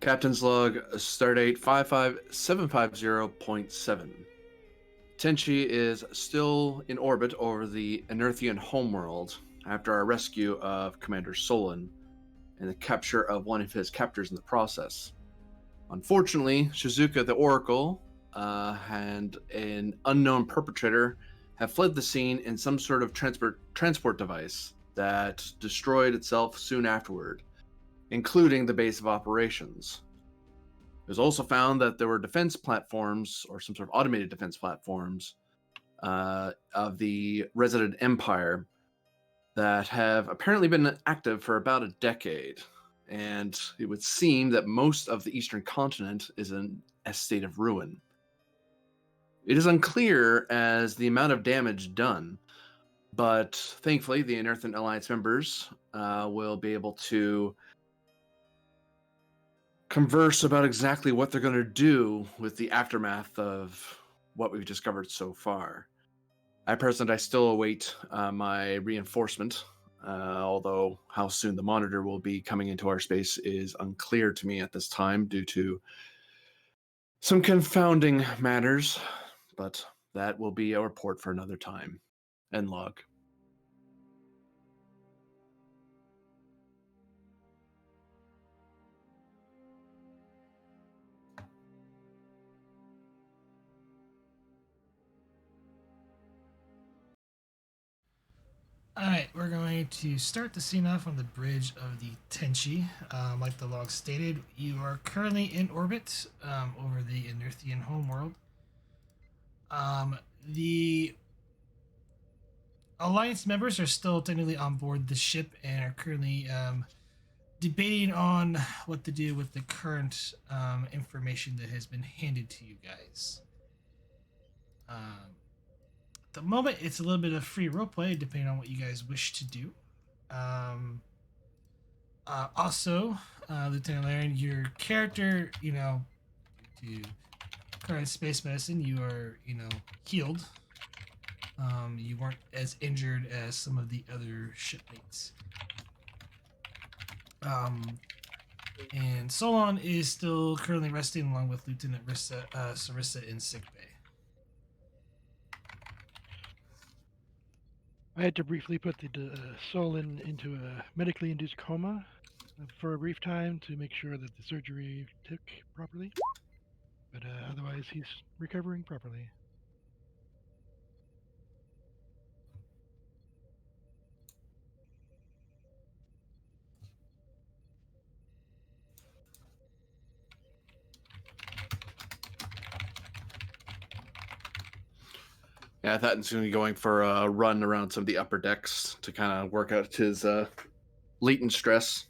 Captain's log, stardate 55750.7. Tenshi is still in orbit over the Anerthian homeworld after our rescue of Commander Solon and the capture of one of his captors in the process. Unfortunately, Shizuka the Oracle and an unknown perpetrator have fled the scene in some sort of transport device that destroyed itself soon afterward, including the base of operations. It was also found that there were defense platforms, or some sort of automated defense platforms, of the resident empire that have apparently been active for about a decade. And it would seem that most of the eastern continent is in a state of ruin. It is unclear as the amount of damage done, but thankfully the Anerthian Alliance members will be able to converse about exactly what they're going to do with the aftermath of what we've discovered so far. At present, I still await my reinforcement, although how soon the monitor will be coming into our space is unclear to me at this time due to some confounding matters, but that will be a report for another time. End log. Alright, we're going to start the scene off on the bridge of the Tenshi. Like the log stated, you are currently in orbit over the Anerthian homeworld. The Alliance members are still technically on board the ship and are currently debating on what to do with the current information that has been handed to you guys. At the moment, it's a little bit of free roleplay depending on what you guys wish to do. Also, Lieutenant Laren, your character, to current space medicine, you are, healed. You weren't as injured as some of the other shipmates. And Solon is still currently resting along with Lieutenant Sarissa in sickbay. I had to briefly put the Solon into a medically induced coma for a brief time to make sure that the surgery took properly. But otherwise, he's recovering properly. Yeah, I thought he's going to be going for a run around some of the upper decks to kind of work out his latent stress.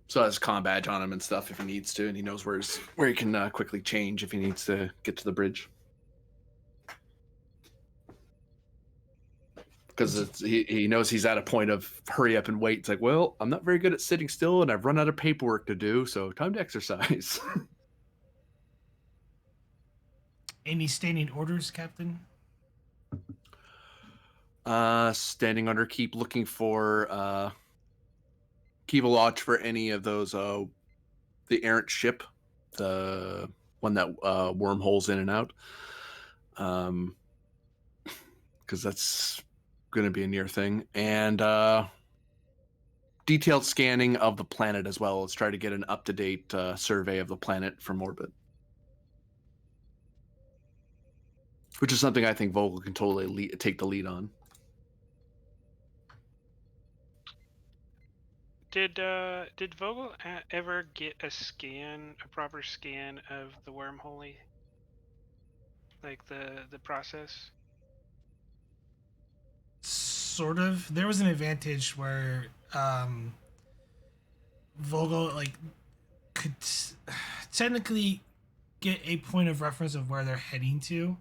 So has comm badge on him and stuff if he needs to, and he knows where he can quickly change if he needs to get to the bridge. Because he knows he's at a point of hurry up and wait. It's like, well, I'm not very good at sitting still, and I've run out of paperwork to do, so time to exercise. Any standing orders, Captain? Standing under, keep looking for, keep a watch for any of those, the errant ship, the one that wormholes in and out. Because that's going to be a near thing. And detailed scanning of the planet as well. Let's try to get an up-to-date survey of the planet from orbit. Which is something I think Vogel can totally take the lead on. Did Vogel ever get a proper scan of the wormhole? Like the process? Sort of. There was an advantage where Vogel could technically get a point of reference of where they're heading to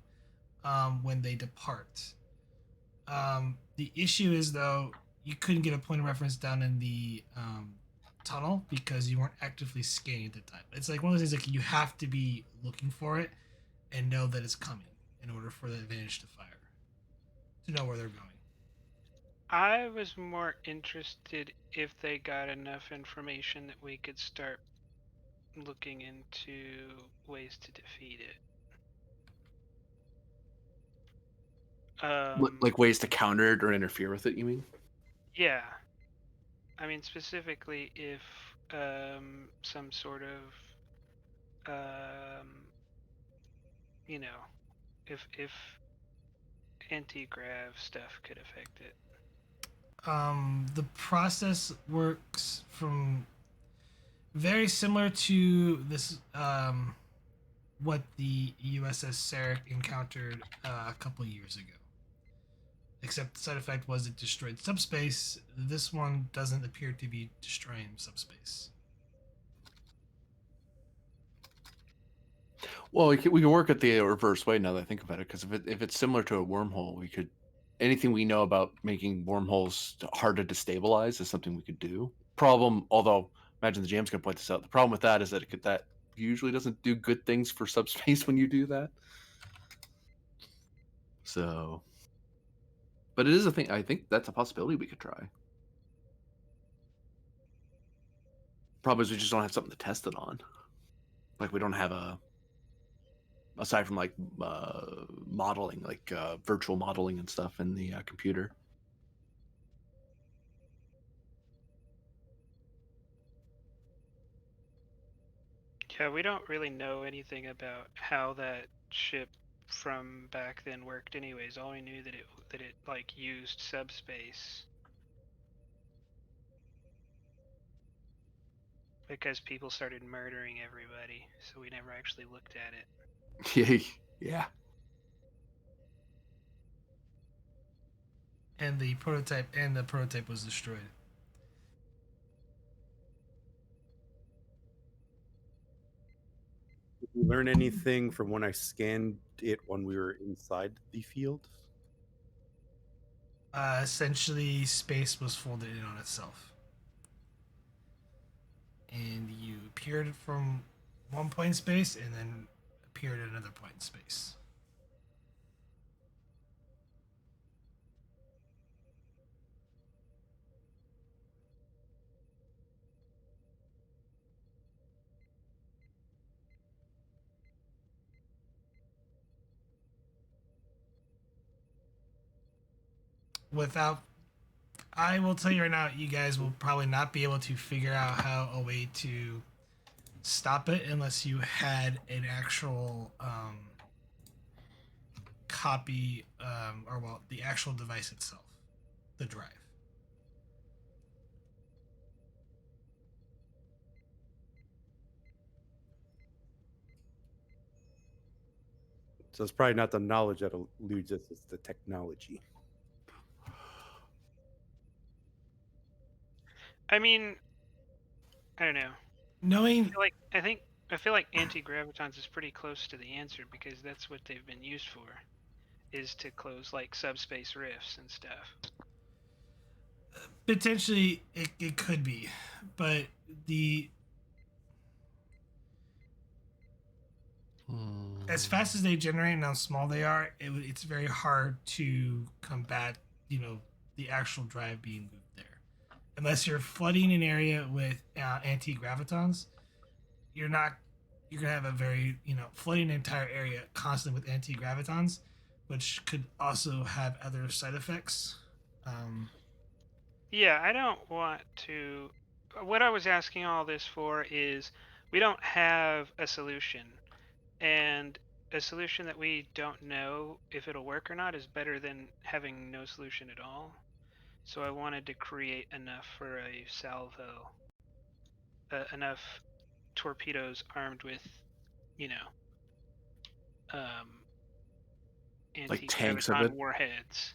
when they depart. The issue is, though, you couldn't get a point of reference down in the tunnel because you weren't actively scanning at the time. It's like one of those things, like you have to be looking for it and know that it's coming in order for the advantage to fire, to know where they're going. I was more interested if they got enough information that we could start looking into ways to defeat it. Like ways to counter it or interfere with it, you mean? Yeah. I mean, specifically if some sort of, you know, if anti-grav stuff could affect it. The process works from very similar to this what the USS Sarek encountered a couple years ago. Except the side effect was it destroyed subspace. This one doesn't appear to be destroying subspace. Well, we can work it the reverse way now that I think about it, because if it's similar to a wormhole, we could anything we know about making wormholes hard to destabilize is something we could do. Problem, although imagine the GM's gonna point this out. The problem with that is that that usually doesn't do good things for subspace when you do that. So, but it is a thing. I think that's a possibility we could try. Problem is we just don't have something to test it on. Like we don't have aside from like modeling, like virtual modeling and stuff in the computer. Yeah, we don't really know anything about how that ship from back then worked anyways. All we knew that it like used subspace because people started murdering everybody, so we never actually looked at it. Yeah. And the prototype was destroyed. Did we learn anything from when I scanned it when we were inside the field? Essentially, space was folded in on itself. And you appeared from one point in space and then appeared at another point in space. Without, I will tell you right now, you guys will probably not be able to figure out how a way to stop it unless you had an actual copy, or well, the actual device itself, the drive. So it's probably not the knowledge that eludes us; it's the technology. I mean, I don't know. Knowing, I feel like anti-gravitons is pretty close to the answer because that's what they've been used for, is to close like subspace rifts and stuff. potentially it could be, but as fast as they generate and how small they are, it's very hard to combat, the actual drive being moved there. Unless you're flooding an area with anti-gravitons, you're gonna have a very, flooding an entire area constantly with anti-gravitons, which could also have other side effects. Yeah, I don't want to. What I was asking all this for is we don't have a solution, and a solution that we don't know if it'll work or not is better than having no solution at all. So I wanted to create enough for a salvo, enough torpedoes armed with, you know, Like tanks of anti-graviton it. warheads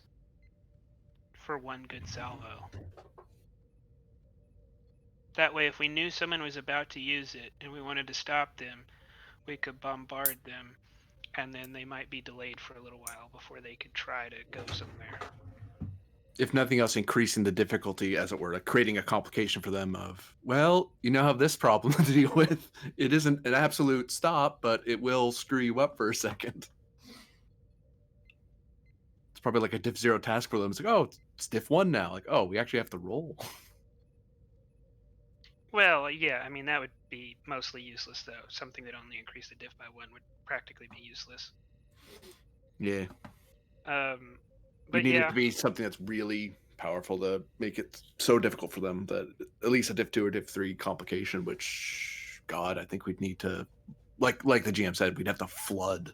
for one good salvo. That way, if we knew someone was about to use it and we wanted to stop them, we could bombard them, and then they might be delayed for a little while before they could try to go somewhere. If nothing else, increasing the difficulty, as it were, like creating a complication for them of, well, you now have this problem to deal with. It isn't an absolute stop, but it will screw you up for a second. It's probably like a diff 0 task for them. It's like, oh, it's diff 1 now. Like, oh, we actually have to roll. Well, yeah, I mean that would be mostly useless though. Something that only increased the diff by 1 would practically be useless. Yeah. Um, You but need it yeah, to be something that's really powerful to make it so difficult for them that at least a diff 2 or diff 3 complication, which, God, I think we'd need to, like the GM said, we'd have to flood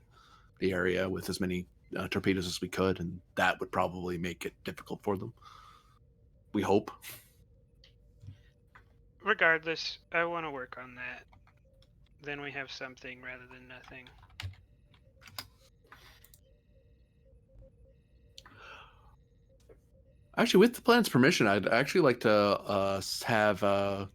the area with as many torpedoes as we could, and that would probably make it difficult for them. We hope. regardless, I want to work on that. Then we have something rather than nothing. Actually, with the planet's permission, I'd actually like to have a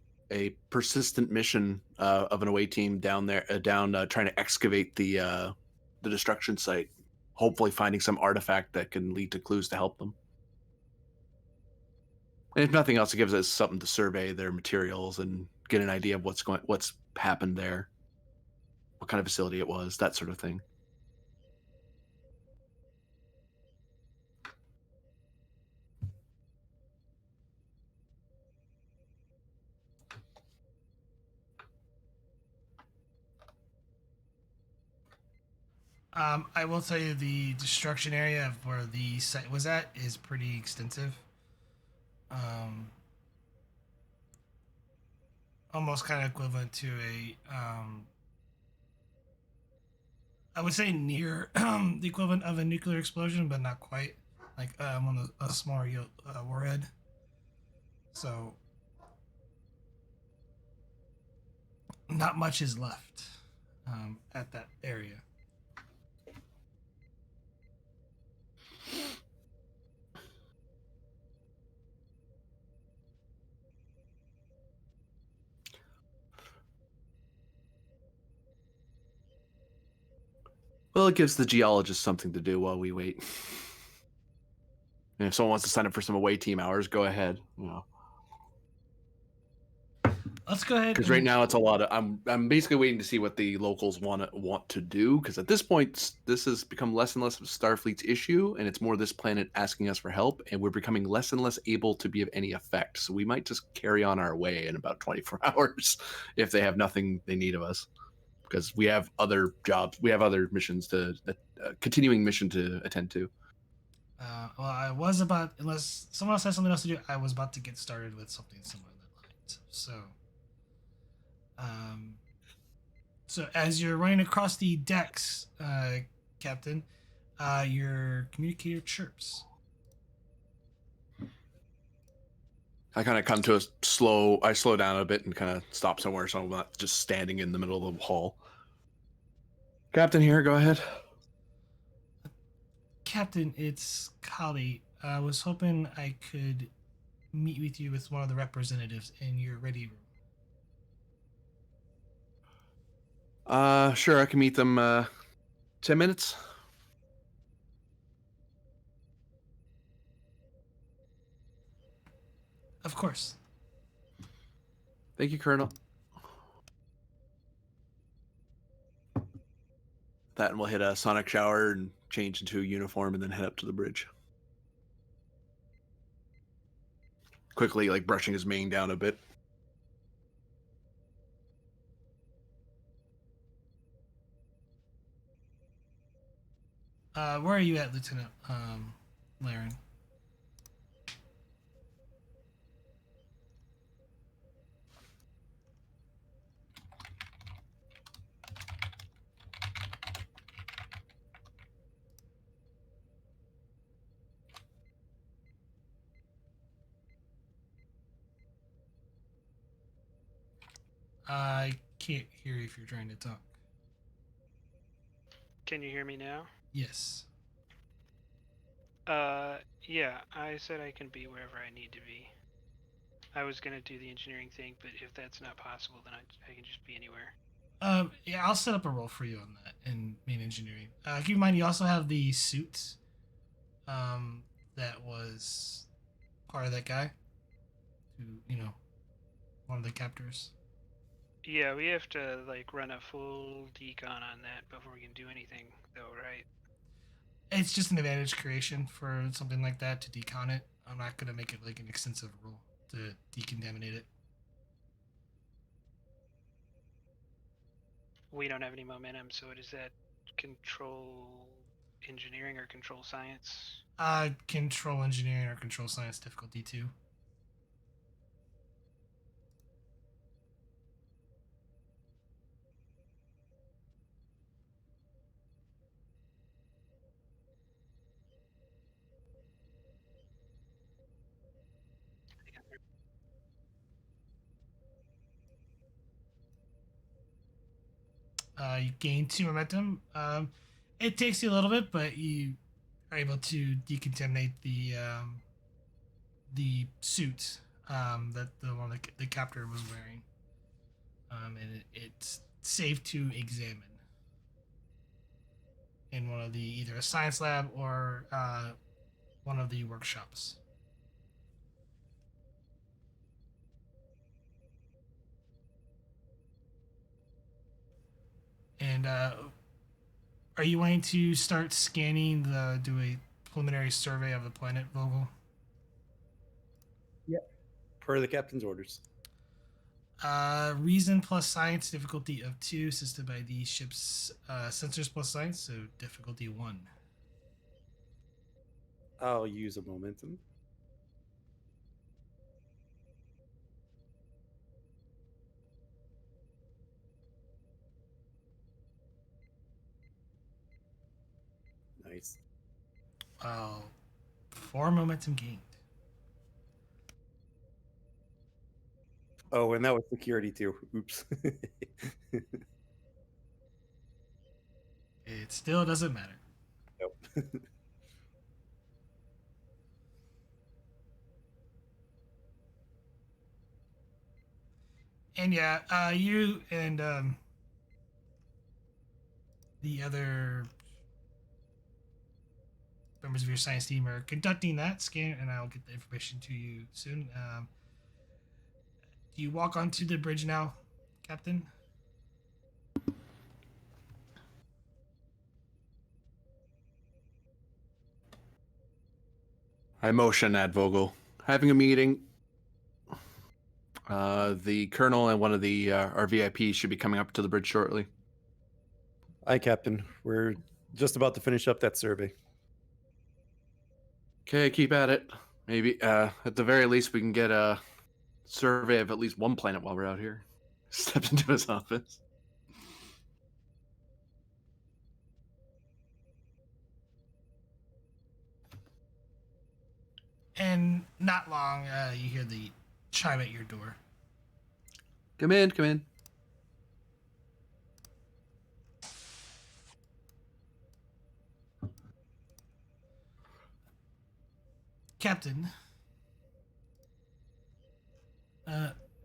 persistent mission of an away team down there, trying to excavate the destruction site, hopefully finding some artifact that can lead to clues to help them. And if nothing else, it gives us something to survey their materials and get an idea of what's happened there, what kind of facility it was, that sort of thing. I will tell you the destruction area of where the site was at is pretty extensive. Almost kind of equivalent to I would say near the equivalent of a nuclear explosion, but not quite. Like on a smaller warhead. So not much is left at that area. Well, it gives the geologists something to do while we wait. And if someone wants to sign up for some away team hours, go ahead. Let's go ahead. Because right now it's a lot of I'm basically waiting to see what the locals want to do. Because at this point, this has become less and less of Starfleet's issue, and it's more this planet asking us for help, and we're becoming less and less able to be of any effect. So we might just carry on our way in about 24 hours if they have nothing they need of us. Because we have other jobs, we have other missions to continuing mission to attend to. Well, I was about, unless someone else has something else to do, I was about to get started with something similar to that line. So as you're running across the decks, Captain, your communicator chirps. I kind of come to I slow down a bit and kind of stop somewhere so I'm not just standing in the middle of the hall. Captain here, go ahead. Captain, it's Kali. I was hoping I could meet with you with one of the representatives in your ready room. Sure, I can meet them 10 minutes. Of course. Thank you, Colonel. That, and we'll hit a sonic shower and change into a uniform and then head up to the bridge. Quickly, like brushing his mane down a bit. Where are you at, Lieutenant Laren? I can't hear you if you're trying to talk. Can you hear me now? Yes. Yeah, I said I can be wherever I need to be. I was gonna do the engineering thing, but if that's not possible, then I can just be anywhere. Yeah, I'll set up a role for you on that in main engineering. Keep in mind, you also have the suit that was part of that guy who, one of the captors. Yeah, we have to like run a full decon on that before we can do anything, though, right? It's just an advantage creation for something like that to decon it. I'm not gonna make it like an extensive rule to decontaminate it. We don't have any momentum, so is that control engineering or control science? Control engineering or control science difficulty 2. You gain 2 momentum. It takes you a little bit, but you are able to decontaminate the suit that the one that the captor was wearing, and it's safe to examine in one of the either a science lab or one of the workshops. And are you wanting to start scanning do a preliminary survey of the planet, Vogel? Per the captain's orders. Reason plus science, difficulty of 2, assisted by the ship's sensors plus science, so difficulty 1. I'll use a momentum. Nice. 4 momentum gained. Oh, and that was security too. Oops. It still doesn't matter. Nope. And yeah, you and the other members of your science team are conducting that scan, and I'll get the information to you soon. Do you walk onto the bridge now, Captain? I motion at Vogel. Having a meeting. The colonel and one of the our VIPs should be coming up to the bridge shortly. Aye, Captain. We're just about to finish up that survey. Okay, keep at it. Maybe at the very least we can get a survey of at least one planet while we're out here. Steps into his office. And not long, you hear the chime at your door. Come in, come in. Captain,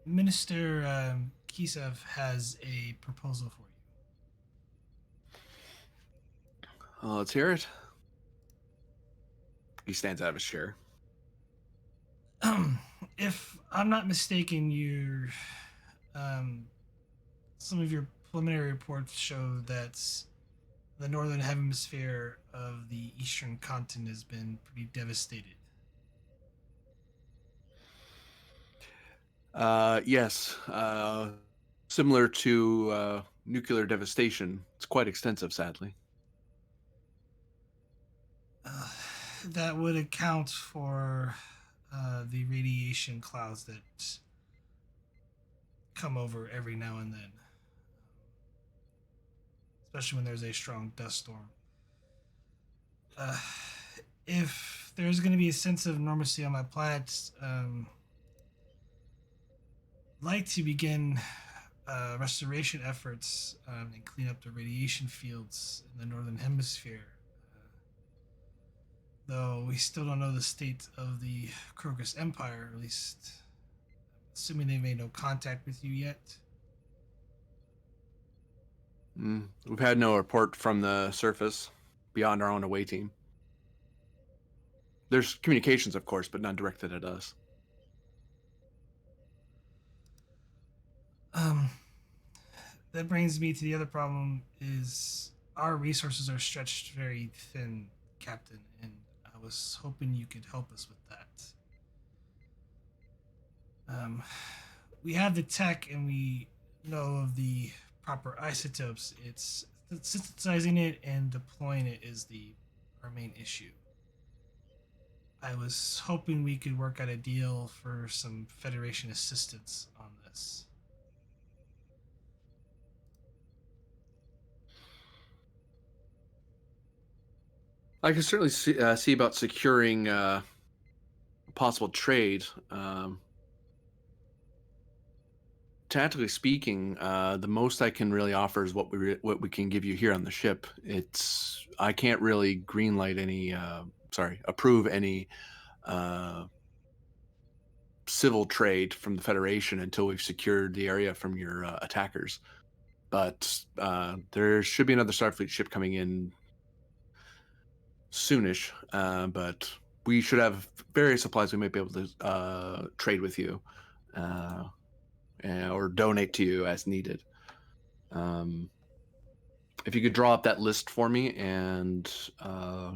Minister Kisev has a proposal for you. Let's hear it. He stands out of his chair. If I'm not mistaken, some of your preliminary reports show that the northern hemisphere of the eastern continent has been pretty devastated. Yes. Similar to nuclear devastation. It's quite extensive, sadly. That would account for the radiation clouds that come over every now and then, especially when there's a strong dust storm. If there's going to be a sense of normalcy on my planet, I'd like to begin restoration efforts and clean up the radiation fields in the northern hemisphere. Though we still don't know the state of the Kogrus Empire, at least assuming they made no contact with you yet. We've had no report from the surface beyond our own away team. There's communications, of course, but none directed at us. That brings me to the other problem is our resources are stretched very thin, Captain, and I was hoping you could help us with that. We have the tech and we know of the proper isotopes. It's synthesizing it and deploying it is our main issue. I was hoping we could work out a deal for some Federation assistance on this. I can certainly see about securing possible trade. Tactically speaking, the most I can really offer is what we can give you here on the ship. I can't really greenlight any, approve any civil trade from the Federation until we've secured the area from your attackers. But there should be another Starfleet ship coming in soonish, but we should have various supplies we might be able to trade with you or donate to you as needed. If you could draw up that list for me, and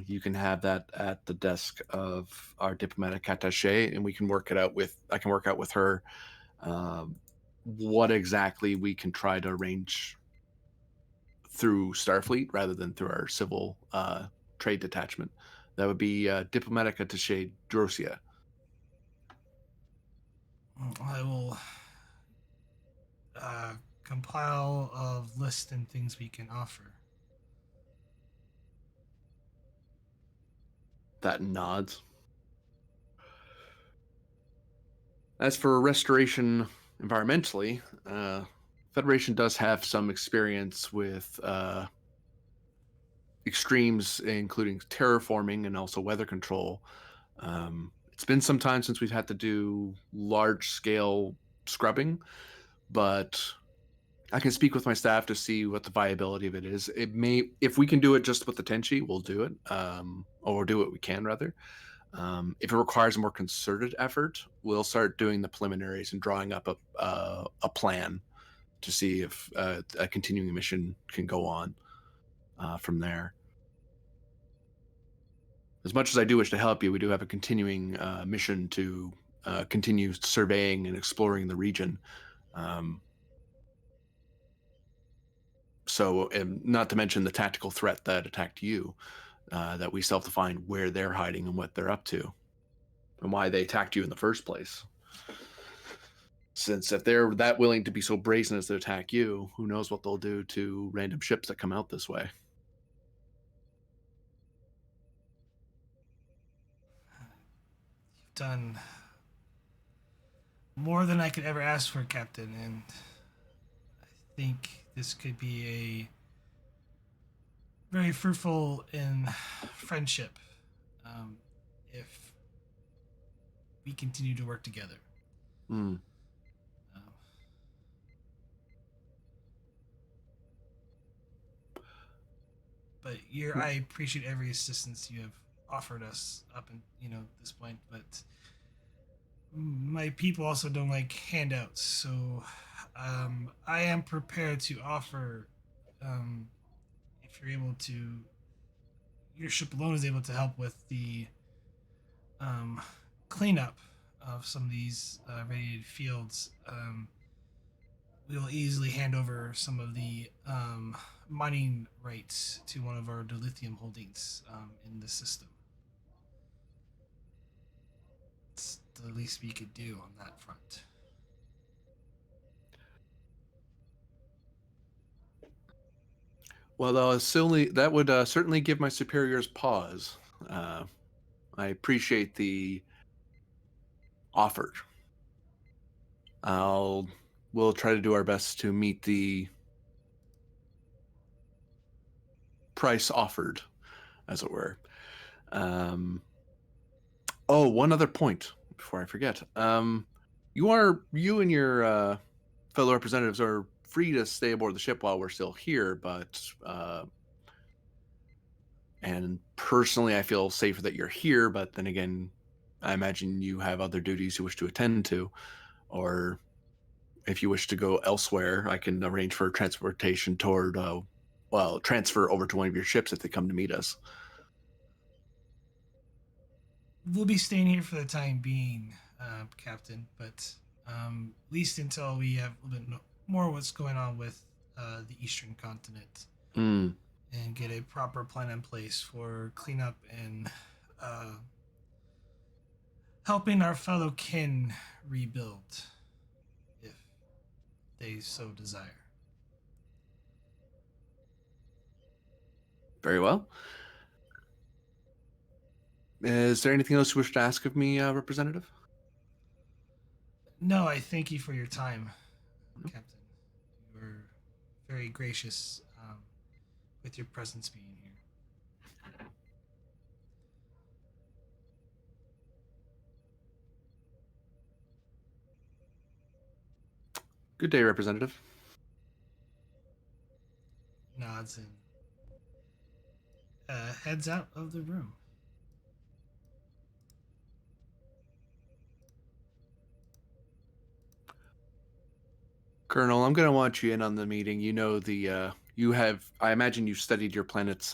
you can have that at the desk of our diplomatic attaché, and we can work it out I can work out with her what exactly we can try to arrange through Starfleet rather than through our civil trade detachment. That would be diplomatic attaché Drosia. I will compile of lists and things we can offer. That nods. As for restoration environmentally, Federation does have some experience with extremes, including terraforming and also weather control. It's been some time since we've had to do large-scale scrubbing, but I can speak with my staff to see what the viability of it is. If we can do it just with the Tenshi, we'll do it, or do what we can rather. If it requires a more concerted effort, we'll start doing the preliminaries and drawing up a plan to see if a continuing mission can go on from there. As much as I do wish to help you, we do have a continuing mission to continue surveying and exploring the region. And not to mention the tactical threat that attacked you, that we still have to find where they're hiding and what they're up to, and why they attacked you in the first place. Since if they're that willing to be so brazen as to attack you, who knows what they'll do to random ships that come out this way. You've done more than I could ever ask for, Captain, and I think this could be a very fruitful in friendship if we continue to work together. But I appreciate every assistance you have offered us up in this point. But my people also don't like handouts, so I am prepared to offer. If you're able to, your ship alone is able to help with the cleanup of some of these radiated fields. We'll easily hand over some of the mining rights to one of our dilithium holdings in the system. It's the least we could do on that front. Well, that would certainly give my superiors pause. I appreciate the offer. We'll try to do our best to meet the price offered, as it were. One other point before I forget. You and your fellow representatives are free to stay aboard the ship while we're still here, but and personally I feel safer that you're here, but then again, I imagine you have other duties you wish to attend to, or if you wish to go elsewhere, I can arrange for transportation toward transfer over to one of your ships if they come to meet us. we'll be staying here for the time being, Captain, but at least until we have a little bit more what's going on with the Eastern continent Mm. and get a proper plan in place for cleanup and helping our fellow kin rebuild, if they so desire. Very well. Is there anything else you wish to ask of me, Representative? No, I thank you for your time, Captain. You were very gracious with your presence being here. Good day, Representative. Nods and heads out of the room. Colonel, I'm going to want you in on the meeting. You know you have, I imagine you've studied your planet's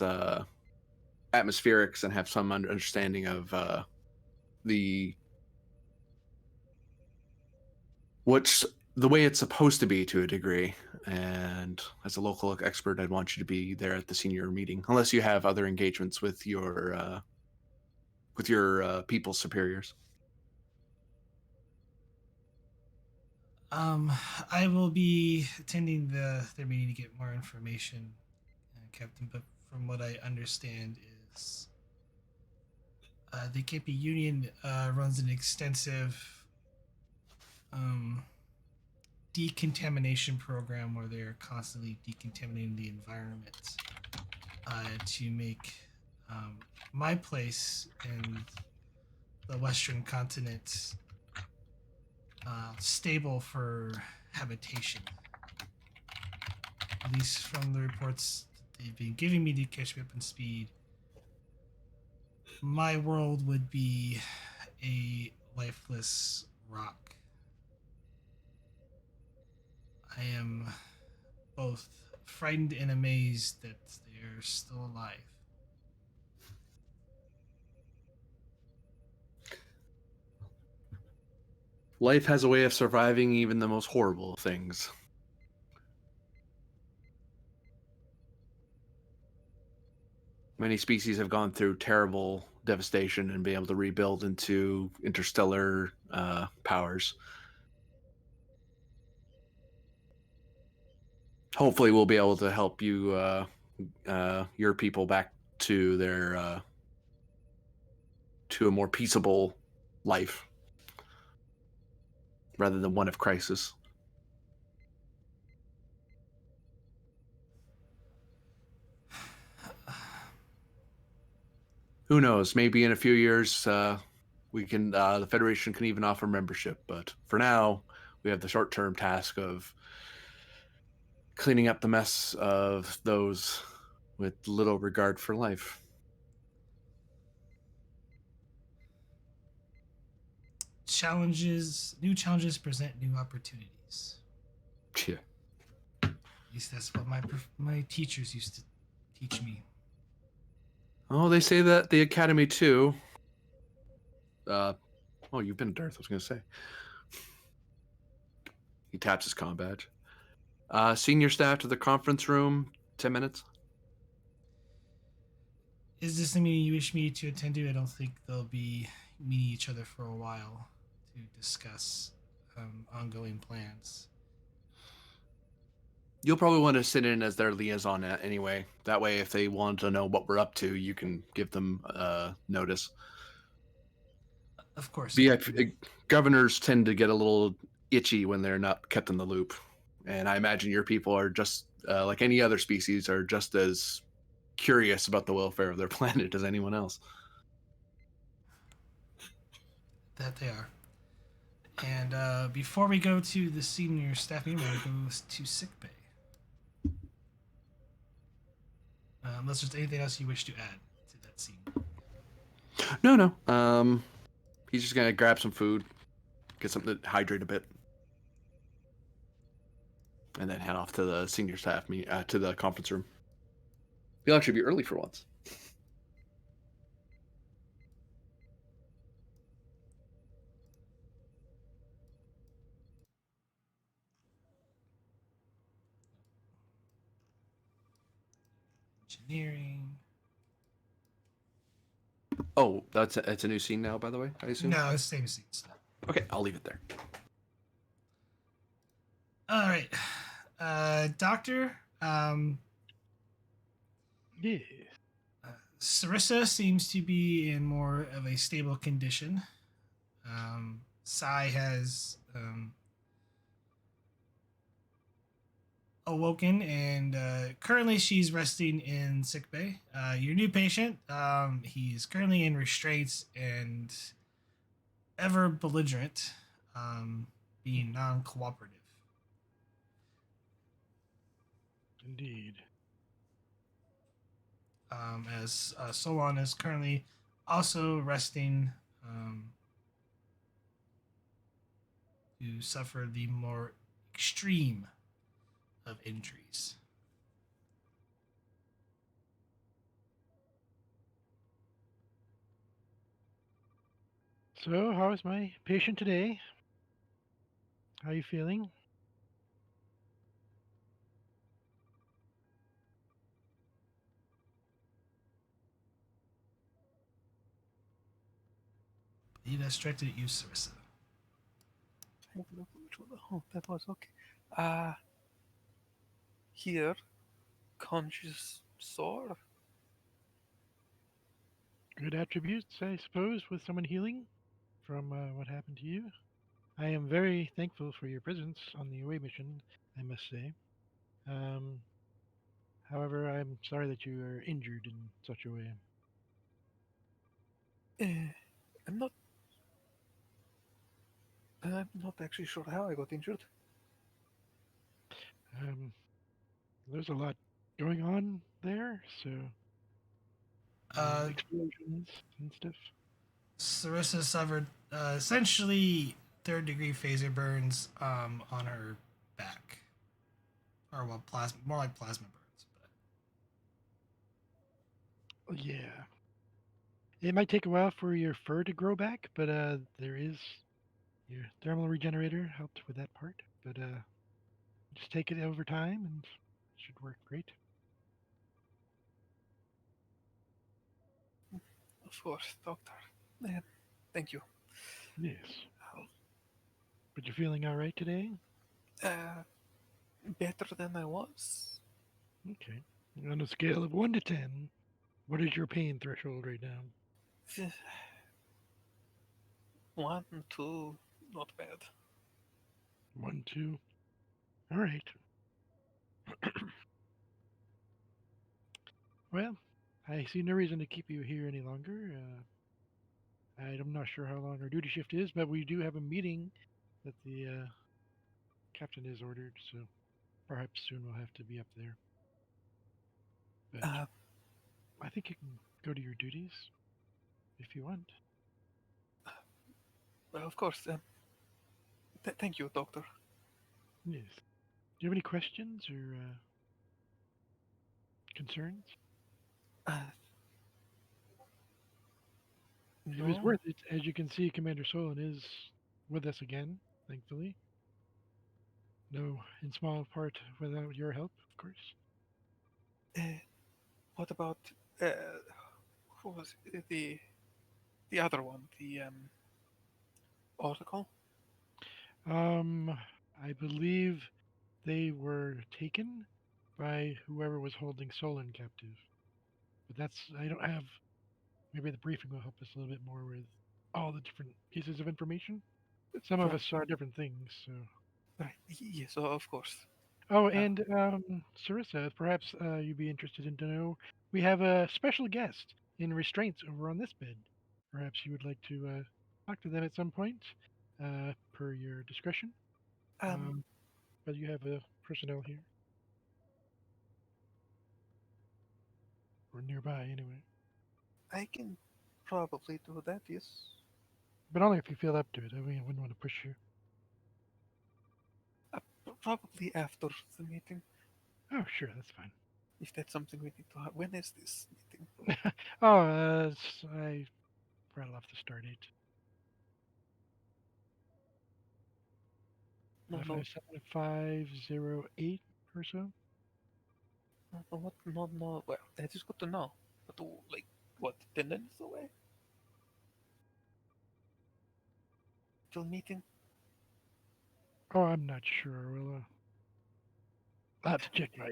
atmospherics and have some understanding of what's the way it's supposed to be to a degree. And as a local expert, I'd want you to be there at the senior meeting, unless you have other engagements with your people's superiors. I will be attending their meeting to get more information, Captain. But from what I understand is the KP Union runs an extensive decontamination program where they're constantly decontaminating the environment to make my place in the Western continent stable for habitation. At least from the reports they've been giving me to catch me up in speed, my world would be a lifeless rock. I am both frightened and amazed that they're still alive. Life has a way of surviving even the most horrible things. Many species have gone through terrible devastation and been able to rebuild into interstellar powers. Hopefully, we'll be able to help you, your people, back to their to a more peaceable life rather than one of crisis. Who knows? Maybe in a few years, we can. The Federation can even offer membership. But for now, we have the short-term task of cleaning up the mess of those with little regard for life. New challenges present new opportunities. Yeah. At least that's what my teachers used to teach me. Oh, they say that the Academy too. Oh, you've been to Darth, I was going to say. He taps his comm badge. Senior staff to the conference room, 10 minutes. Is this a meeting you wish me to attend to? I don't think they'll be meeting each other for a while to discuss ongoing plans. You'll probably want to sit in as their liaison anyway. That way, if they want to know what we're up to, you can give them notice. Of course. Governors tend to get a little itchy when they're not kept in the loop. And I imagine your people are just, like any other species, are just as curious about the welfare of their planet as anyone else. That they are. And before we go to the senior staff meeting, we're going to go to sickbay. Unless there's anything else you wish to add to that scene. No. He's just going to grab some food, get something to hydrate a bit, and then head off to the senior staff to the conference room. He'll actually be early for once. Engineering. Oh, it's a new scene now, by the way, I assume? No, it's same scene stuff. Okay, I'll leave it there. All right, Doctor. Yes. Sarissa seems to be in more of a stable condition. Sai has awoken, and currently she's resting in sickbay. Your new patient, he's currently in restraints and ever belligerent, being non-cooperative. Indeed. As Solon is currently also resting to suffer the more extreme of injuries. So, how is my patient today? How are you feeling? I believe that's directed at you, Sarissa. Oh, that was okay. Here, conscious sore. Good attributes, I suppose, with someone healing from what happened to you. I am very thankful for your presence on the away mission, I must say. However, I'm sorry that you are injured in such a way. I'm not. I'm not actually sure how I got injured. There's a lot going on there, so explosions and stuff. Sarissa suffered essentially third-degree phaser burns on her back, or well, plasma, more like plasma burns. But Yeah. It might take a while for your fur to grow back, but there is your thermal regenerator helped with that part. But just take it over time and it should work great. Of course, doctor. Thank you. Yes. But you're feeling all right today? Better than I was. Okay. On a scale of 1 to 10, what is your pain threshold right now? 1, 2, not bad. 1, 2. All right. Well, I see no reason to keep you here any longer. I'm not sure how long our duty shift is, but we do have a meeting that the captain has ordered, so perhaps soon we'll have to be up there. But I think you can go to your duties if you want. Well, of course. Thank you, doctor. Yes. Do you have any questions or concerns? It was No. worth it. As you can see, Commander Solon is with us again, thankfully. No, in small part without your help, of course. What about who was it? The other one? The Oracle? I believe they were taken by whoever was holding Solon captive. But that's, I don't have, maybe the briefing will help us a little bit more with all the different pieces of information. Some of Right. us saw different things, so. Right. Yes, of course. Oh, and Sarissa, perhaps you'd be interested in to know we have a special guest in restraints over on this bed. Perhaps you would like to talk to them at some point, per your discretion. But you have personnel here, or nearby anyway. I can probably do that. Yes. But only if you feel up to it. I mean, I wouldn't want to push you. Probably after the meeting, Oh, sure, that's fine. if that's something we need to have. When is this meeting? Oh, I rattle off the start date. No, 557-508 or so. What? No, no. Well, that is good to know. But like, what? 10 minutes away? Till meeting? Oh, I'm not sure. I'll have to check my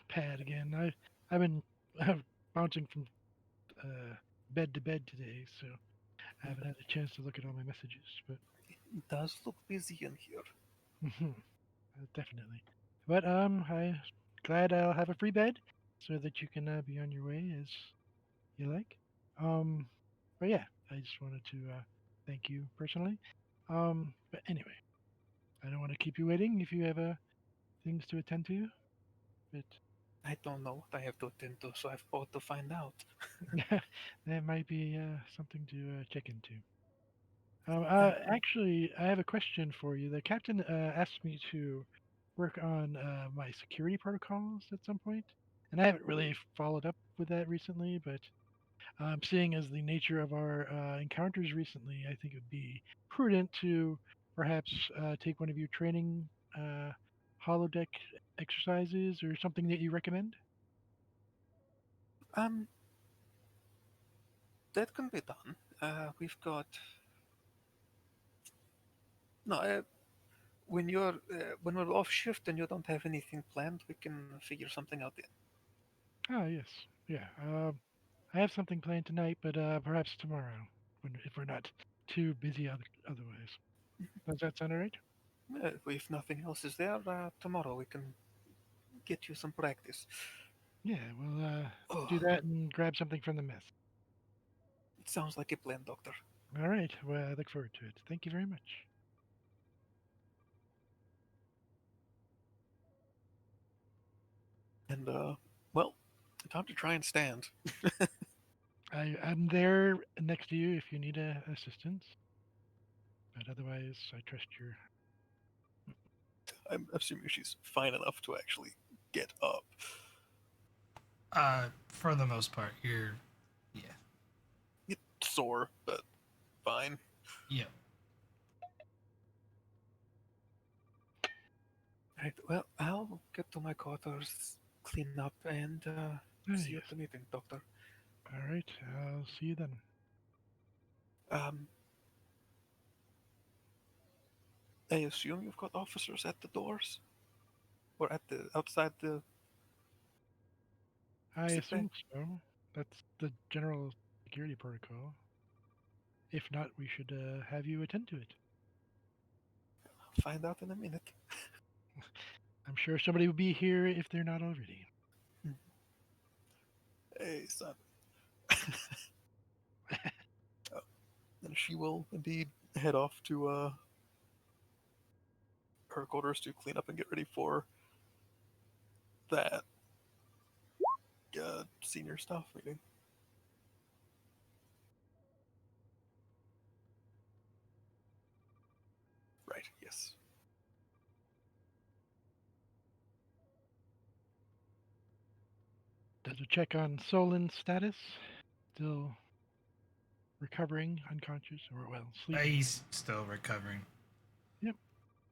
pad again. I've been bouncing from bed to bed today, so I haven't had a chance to look at all my messages. But It does look busy in here. definitely. But I glad I'll have a free bed so that you can be on your way as you like. But yeah, I just wanted to thank you personally. But anyway, I don't want to keep you waiting if you have things to attend to. But I don't know what I have to attend to, so I've got to find out. that might be something to check into. Uh, Actually, I have a question for you. The captain asked me to work on my security protocols at some point, and I haven't really followed up with that recently. But seeing as the nature of our encounters recently, I think it would be prudent to perhaps take one of your training holodeck exercises or something that you recommend. um, that can be done. We've got no. When we're off shift and you don't have anything planned, we can figure something out then. Ah, yes, yeah. I have something planned tonight, but perhaps tomorrow, if we're not too busy otherwise. Does that sound all right? If nothing else is there, tomorrow we can get you some practice. Yeah, we'll Oh, do that and grab something from the mess. it sounds like a plan, Doctor. All right. Well, I look forward to it. Thank you very much. And well, time to try and stand. I'm there next to you if you need assistance. But otherwise, I trust your. I'm assuming she's fine enough to actually get up. For the most part, yeah, It's sore, but fine. yeah. Right. Well, I'll get to my quarters, clean up, and Ah, see you yes. at the meeting, Doctor. All right. I'll see you then. Um, I assume you've got officers at the doors, or at the outside the I sick bay. assume so. That's the general security protocol. If not, we should have you attend to it. Find out in a minute. I'm sure somebody will be here if they're not already. Hey, son. Oh, and she will indeed head off to her quarters to clean up and get ready for that senior staff meeting. Right. Yes. Does a check on Solon's status? Still recovering, unconscious, or well, sleeping. He's still recovering. Yep.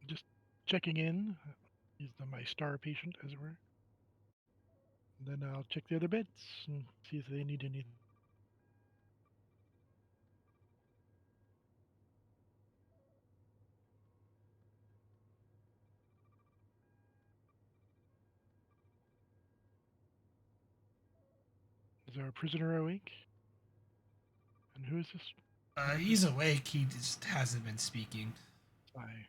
Just checking in. He's my star patient, as it were. And then I'll check the other beds and see if they need anything. Is our prisoner awake? And who is this? He's awake. He just hasn't been speaking. Sai.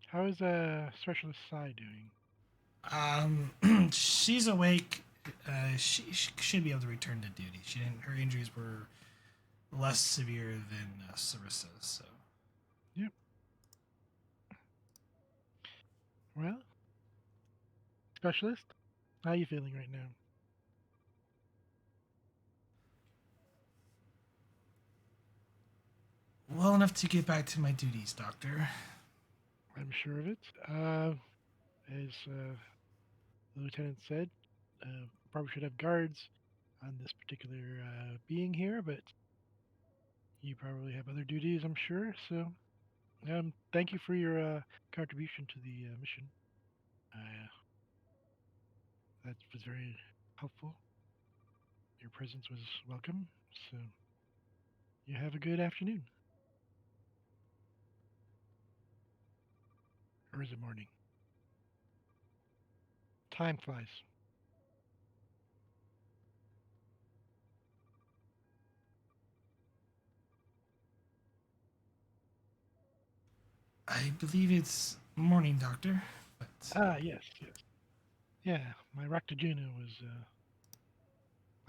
How is Specialist Sai doing? She's awake. She should be able to return to duty. She didn't. Her injuries were less severe than Sarissa's. So Yep. Well, Specialist, how are you feeling right now? well enough to get back to my duties, Doctor. I'm sure of it. As the lieutenant said, probably should have guards on this particular being here, but you probably have other duties, I'm sure. So, thank you for your contribution to the mission. That was very helpful. Your presence was welcome. So you have a good afternoon. Or is it morning? Time flies. I believe it's morning, Doctor. But Ah, yes, yes. Yeah, my Raktajuna was.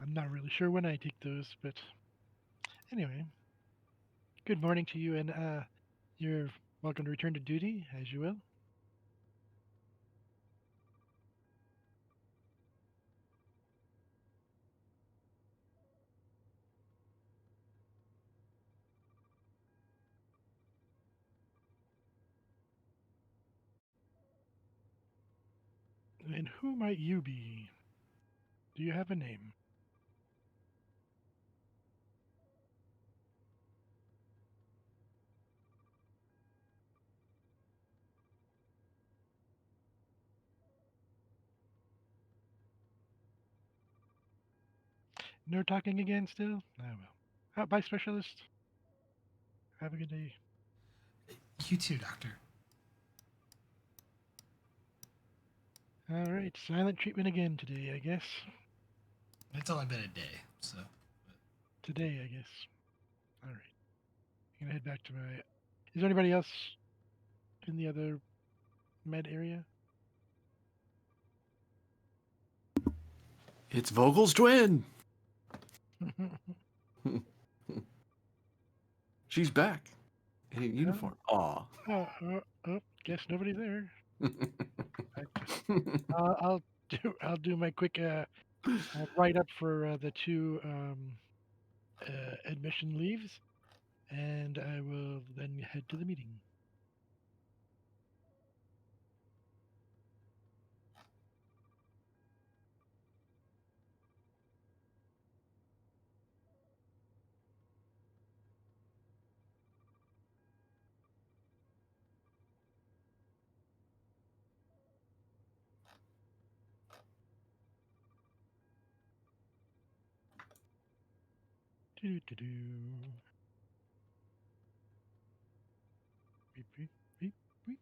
I'm not really sure when I take those, but anyway, good morning to you, and you're welcome to return to duty as you will. And who might you be? Do you have a name? No talking again still? Ah, well. Bye, specialist. Have a good day. you too, Doctor. All right, silent treatment again today, I guess. It's only been a day, so. Today, I guess. All right. I'm gonna head back to my. Is there anybody else in the other med area? It's Vogel's twin. She's back in uniform. Aw. Guess nobody there. I'll do my quick write up for the two admission leaves, and I will then head to the meeting. Do-do-do-do. Beep, beep, beep, beep.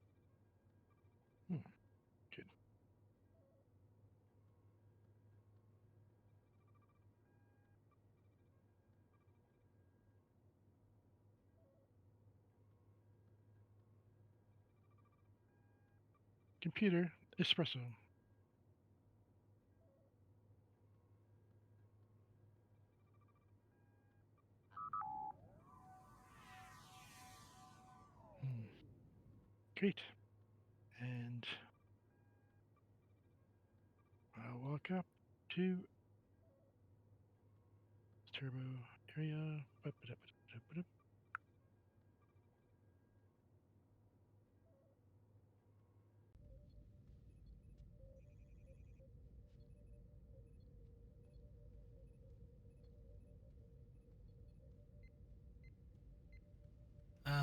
Good. Computer, espresso. Great. And I'll walk up to turbo area.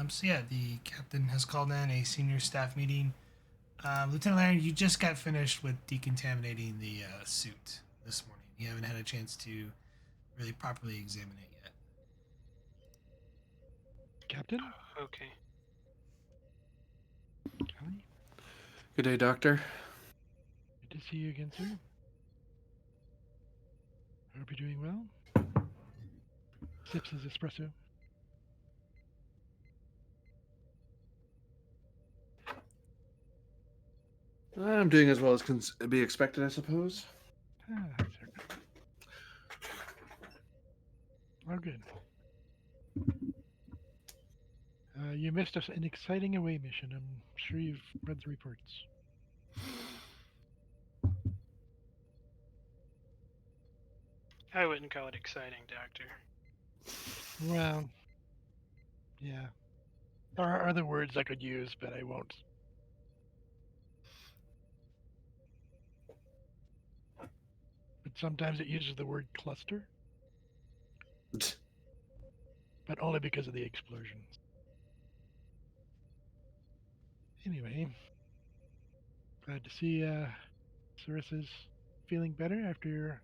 So yeah, the captain has called in a senior staff meeting. Lieutenant Laren, you just got finished with decontaminating the suit this morning. You haven't had a chance to really properly examine it yet. Captain? Okay. Kelly? Good day, Doctor. Good to see you again, sir. Hope you're doing well. Sips his espresso. I'm doing as well as can be expected, I suppose. That's all good. You missed an exciting away mission. I'm sure you've read the reports. I wouldn't call it exciting, Doctor. Well, yeah. There are other words I could use, but I won't. But sometimes it uses the word cluster, but only because of the explosions. Anyway, glad to see Sarissa's feeling better after your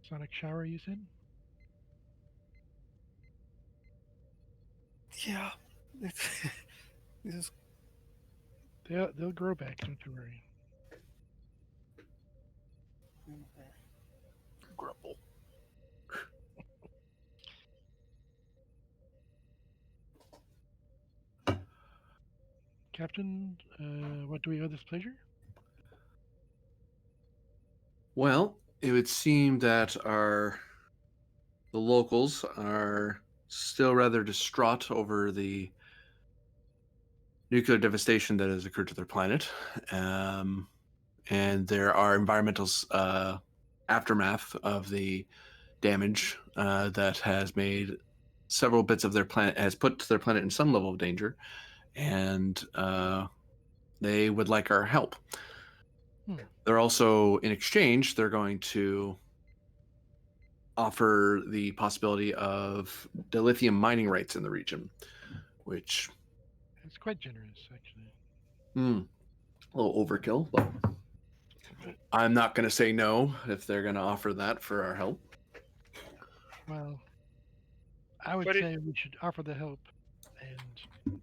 sonic shower, you said? Yeah. It's, this is They'll grow back, don't you worry. grumble. Captain, what do we owe this pleasure? Well, it would seem that the locals are still rather distraught over the nuclear devastation that has occurred to their planet, and there are environmental aftermath of the damage that has made several bits of their planet has put their planet in some level of danger, and they would like our help. They're also, in exchange, they're going to offer the possibility of dilithium mining rights in the region, which It's quite generous, actually. a little overkill, but I'm not going to say no if they're going to offer that for our help. Well, I would But say we should offer the help, and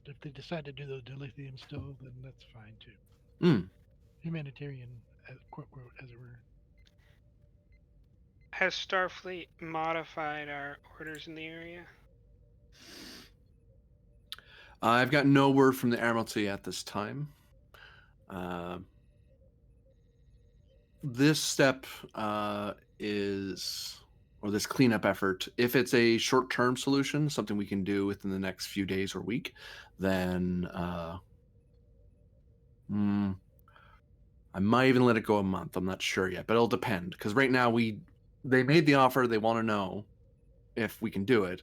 if they decide to do the dilithium still, then that's fine too. Humanitarian, quote, as it were. has Starfleet modified our orders in the area? I've got no word from the Admiralty at this time. This step this cleanup effort, if it's a short-term solution, something we can do within the next few days or week, then I might even let it go a month. I'm not sure yet, but it'll depend. Because right now they made the offer. They want to know if we can do it.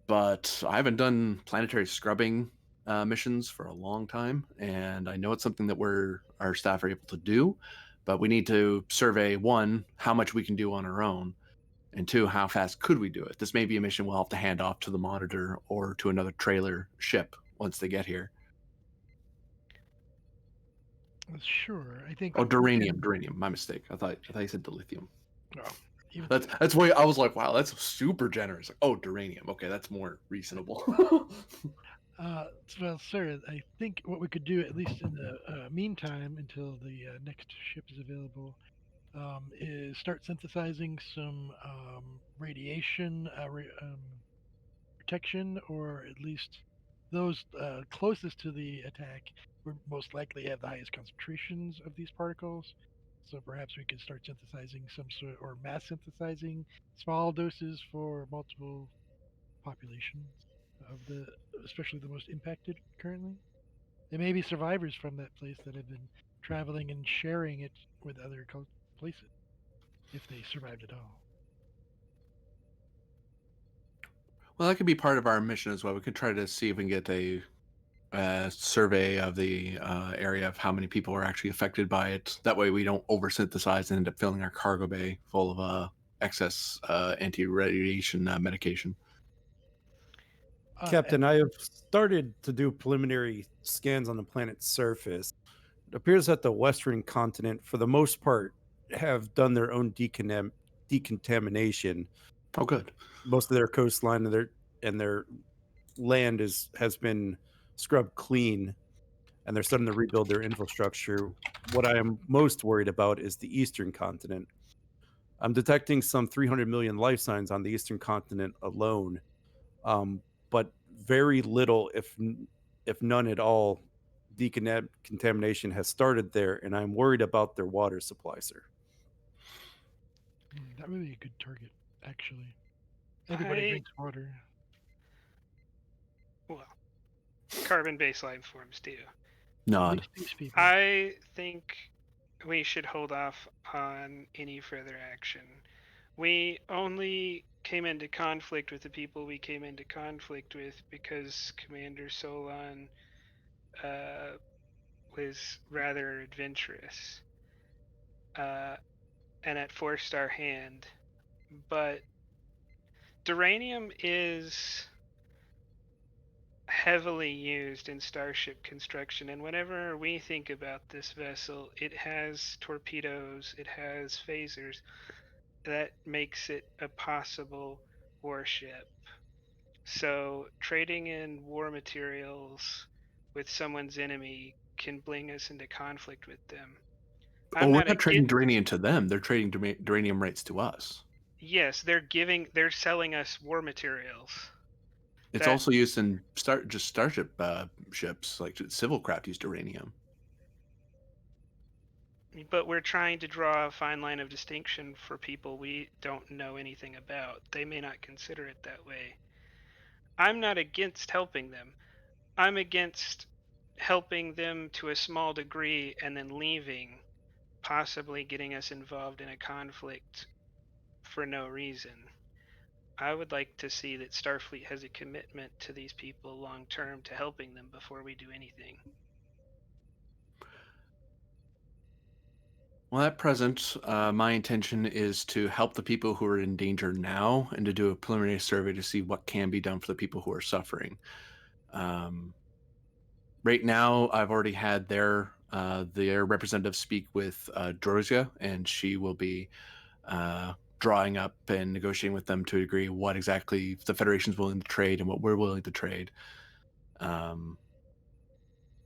But I haven't done planetary scrubbing missions for a long time, and I know it's something that our staff are able to do. But we need to survey, one, how much we can do on our own, and two, how fast could we do it. This may be a mission we'll have to hand off to the Monitor or to another trailer ship once they get here. Sure, I think. Oh, duranium. My mistake. I thought you said dilithium. Oh, That's why I was like, wow, that's super generous. Like, oh, duranium. Okay, that's more reasonable. Well, sir, I think what we could do, at least in the meantime, until the next ship is available, is start synthesizing some radiation protection, or at least those closest to the attack would most likely have the highest concentrations of these particles. So perhaps we could start synthesizing some sort, or mass synthesizing small doses for multiple populations of especially the most impacted currently. There may be survivors from that place that have been traveling and sharing it with other places, if they survived at all. Well, that could be part of our mission as well. We could try to see if we can get a survey of the area of how many people are actually affected by it. That way we don't oversynthesize and end up filling our cargo bay full of excess anti-radiation medication. Captain, I have started to do preliminary scans on the planet's surface. It appears that the western continent, for the most part, have done their own decontamination. Oh, good. Most of their coastline and their land has been scrubbed clean, and they're starting to rebuild their infrastructure. What I am most worried about is the eastern continent. I'm detecting some 300 million life signs on the eastern continent alone, but very little, if none at all, decontamination has started there, and I'm worried about their water supply, sir. That would be a good target, actually. Everybody drinks water. Well, carbon-based life forms do. Nod. I think we should hold off on any further action. We only came into conflict with the people we came into conflict with because Commander Solon was rather adventurous, and it forced our hand. But duranium is heavily used in starship construction, and whenever we think about this vessel, it has torpedoes, it has phasers. That makes it a possible warship. So trading in war materials with someone's enemy can bring us into conflict with them. Oh, I'm we're not not trading against. duranium to them. They're trading duranium rights to us. Yes, they're selling us war materials. It's That, also used in starship ships, like civil craft use uranium. but we're trying to draw a fine line of distinction for people we don't know anything about. They may not consider it that way. I'm not against helping them. I'm against helping them to a small degree and then leaving, possibly getting us involved in a conflict for no reason. I would like to see that Starfleet has a commitment to these people long term to helping them before we do anything. Well, at present, my intention is to help the people who are in danger now and to do a preliminary survey to see what can be done for the people who are suffering. Right now, I've already had their representative speak with Drozia, and she will be drawing up and negotiating with them to agree what exactly the Federation's willing to trade and what we're willing to trade.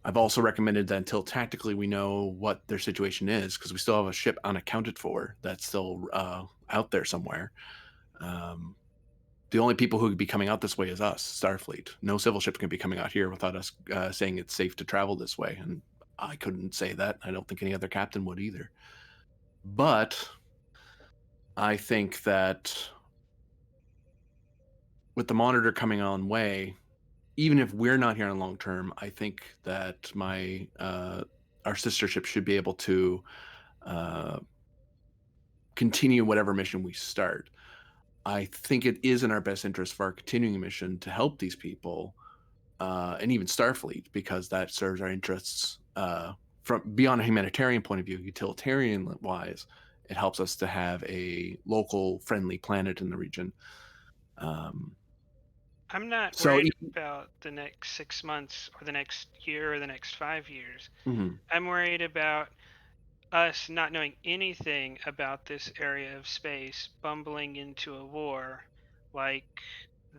I've also recommended that until tactically we know what their situation is, because we still have a ship unaccounted for that's still out there somewhere. The only people who could be coming out this way is us, Starfleet. No civil ship can be coming out here without us saying it's safe to travel this way. And I couldn't say that. I don't think any other captain would either. But I think that with the monitor coming on way, even if we're not here on long term, I think that our sister ship should be able to continue whatever mission we start. I think it is in our best interest for our continuing mission to help these people, and even Starfleet, because that serves our interests from beyond a humanitarian point of view, utilitarian wise. It helps us to have a local friendly planet in the region. I'm not So, worried about the next 6 months or the next year or the next 5 years. mhm. I'm worried about us not knowing anything about this area of space, bumbling into a war like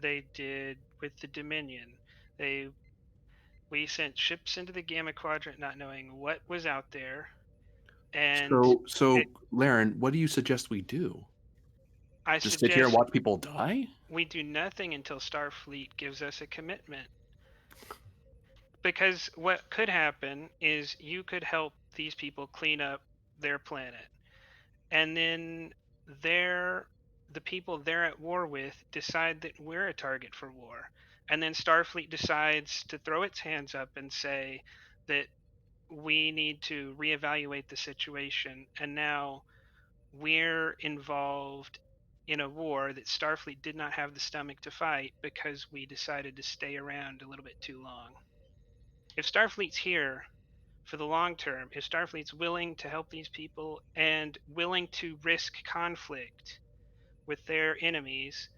they did with the Dominion. We sent ships into the Gamma Quadrant not knowing what was out there, and So it, Laren, what do you suggest we do? I Just sit here and suggest watch people die? we do nothing until Starfleet gives us a commitment. Because what could happen is you could help these people clean up their planet, and then the people they're at war with decide that we're a target for war, and then Starfleet decides to throw its hands up and say that we need to reevaluate the situation, and now we're involved in a war that Starfleet did not have the stomach to fight because we decided to stay around a little bit too long. If Starfleet's here for the long term, if Starfleet's willing to help these people and willing to risk conflict with their enemies,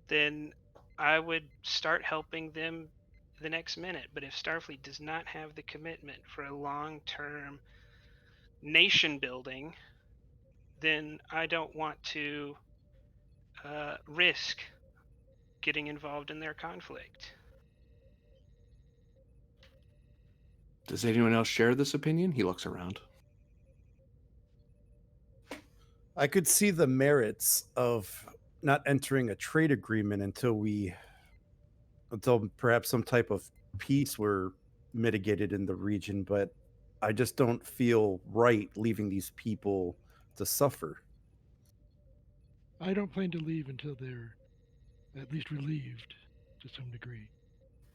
then I would start helping them the next minute. But if Starfleet does not have the commitment for a long term nation building, then I don't want to risk getting involved in their conflict. Does anyone else share this opinion? He looks around. I could see the merits of not entering a trade agreement until perhaps some type of peace were mitigated in the region, but I just don't feel right leaving these people to suffer. I don't plan to leave until they're at least relieved to some degree.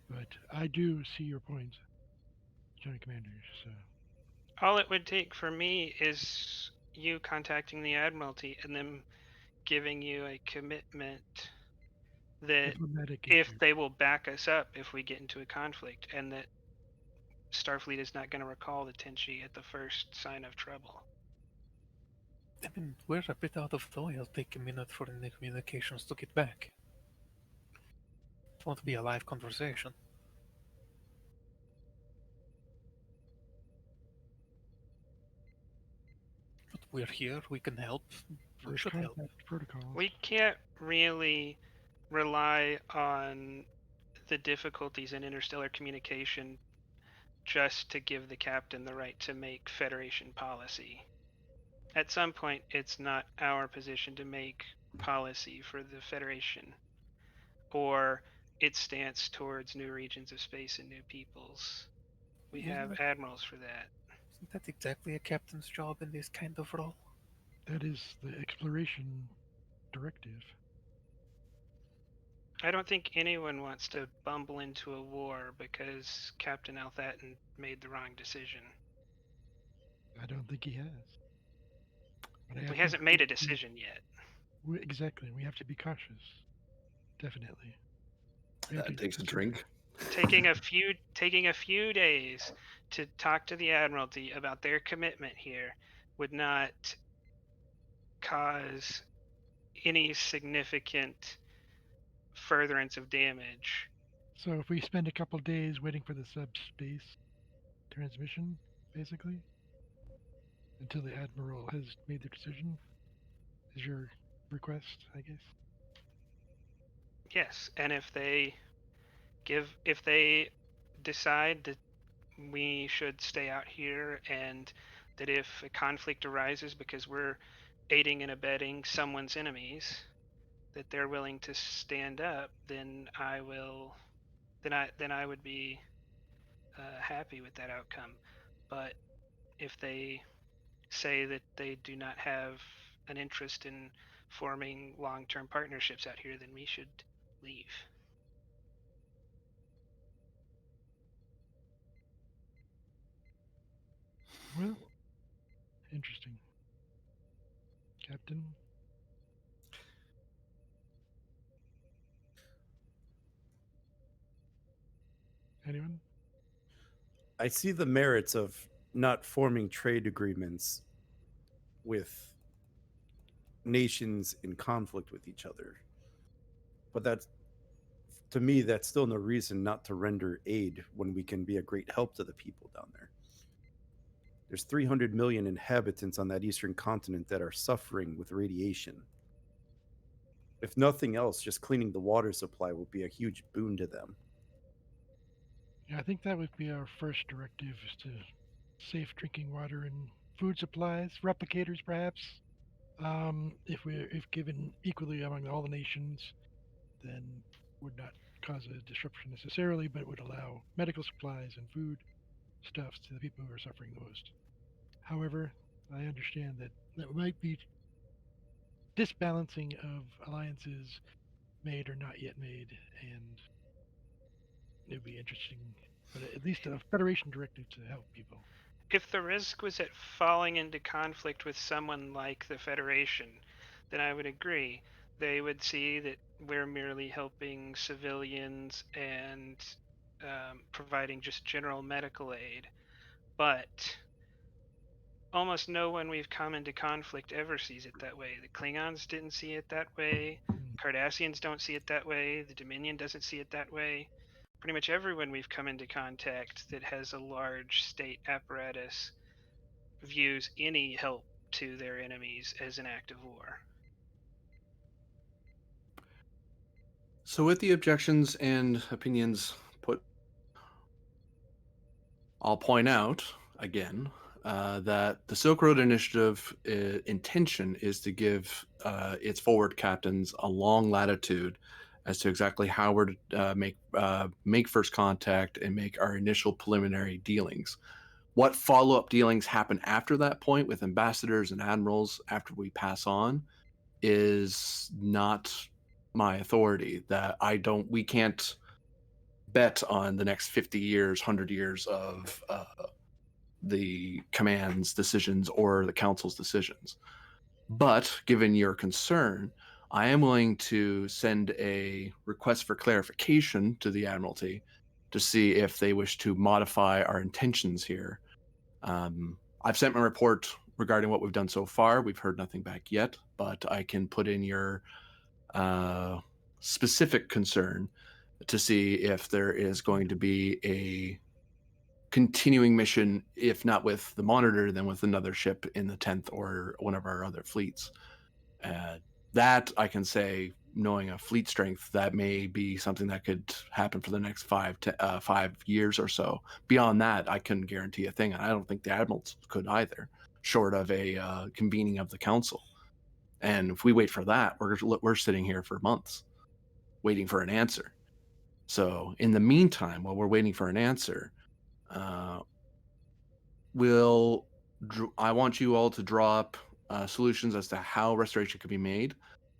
But I do see your points, Lieutenant Commander. So All it would take for me is you contacting the Admiralty and them giving you a commitment that diplomatic if issue. they will back us up if we get into a conflict, and that Starfleet is not going to recall the Tenshi at the first sign of trouble. I mean, we're a bit out of the way. It'll take a minute for the communications to get back. It won't be a live conversation. We're here. We can help. For We should help. contact protocols. We can't really rely on the difficulties in interstellar communication just to give the captain the right to make Federation policy. At some point, it's not our position to make policy for the Federation or its stance towards new regions of space and new peoples. We have admirals for that. Isn't that exactly a captain's job in this kind of role? That is the exploration directive. I don't think anyone wants to bumble into a war because Captain Althaton made the wrong decision. I don't think he has. But He hasn't made a decision yet. Exactly. We have to be cautious. Definitely. That takes a drink. Taking a few days to talk to the Admiralty about their commitment here would not cause any significant furtherance of damage. So if we spend a couple days waiting for the subspace transmission, basically, until the Admiral has made their decision, is your request, I guess? Yes, and if they decide that we should stay out here and that if a conflict arises because we're aiding and abetting someone's enemies, that they're willing to stand up, then I would be happy with that outcome. But if they say that they do not have an interest in forming long-term partnerships out here, then we should leave. Well, interesting. Captain? Anyone? I see the merits of not forming trade agreements with nations in conflict with each other. But that's, to me, that's still no reason not to render aid when we can be a great help to the people down there. There's 300 million inhabitants on that eastern continent that are suffering with radiation. If nothing else, just cleaning the water supply will be a huge boon to them. Yeah, I think that would be our first directive, is to safe drinking water and food supplies, replicators perhaps. If given equally among all the nations, then would not cause a disruption necessarily, but would allow medical supplies and food stuffs to the people who are suffering the most. However, I understand that there might be disbalancing of alliances made or not yet made, and it would be interesting, but at least a Federation directive to help people. If the risk was at falling into conflict with someone like the Federation, then I would agree. They would see that we're merely helping civilians and providing just general medical aid. But almost no one we've come into conflict ever sees it that way. The Klingons didn't see it that way. Cardassians don't see it that way. The Dominion doesn't see it that way. Pretty much everyone we've come into contact that has a large state apparatus views any help to their enemies as an act of war. So, with the objections and opinions put, I'll point out again that the Silk Road Initiative intention is to give its forward captains a long latitude as to exactly how we're to make first contact and make our initial preliminary dealings. What follow-up dealings happen after that point with ambassadors and admirals after we pass on is not my authority. That we can't bet on the next 50 years, 100 years of the command's decisions or the council's decisions. But given your concern, I am willing to send a request for clarification to the Admiralty to see if they wish to modify our intentions here. I've sent my report regarding what we've done so far. We've heard nothing back yet, but I can put in your specific concern to see if there is going to be continuing mission, if not with the Monitor, then with another ship in the 10th or one of our other fleets. That I can say, knowing a fleet strength, that may be something that could happen for the next 5 years or so. Beyond that, I couldn't guarantee a thing, and I don't think the admirals could either, short of a convening of the council. And if we wait for that, we're sitting here for months waiting for an answer. So in the meantime, while we're waiting for an answer, I want you all to draw up solutions as to how restoration could be made,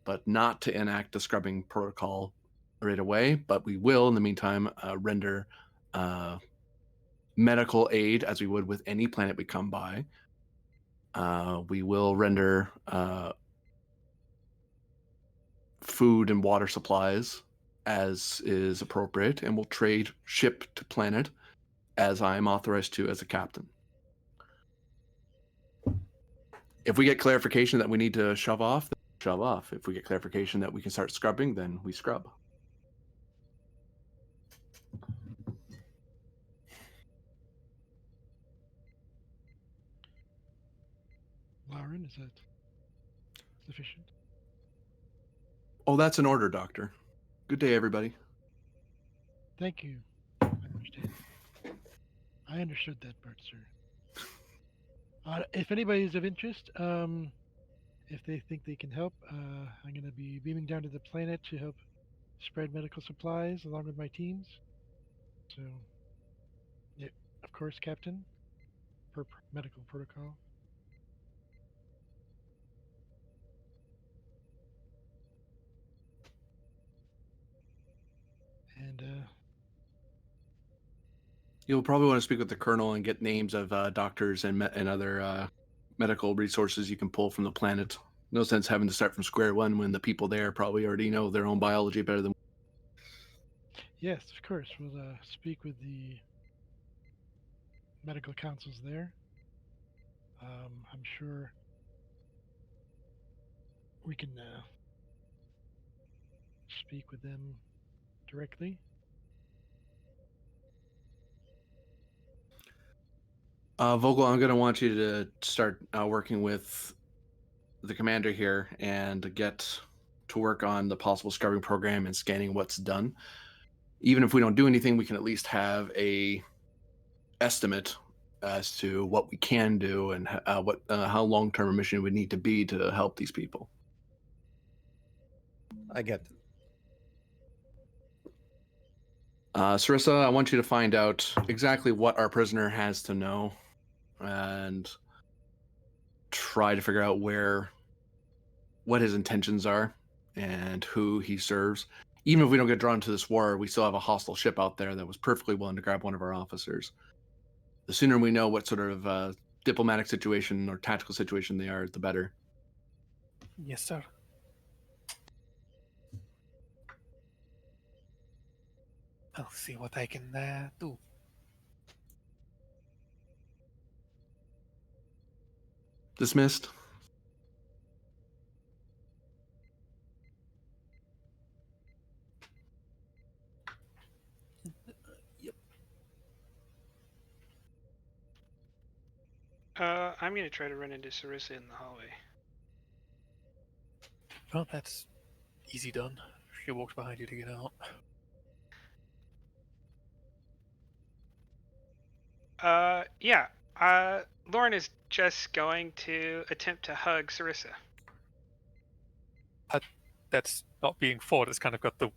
but not to enact the scrubbing protocol right away. But we will, in the meantime, render medical aid as we would with any planet we come by. We will render food and water supplies as is appropriate, and we'll trade ship to planet as I am authorized to as a captain. If we get clarification that we need to shove off, then shove off. If we get clarification that we can start scrubbing, then we scrub. Lauren, is that sufficient? Oh, that's an order, Doctor. Good day, everybody. Thank you. I understand. I understood that part, sir. If anybody is of interest, if they think they can help, I'm going to be beaming down to the planet to help spread medical supplies along with my teams. So, yeah, of course, Captain, per medical protocol. And You'll probably want to speak with the colonel and get names of doctors and other medical resources you can pull from the planet. No sense having to start from square one when the people there probably already know their own biology better than. yes, of course, we'll speak with the medical councils there. I'm sure we can speak with them directly. Vogel, I'm going to want you to start working with the commander here and get to work on the possible scrubbing program and scanning what's done. Even if we don't do anything, we can at least have a estimate as to what we can do and how long-term a mission would need to be to help these people. I get them. Sarissa, I want you to find out exactly what our prisoner has to know and try to figure out what his intentions are and who he serves. Even if we don't get drawn into this war, we still have a hostile ship out there that was perfectly willing to grab one of our officers. The sooner we know what sort of diplomatic situation or tactical situation they are, the better. Yes, sir. I'll see what I can do. Dismissed. I'm going to try to run into Sarissa in the hallway. Well, that's easy done. She walks behind you to get out. Yeah. Lauren is just going to attempt to hug Sarissa. That's not being fought. It's kind of got the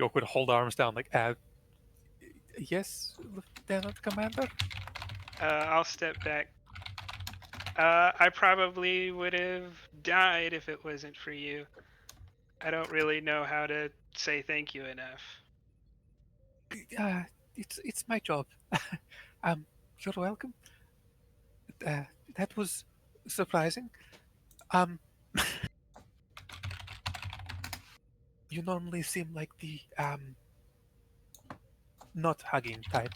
awkward hold arms down, like, yes, Lieutenant Commander? I'll step back. I probably would have died if it wasn't for you. I don't really know how to say thank you enough. It's my job. You're welcome. That was surprising. You normally seem like the not hugging type.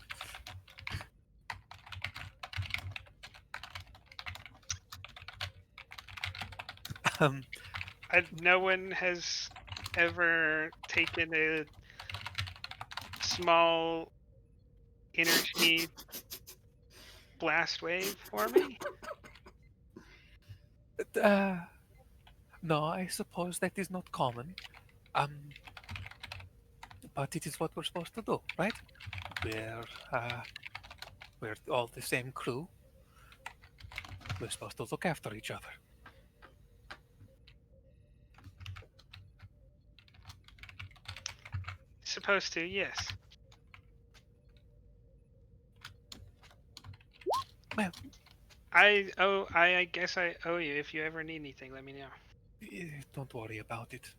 No one has ever taken a small energy blast wave for me? No, I suppose that is not common. But it is what we're supposed to do, right? We're we're all the same crew. We're supposed to look after each other. Supposed to, yes. Well, I guess I owe you. If you ever need anything, let me know. don't worry about it.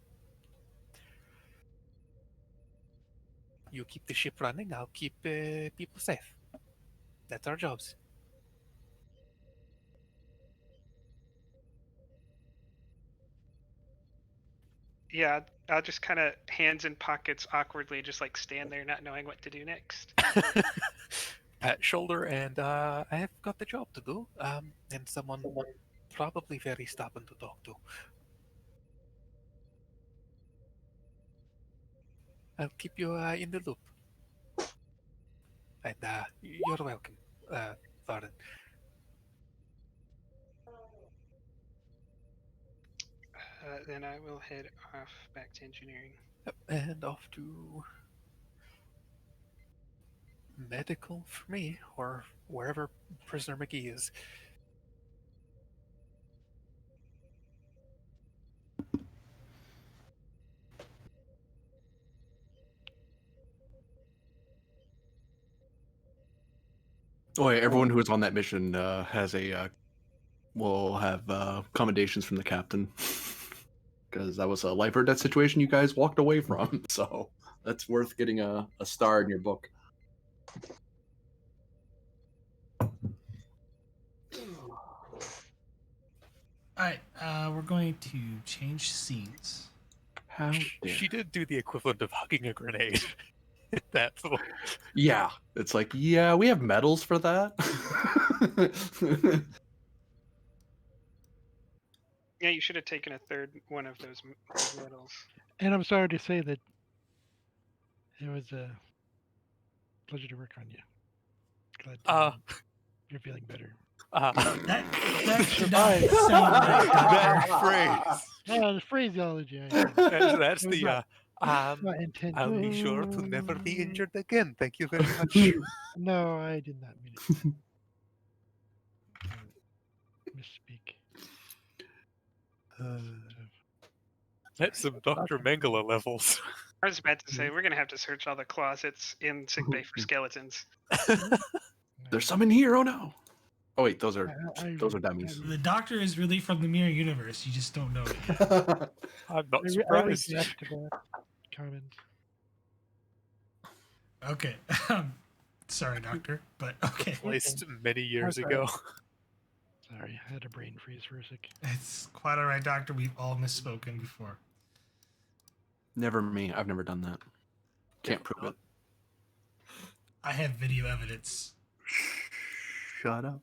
You keep the ship running, I'll keep people safe. That's our jobs. Yeah, I'll just kind of hands in pockets awkwardly, just like stand there, not knowing what to do next. Pat shoulder, and I have got the job to do. And someone probably very stubborn to talk to. I'll keep you in the loop. And you're welcome, Varden. Then I will head off back to engineering. Yep, and off to medical for me, or wherever Prisoner McGee is. Oh, yeah, everyone who is on that mission has will have commendations from the captain because that was a life or death situation you guys walked away from. So that's worth getting a star in your book. All right, we're going to change scenes. How dare. She did do the equivalent of hugging a grenade. That's all. Yeah, it's like, yeah, we have medals for that. Yeah, you should have taken a third one of those medals. And I'm sorry to say that it was a pleasure to work on you. Glad you're feeling better. That did not sound right, That Doctor. phrase. Oh, the phraseology. That's It was the. not- Not intent. I'll be sure to never be injured again. Thank you very much. No, I did not mean it. Misspeak. That's some Dr. Mengele levels. I was about to say we're gonna have to search all the closets in sickbay for skeletons. There's some in here. Oh no. Oh wait, those are I dummies. The Doctor is really from the mirror universe. You just don't know it yet. I'm not I surprised. react to that comment. Okay. Sorry, Doctor, but okay. Placed many years Okay. ago. Sorry, I had a brain freeze for a sec. It's quite all right, Doctor. We've all misspoken before. Never me. I've never done that. Can't prove it. I have video evidence. Shut up.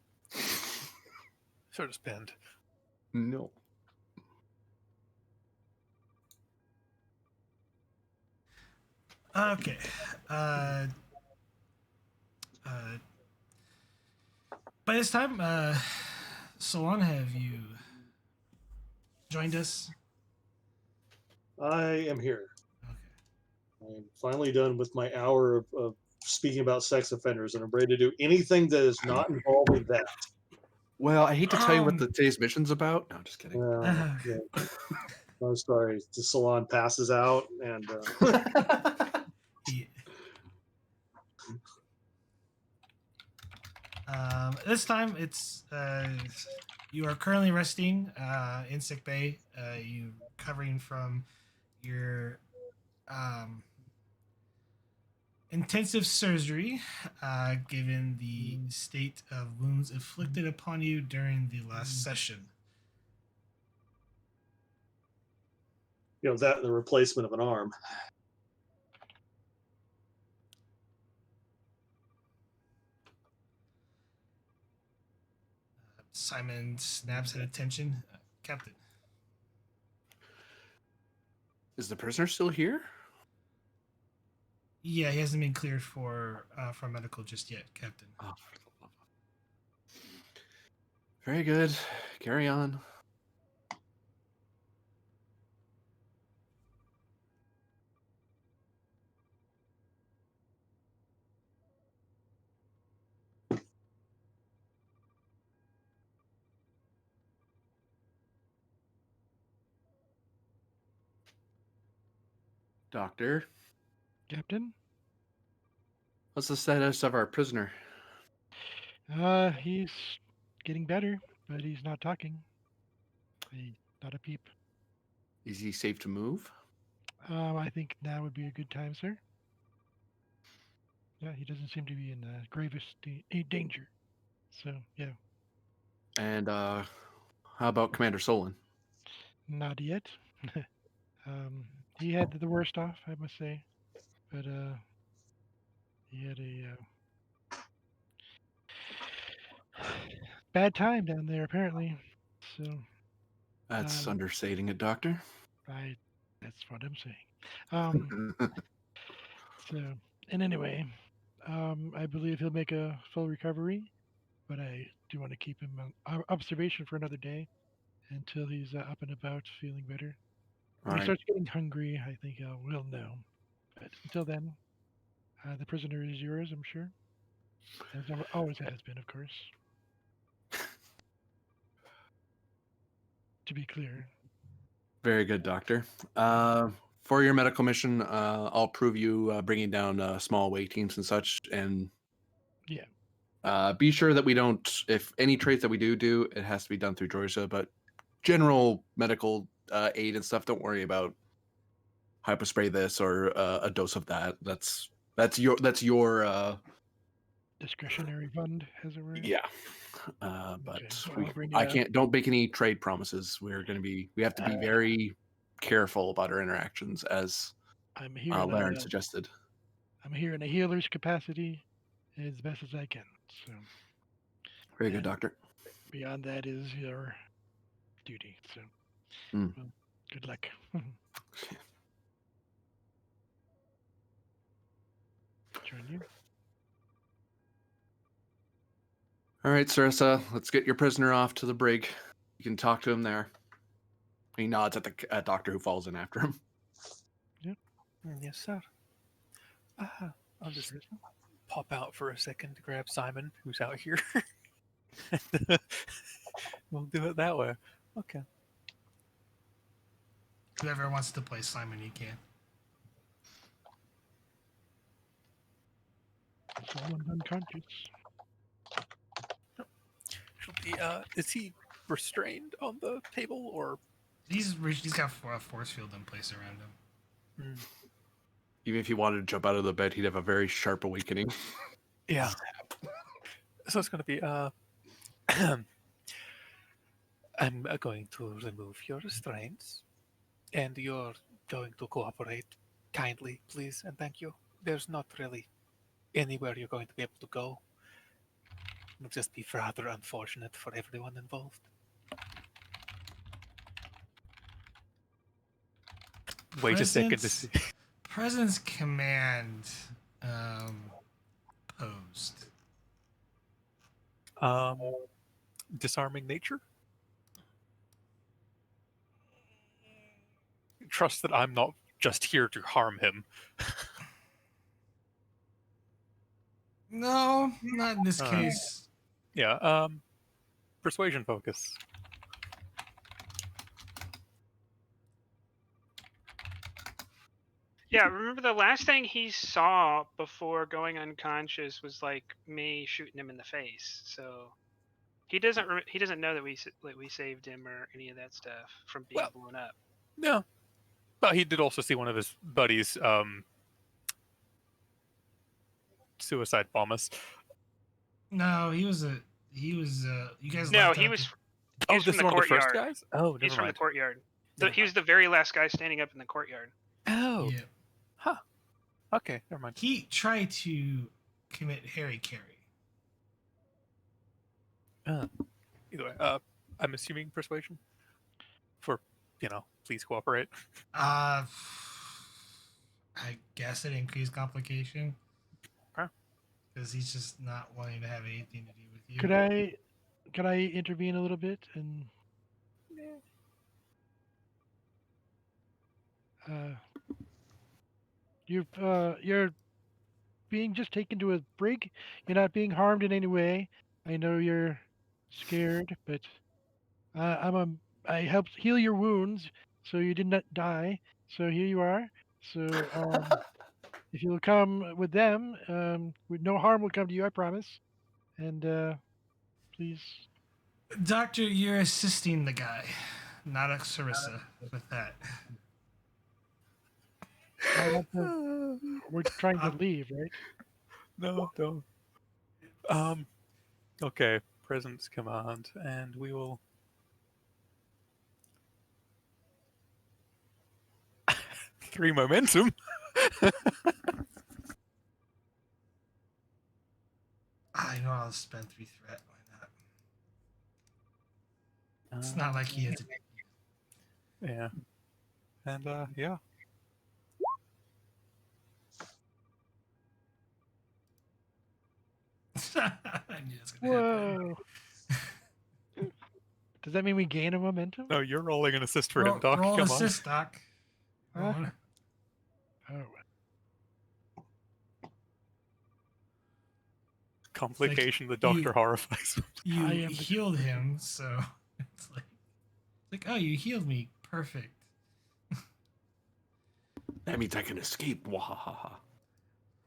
Sort of spend. No. Okay. By this time, Solon, have you joined us? I am here. Okay. I'm finally done with my hour of speaking about sex offenders, and I'm ready to do anything that is not involving that. Well, I hate to tell you what today's mission's about. No, just kidding. Yeah. I'm sorry. The salon passes out, and Yeah. This time, it's you are currently resting in sick bay. You recovering from your intensive surgery, given the state of wounds inflicted upon you during the last session. that and the replacement of an arm. Simon snaps at attention. Captain. Is the prisoner still here? Yeah, he hasn't been cleared for medical just yet, Captain. Oh, for the love of- Very good. Carry on. Doctor, Captain? what's the status of our prisoner? He's getting better, but he's not talking. Not a peep. Is he safe to move? I think now would be a good time, sir. Yeah, he doesn't seem to be in the gravest danger. So, yeah, And how about Commander Solon? not yet. He had the worst off, I must say. But, he had a bad time down there, apparently. So, That's um, understating it, Doctor. that's what I'm saying. Um, so, and anyway, I believe he'll make a full recovery, but I do want to keep him on observation for another day until he's up and about, feeling better. All When he right. starts getting hungry, I think we'll know. But until then, the prisoner is yours, I'm sure. As always has been, of course. To be clear. Very good, Doctor. For your medical mission, I'll approve you bringing down small away teams and such. And Yeah. be sure that we don't, if any traits that we do, it has to be done through Georgia. But general medical aid and stuff, don't worry about hypospray this or a dose of that. That's your Discretionary fund, as it were. yeah. Okay. But Well, I'll bring I can't. Don't make any trade promises. We have to be Uh, very careful about our interactions, as I'm here. Laren suggested. I'm here in a healer's capacity, as best as I can. So Very good, and Doctor. beyond that is your duty. So, Mm. well, good luck. Join you. All right, Sarissa, let's get your prisoner off to the brig. You can talk to him there. He nods at the doctor who falls in after him. Yes, sir. I'll just Sure. pop out for a second to grab Simon, who's out here. We'll do it that way. Okay. Whoever wants to play Simon, you can. Someone's unconscious. She'll be, is he restrained on the table or? He's got a force field in place around him. Even if he wanted to jump out of the bed, he'd have a very sharp awakening. Yeah. So it's going to be, I'm going to remove your restraints, and you're going to cooperate kindly, please, and thank you. There's not really anywhere you're going to be able to go. It'll just be rather unfortunate for everyone involved. Wait a second to see. Presence command posed. Disarming nature? Trust that I'm not just here to harm him. No, not in this case. Yeah, persuasion focus. Yeah, remember the last thing he saw before going unconscious was like me shooting him in the face. So he doesn't know that we saved him or any of that stuff from being blown up. No. But he did also see one of his buddies suicide bomb us. No, he was you guys No, left he out was this from is the one of the first courtyard. guys? Oh, He's never from mind. the courtyard. So Never he was the very last guy standing up in the courtyard. Oh. Yeah. Huh. Okay, never mind. He tried to commit Harry Carry. Either way, I'm assuming persuasion for, please cooperate. I guess it increased complication. Okay. Because he's just not wanting to have anything to do with you. Could I intervene a little bit and you're being just taken to a brig. You're not being harmed in any way. I know you're scared, but I helped heal your wounds, so you did not die. So here you are. So if you'll come with them, no harm will come to you. I promise. And please. Doctor, you're assisting the guy, not a Sarissa with that. I want to, we're trying to leave, right? No. Okay. Presence command, and we will. 3 momentum. I know I'll spend 3 threat. Why not? It's not like he has. Yeah. And yeah. I knew that's gonna happen. Whoa. Does that mean we gain a momentum? No, you're rolling an assist for him, Roll, Doc. roll Come assist, Doc. Huh? Roll. Oh. Complication. The doctor horrifies. You I am the- healed him, so it's like, oh, you healed me. Perfect. That means I can escape. Wahaha.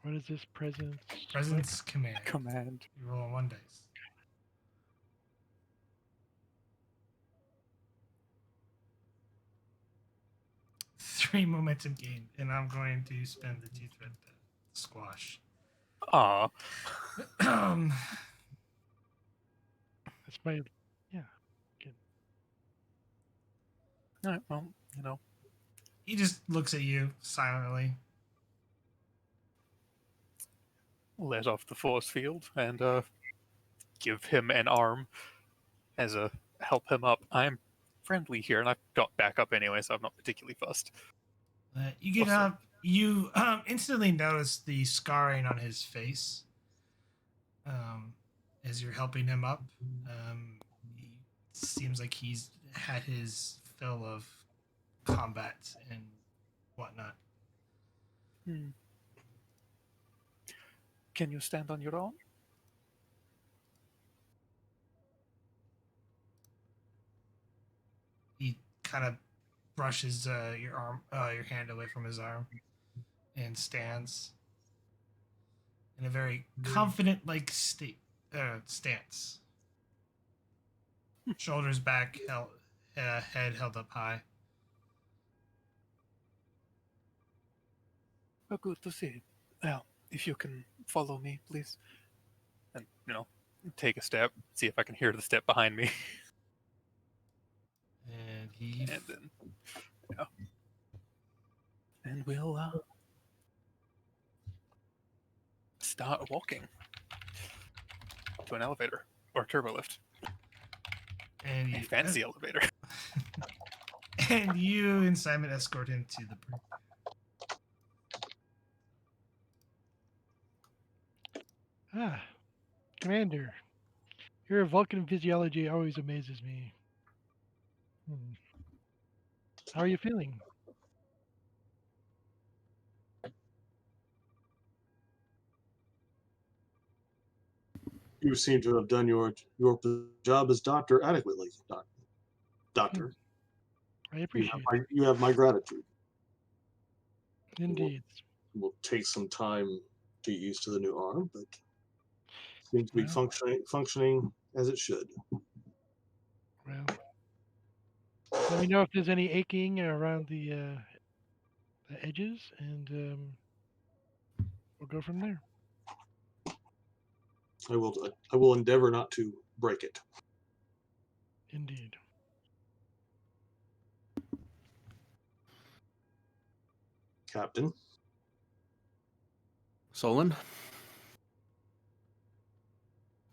What is this presence? Presence command. Command. You roll 1 dice. Three momentum gain, and I'm going to spend the 2 threat to squash. Ah. Um, That's my, yeah. All right. Well, you know. he just looks at you silently. Let off the force field and give him an arm as a help him up. I'm friendly here, and I've got backup anyway, so I'm not particularly fussed. You get Awesome. up. You instantly notice the scarring on his face as you're helping him up. He seems like he's had his fill of combat and whatnot. Can you stand on your own? He kind of brushes your hand away from his arm, and stands in a very confident stance. Shoulders back, head held up high. Oh, good to see. Well, if you can follow me, please. And, take a step, see if I can hear the step behind me. And he And then, and we'll start walking to an elevator or turbo lift. and A you fancy elevator. and you and Simon escort him to the bridge. Commander, your Vulcan physiology always amazes me. How are you feeling? You seem to have done your job as doctor adequately, doctor. I appreciate it. You have my gratitude. Indeed. It will take some time to get used to the new arm, but seems to be Well. functioning as it should. Well, let me know if there's any aching around the edges, and we'll go from there. I will endeavor not to break it. Indeed. Captain. Solon.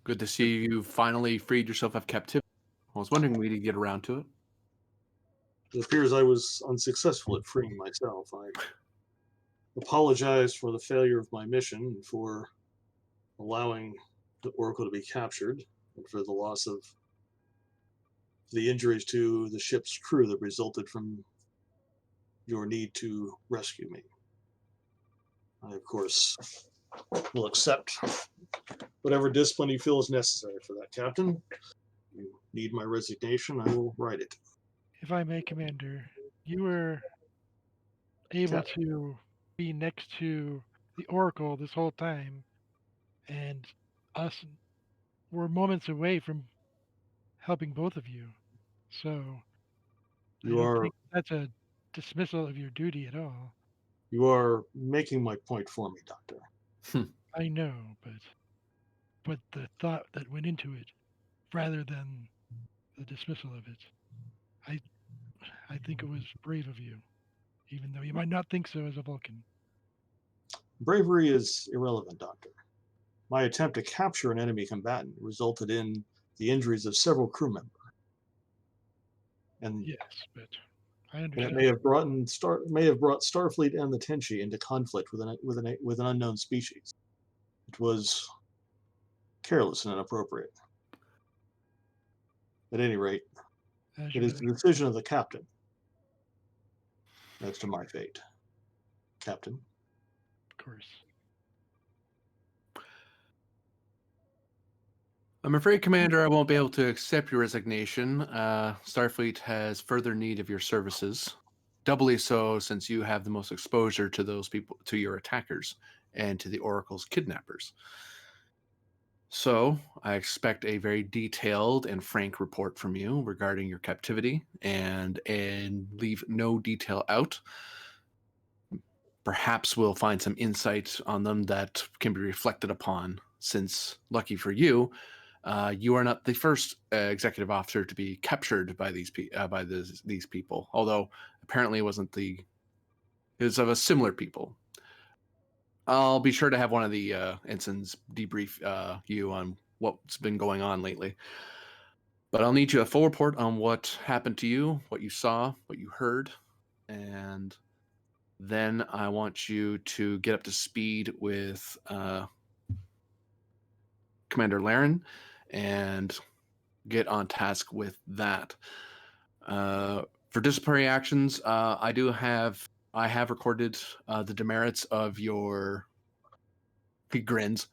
Good to see you finally freed yourself of captivity. I was wondering when you'd get around to it. It appears I was unsuccessful at freeing myself. apologize for the failure of my mission and for allowing the Oracle to be captured and for the loss of the injuries to the ship's crew that resulted from your need to rescue me. I, of course, will accept whatever discipline you feel is necessary for that, Captain. You need my resignation, I will write it. If I may, Commander, you were able Cap- to be next to the Oracle this whole time, and us were moments away from helping both of you. So I You don't are think that's a dismissal of your duty at all. you are making my point for me, Doctor. I know, but the thought that went into it, rather than the dismissal of it, I think it was brave of you, even though you might not think so as a Vulcan. Bravery is irrelevant, Doctor. My attempt to capture an enemy combatant resulted in the injuries of several crew members. And, Yes, but I and it understand. may have brought Starfleet and the Tenshi into conflict with an unknown species. It was careless and inappropriate. At any rate, As it you is wish. the decision of the captain as to my fate. Captain. Of course. I'm afraid, Commander, I won't be able to accept your resignation. Starfleet has further need of your services. Doubly so since you have the most exposure to those people, to your attackers, and to the Oracle's kidnappers. So, I expect a very detailed and frank report from you regarding your captivity and leave no detail out. Perhaps we'll find some insight on them that can be reflected upon, since, lucky for you, you are not the first executive officer to be captured by these people. Although apparently it wasn't it was of a similar people. I'll be sure to have one of the ensigns debrief you on what's been going on lately. But I'll need you a full report on what happened to you, what you saw, what you heard, and then I want you to get up to speed with Commander Laren and get on task with that. For disciplinary actions, I have recorded the demerits of your, he grins,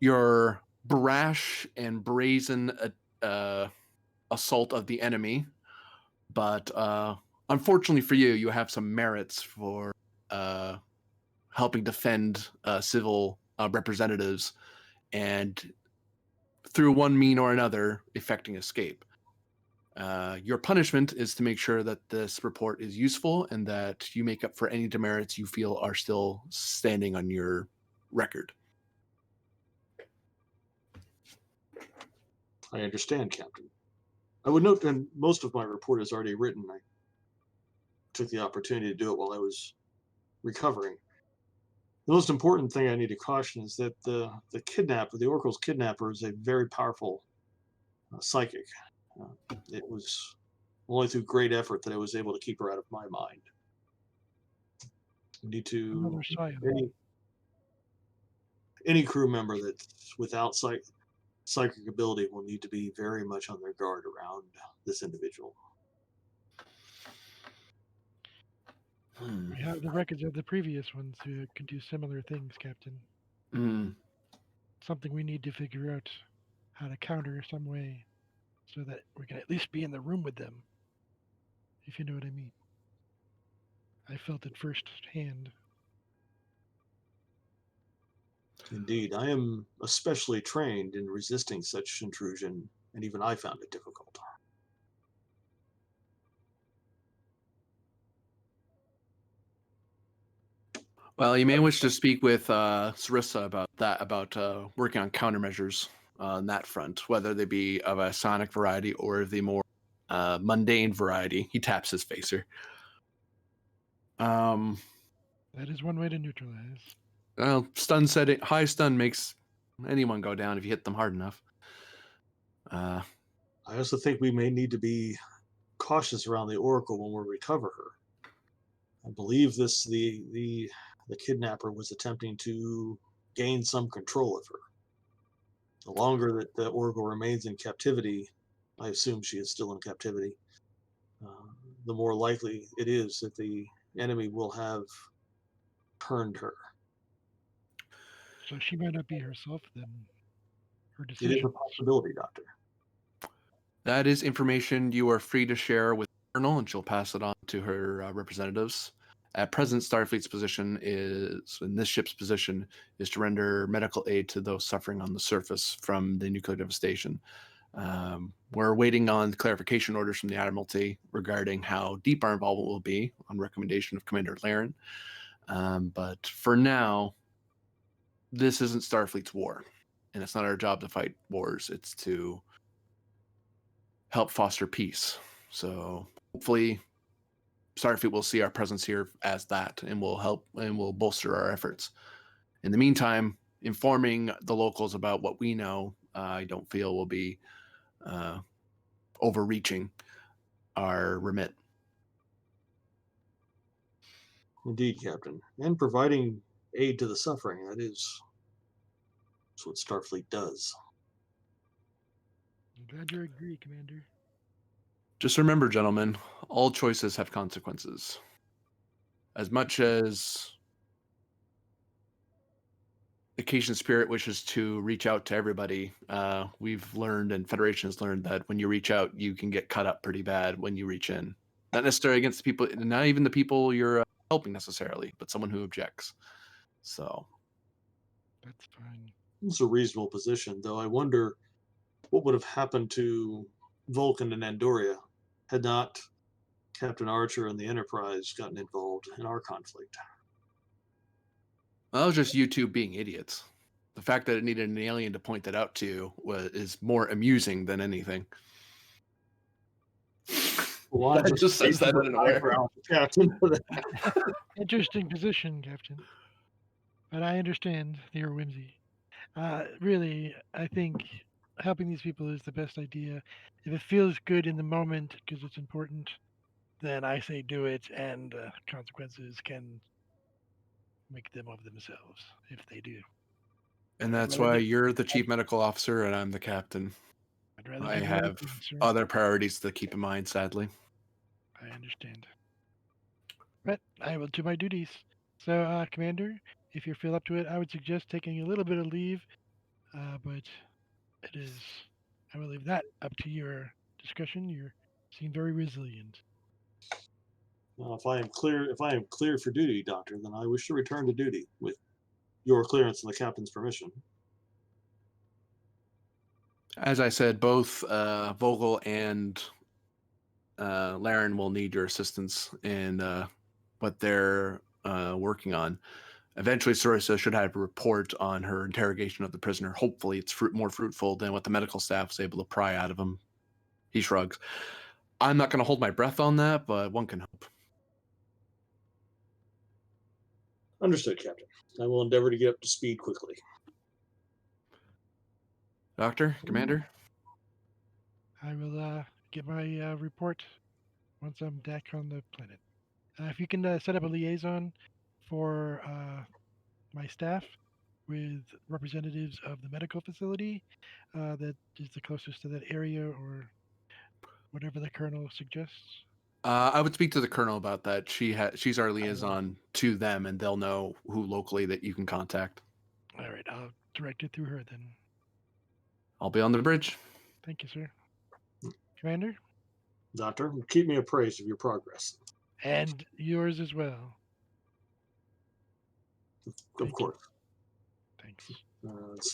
your brash and brazen assault of the enemy, but unfortunately for you, you have some merits for helping defend civil representatives and through one mean or another effecting escape. Your punishment is to make sure that this report is useful and that you make up for any demerits you feel are still standing on your record. I understand, Captain. I would note that most of my report is already written. I took the opportunity to do it while I was recovering. The most important thing I need to caution is that the Oracle's kidnapper, is a very powerful psychic. It was only through great effort that I was able to keep her out of my mind. We need to Another scion. any crew member that's without psychic ability will need to be very much on their guard around this individual. We have the records of the previous ones who could do similar things, Captain. Something we need to figure out how to counter some way so that we can at least be in the room with them, if you know what I mean. I felt it firsthand. Indeed, I am especially trained in resisting such intrusion, and even I found it difficult. Well, you may wish to speak with Sarissa about working on countermeasures on that front, whether they be of a sonic variety or the more mundane variety. He taps his facer. That is one way to neutralize. Well, high stun makes anyone go down if you hit them hard enough. I also think we may need to be cautious around the Oracle when we recover her. I believe the the kidnapper was attempting to gain some control of her. The longer that the Oracle remains in captivity, I assume she is still in captivity, the more likely it is that the enemy will have turned her. So she might not be herself then. Her It is decision. a possibility, Doctor. That is information you are free to share with the Colonel, and she'll pass it on to her representatives. At present, Starfleet's position is, in this ship's position, is to render medical aid to those suffering on the surface from the nuclear devastation. We're waiting on clarification orders from the Admiralty regarding how deep our involvement will be, on recommendation of Commander Laren. But for now, this isn't Starfleet's war, and it's not our job to fight wars. It's to help foster peace. So hopefully Starfleet will see our presence here as that, and will help and will bolster our efforts. In the meantime, informing the locals about what we know, I don't feel will be overreaching our remit. Indeed, Captain. And providing aid to the suffering, that's what Starfleet does. I'm glad you agree, Commander. Just remember, gentlemen, all choices have consequences. As much as Occasion Spirit wishes to reach out to everybody, we've learned, and Federation has learned, that when you reach out, you can get cut up pretty bad when you reach in. Not necessarily against the people, not even the people you're helping necessarily, but someone who objects. So That's fine. It's a reasonable position, though I wonder what would have happened to Vulcan and Andoria had not Captain Archer and the Enterprise gotten involved in our conflict. well, that was just you two being idiots. The fact that it needed an alien to point that out to you is more amusing than anything. Well, That just says that in a way. Captain. Interesting position, Captain. But I understand your whimsy. Really, I think helping these people is the best idea. If it feels good in the moment because it's important, then I say do it, and consequences can make them of themselves if they do. And I'd that's rather why do- you're the chief medical officer and I'm the captain. I'd rather I do the right have thing, sir. other priorities to keep in mind, sadly. I understand. But I will do my duties. So, Commander, if you feel up to it, I would suggest taking a little bit of leave. But it is, I will leave that up to your discussion. You seem very resilient. Now, if I am clear for duty, Doctor, then I wish to return to duty with your clearance and the captain's permission. As I said, both Vogel and Laren will need your assistance in what they're working on. Eventually, Sarissa should have a report on her interrogation of the prisoner. Hopefully, it's more fruitful than what the medical staff was able to pry out of him. He shrugs. I'm not going to hold my breath on that, but one can hope. Understood, Captain. I will endeavor to get up to speed quickly. Doctor, Commander? I will get my report once I'm back on the planet. If you can set up a liaison for my staff with representatives of the medical facility that is the closest to that area, or whatever the colonel suggests. I would speak to the colonel about that. She's our liaison to them, and they'll know who locally that you can contact. All right, I'll direct it through her then. I'll be on the bridge. Thank you, sir. Commander? Doctor, keep me appraised of your progress. And yours as well. Of Thank you. course. Thanks.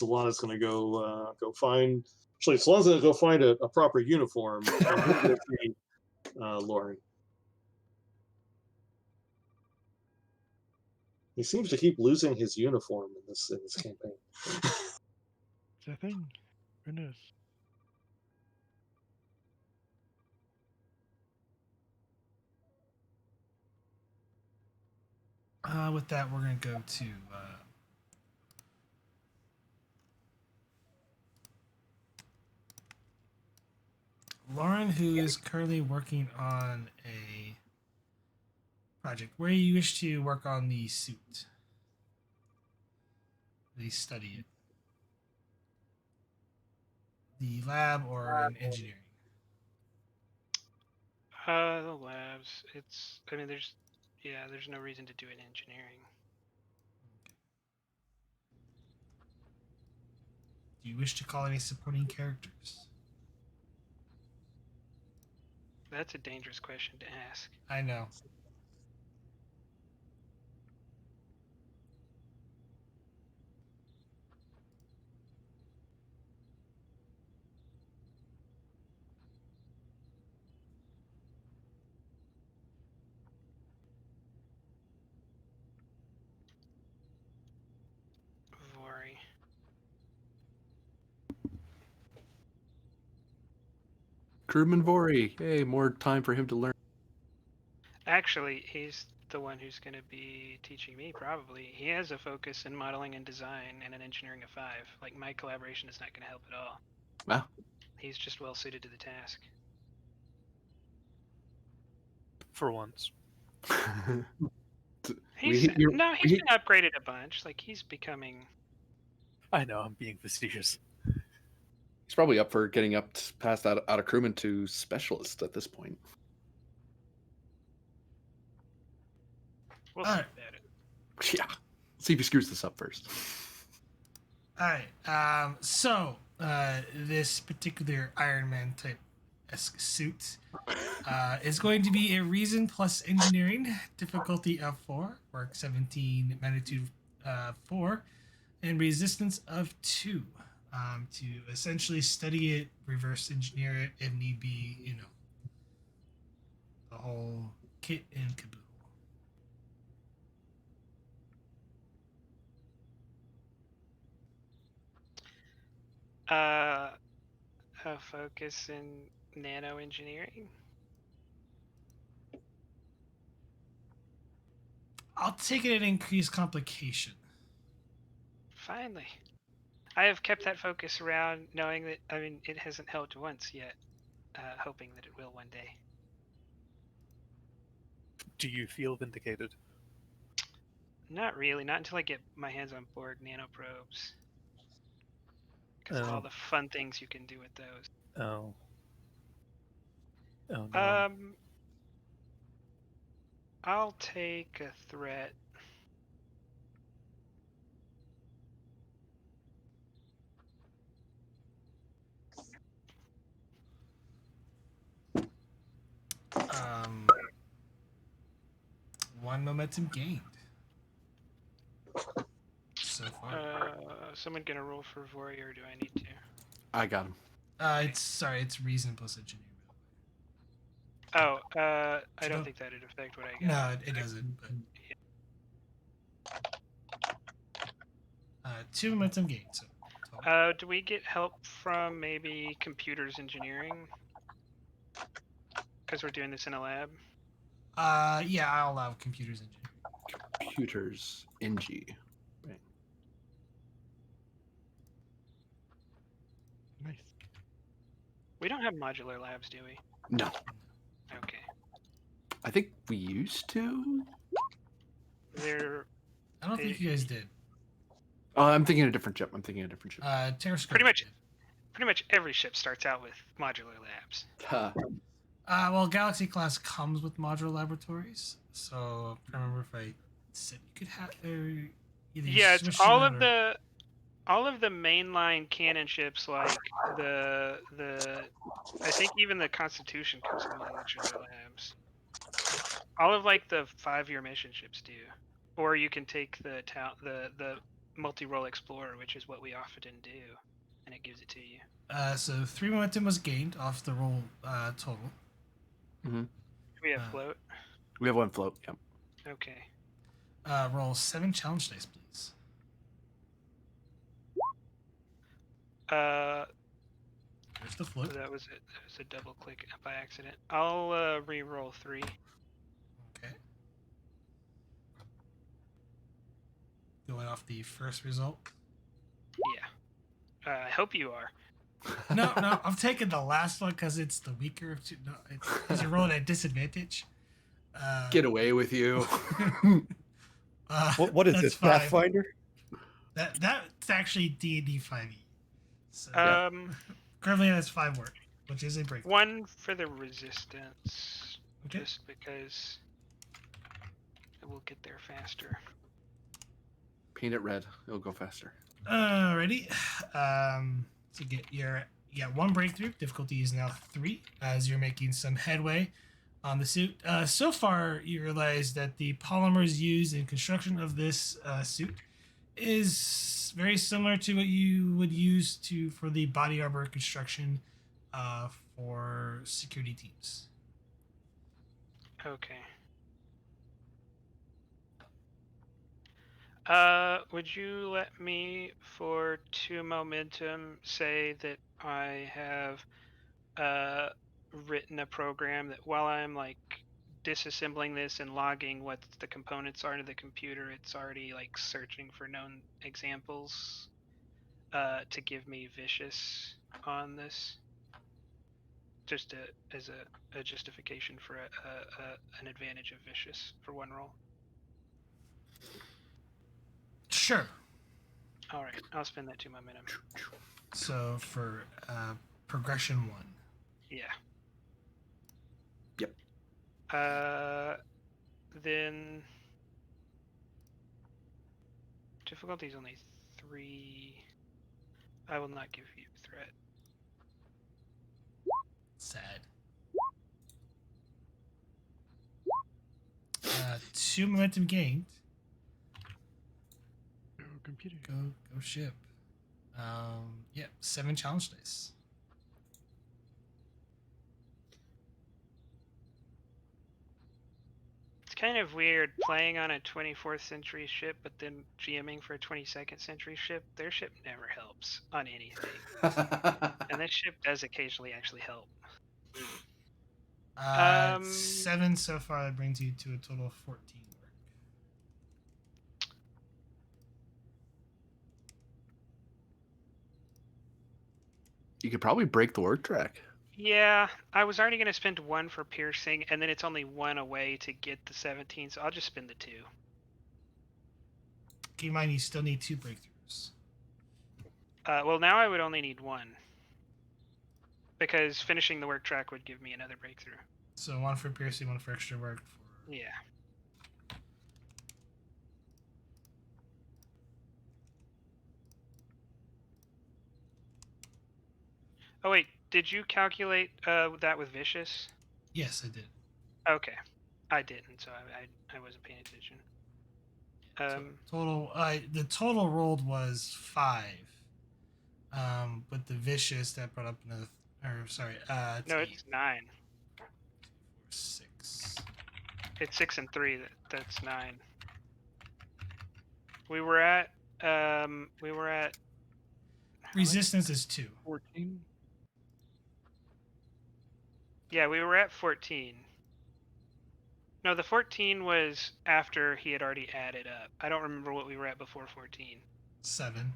Solana's going to go find. Actually, Solana's going to go find a proper uniform. Lauren. He seems to keep losing his uniform in this campaign. It's a thing. Who knows? With that, we're going to go to Lauren, who is currently working on a project. Where you wish to work on the suit? They study it. The lab or in engineering? The labs. I mean, there's no reason to do it in engineering. Do you wish to call any supporting characters? That's a dangerous question to ask. I know. Vori. Crewman Vori. Yay, more time for him to learn. Actually, he's the one who's going to be teaching me, probably. He has a focus in modeling and design and an engineering of 5. Like, my collaboration is not going to help at all. Wow. He's just well suited to the task. For once. He's been upgraded a bunch. Like, he's becoming... I know, I'm being facetious. He's probably up for getting up past out of crewman to specialist at this point. We'll see about it. Yeah. See if he screws this up first. All right. So this particular Iron Man type suit is going to be a reason plus engineering, difficulty of 4, work 17, magnitude 4, and resistance of 2. To essentially study it, reverse engineer it, if need be, the whole kit and caboodle. A focus in nano engineering. I'll take it at increased complication. Finally. I have kept that focus around, knowing that, it hasn't helped once yet, hoping that it will one day. Do you feel vindicated? Not really, not until I get my hands on Borg nanoprobes. Because of all the fun things you can do with those. Oh. Oh no. I'll take a threat. One momentum gained. So far. Someone gonna roll for Vori, or do I need to? I got him. It's reason plus engineering. Oh, I don't think that'd affect what I got. No, it doesn't. But 2 momentum gained. So. Do we get help from maybe computers engineering? Because we're doing this in a lab. Yeah, I'll allow computers engineering. Computers NG. Right. Nice. We don't have modular labs, do we? No. Okay. I think we used to. I don't think you guys did. I'm thinking a different ship. Terrascope. Pretty much every ship starts out with modular labs. Well, Galaxy class comes with modular laboratories, so I don't remember if I said you could have. Yeah, it's all of the mainline cannon ships, like the. I think even the Constitution comes with modular labs. All of like the 5-year mission ships do, or you can take the multi-role explorer, which is what we often do, and it gives it to you. So 3 momentum was gained off the roll total. Mm-hmm. Do we have float? We have 1 float. Yep. Okay. Roll 7 challenge dice, please. There's the float. So that was it. That was a double click by accident. I'll re-roll 3. Okay. Going off the first result. Yeah. I hope you are. No, I'm taking the last one because it's the weaker of two. No, it's a roll at disadvantage. Get away with you. What is this, 5. Pathfinder? That's actually D&D 5e. So currently it has 5 work, which is a breakthrough. 1 for the resistance, Okay. just because it will get there faster. Paint it red. It'll go faster. Alrighty. To get you got 1 breakthrough. Difficulty is now 3 as you're making some headway on the suit. So far, you realize that the polymers used in construction of this suit is very similar to what you would use for the body armor construction for security teams. Okay. Would you let me, for 2 momentum, say that I have written a program that while I'm like disassembling this and logging what the components are to the computer, it's already like searching for known examples to give me vicious on this, just as a justification for an advantage of vicious for 1 roll. Sure. All right, I'll spend that 2 momentum. So for progression 1. Yeah. Yep. Then difficulty is only 3. I will not give you threat. Sad. 2 momentum gained. Go computer. Go ship. 7 challenge dice. It's kind of weird playing on a 24th century ship, but then GMing for a 22nd century ship. Their ship never helps on anything, and this ship does occasionally actually help. 7 so far. That brings you to a total of 14 work. You could probably break the work track. Yeah, I was already going to spend 1 for piercing, and then it's only 1 away to get the 17, so I'll just spend the 2. Keep in mind, you still need 2 breakthroughs. Well, now I would only need 1. Because finishing the work track would give me another breakthrough. So 1 for piercing, 1 for extra work. Yeah. Oh wait, did you calculate that with vicious? Yes, I did. Okay, I didn't, so I wasn't paying attention. The total rolled was 5. But the vicious that brought up another. No, 8. it's 9. 6. It's 6 and 3. That's 9. We were at. Resistance is 2. 14. Yeah, we were at 14. No, the 14 was after he had already added up. I don't remember what we were at before 14. 7.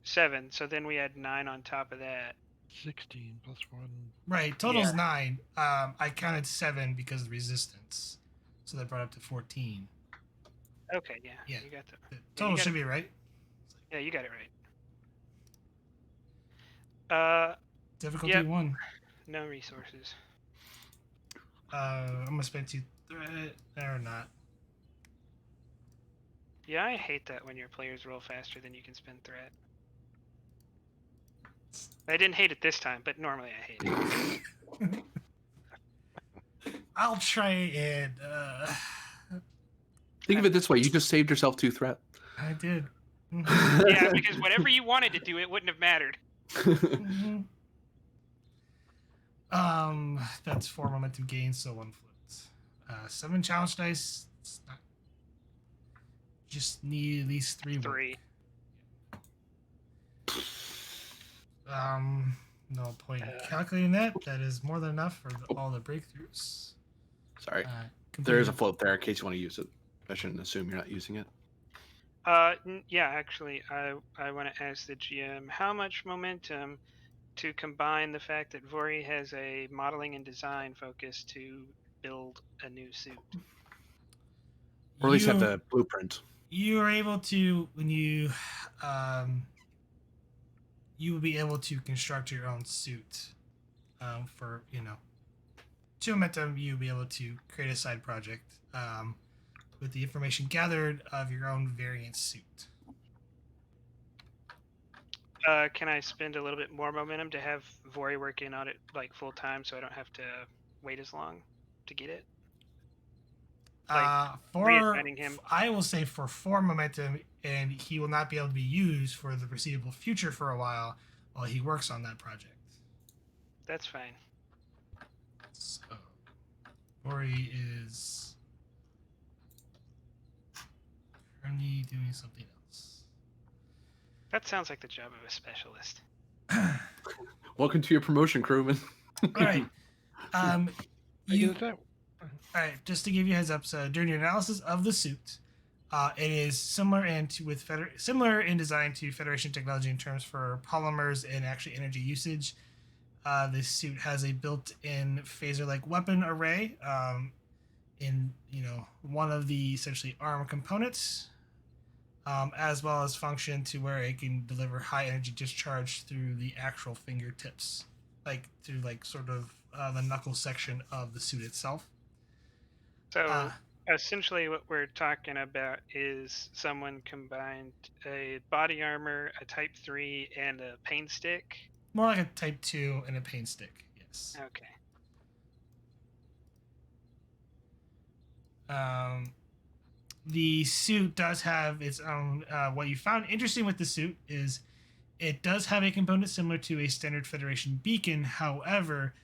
7. So then we had 9 on top of that. 16 plus 1. Right, total's 9. I counted 7 because of the resistance, so that brought up to 14. Okay, yeah. Yeah. You got The total should be right. Yeah, you got it right. Difficulty 1. No resources. I'm gonna spend 2 threat or not. Yeah, I hate that when your players roll faster than you can spend threat. I didn't hate it this time, but normally I hate it. I'll try and. Think of it this way: you just saved yourself 2 threat. I did. Yeah, because whatever you wanted to do, it wouldn't have mattered. That's 4 momentum gains, so 1 floats. 7 challenge dice. It's not. Just need at least 3. 3. No point in calculating that. That is more than enough for all the breakthroughs. Sorry, there is a float there in case you want to use it. I shouldn't assume you're not using it. Yeah, actually, I want to ask the GM how much momentum to combine the fact that Vori has a modeling and design focus to build a new suit. Or at least have the blueprint. You are able to, when you will be able to construct your own suit for, to momentum. You'll be able to create a side project with the information gathered of your own variant suit. Can I spend a little bit more momentum to have Vori working on it like full time, so I don't have to wait as long to get it? Like reassigning him. I will say for 4 momentum, and he will not be able to be used for the foreseeable future for a while he works on that project. That's fine. So, Ori is currently doing something else. That sounds like the job of a specialist. Welcome to your promotion, crewman. All right. I guess that. All right, just to give you a heads up, so during your analysis of the suit, it is similar in design to Federation technology in terms for polymers and actually energy usage. This suit has a built-in phaser-like weapon array in one of the essentially arm components, as well as function to where it can deliver high energy discharge through the actual fingertips, like through sort of the knuckle section of the suit itself. So essentially what we're talking about is someone combined a body armor, a type 3, and a pain stick. More like a type 2 and a pain stick, yes. Okay. The suit does have its own. What you found interesting with the suit is it does have a component similar to a standard Federation beacon. However,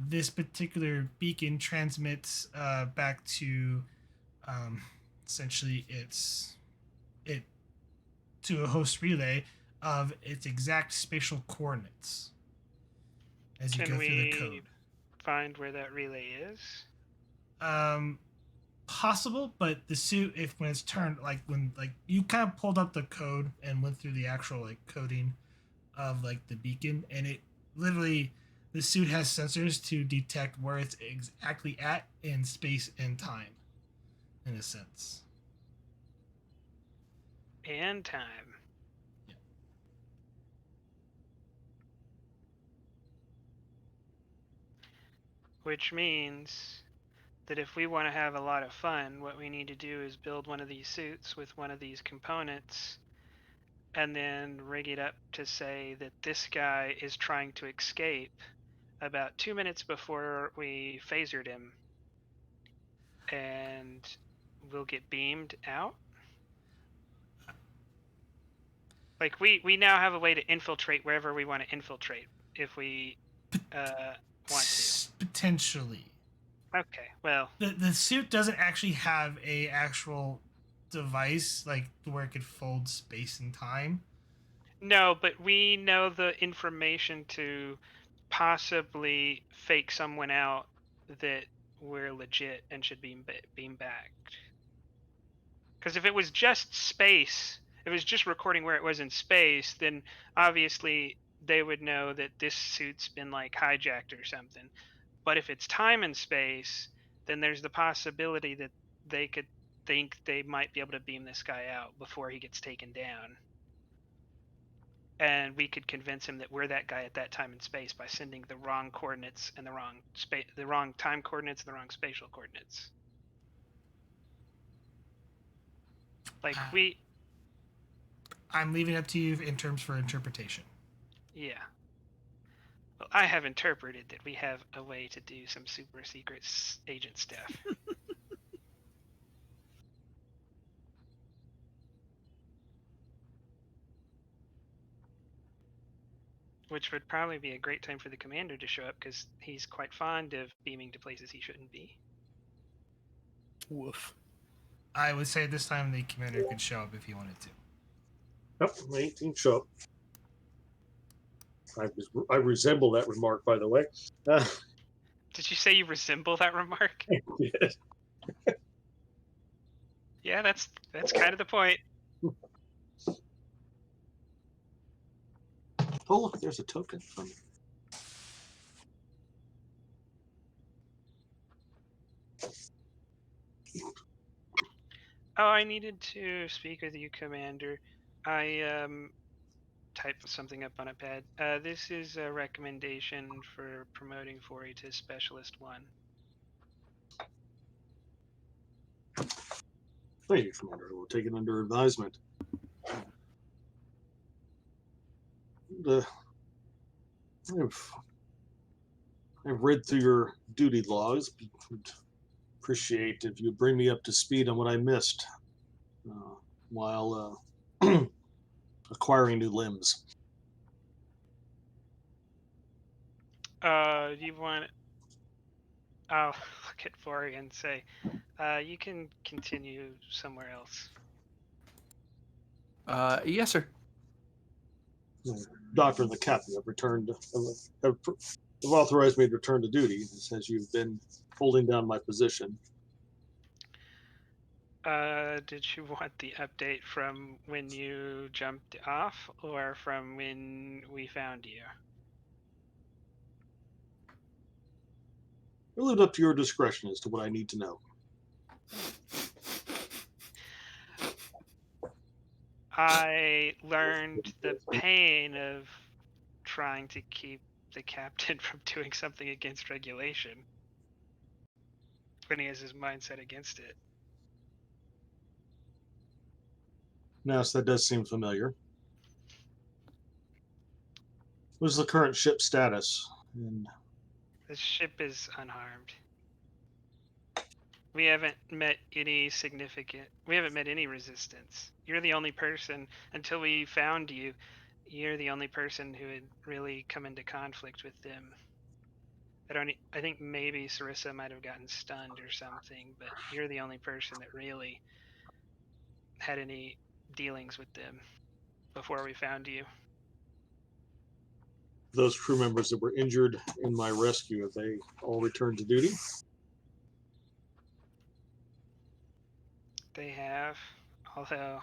this particular beacon transmits back to essentially it to a host relay of its exact spatial coordinates as you go through the code. Can we find where that relay is? Possible, but the suit, when it's turned, when you kind of pulled up the code and went through the actual coding of the beacon, and it literally, the suit has sensors to detect where it's exactly at in space and time, in a sense. And time. Yeah. Which means that if we want to have a lot of fun, what we need to do is build one of these suits with one of these components and then rig it up to say that this guy is trying to escape about 2 minutes before we phasered him, and we'll get beamed out. Like we now have a way to infiltrate wherever we want to infiltrate if we want to. Potentially. Okay, well, the suit doesn't actually have a actual device where it could fold space and time. no, but we know the information to possibly fake someone out that we're legit and should be beamed back. Because if it was just space, if it was just recording where it was in space, then obviously they would know that this suit's been hijacked or something. But if it's time and space, then there's the possibility that they could think they might be able to beam this guy out before he gets taken down. And we could convince him that we're that guy at that time and space by sending the wrong coordinates and the wrong time coordinates and the wrong spatial coordinates. I'm leaving it up to you in terms for interpretation. Yeah. Well, I have interpreted that we have a way to do some super secret agent stuff. Which would probably be a great time for the commander to show up, because he's quite fond of beaming to places he shouldn't be. Woof. I would say this time the commander could show up if he wanted to. Yep, 19 show up. I resemble that remark, by the way. Did you say you resemble that remark? Yes. Yeah, that's kind of the point. Oh, look, there's a token from me. Oh, I needed to speak with you, Commander. I typed something up on a pad. This is a recommendation for promoting Fori to Specialist 1. Thank you, Commander. We'll take it under advisement. I've read through your duty logs. Would appreciate if you bring me up to speed on what I missed while acquiring new limbs. You want? I'll look at Fori and say, you can continue somewhere else. Yes, sir. The doctor and the captain have returned, have authorized me to return to duty since you've been holding down my position. Did you want the update from when you jumped off or from when we found you? I leave it up to your discretion as to what I need to know. I learned the pain of trying to keep the captain from doing something against regulation when he has his mindset against it. Yes, that does seem familiar. What is the current ship status? And The ship is unharmed. We haven't met any resistance. You're the only person, until we found you, you're the only person who had really come into conflict with them. I think maybe Sarissa might have gotten stunned or something, but you're the only person that really had any dealings with them before we found you. those crew members that were injured in my rescue, have they all returned to duty? They have, although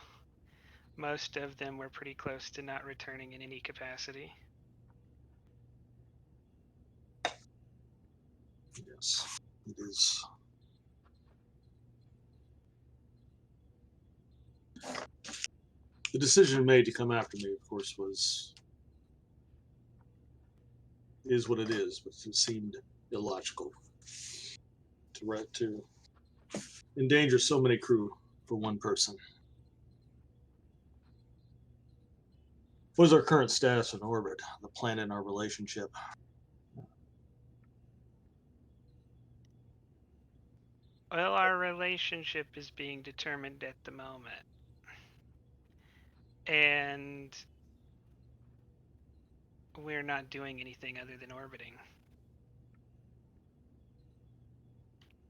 most of them were pretty close to not returning in any capacity. Yes, it is. The decision made to come after me, of course, is what it is, but it seemed illogical to endanger so many crew for one person. What is our current status in orbit, the planet and our relationship? Well, our relationship is being determined at the moment. And we're not doing anything other than orbiting.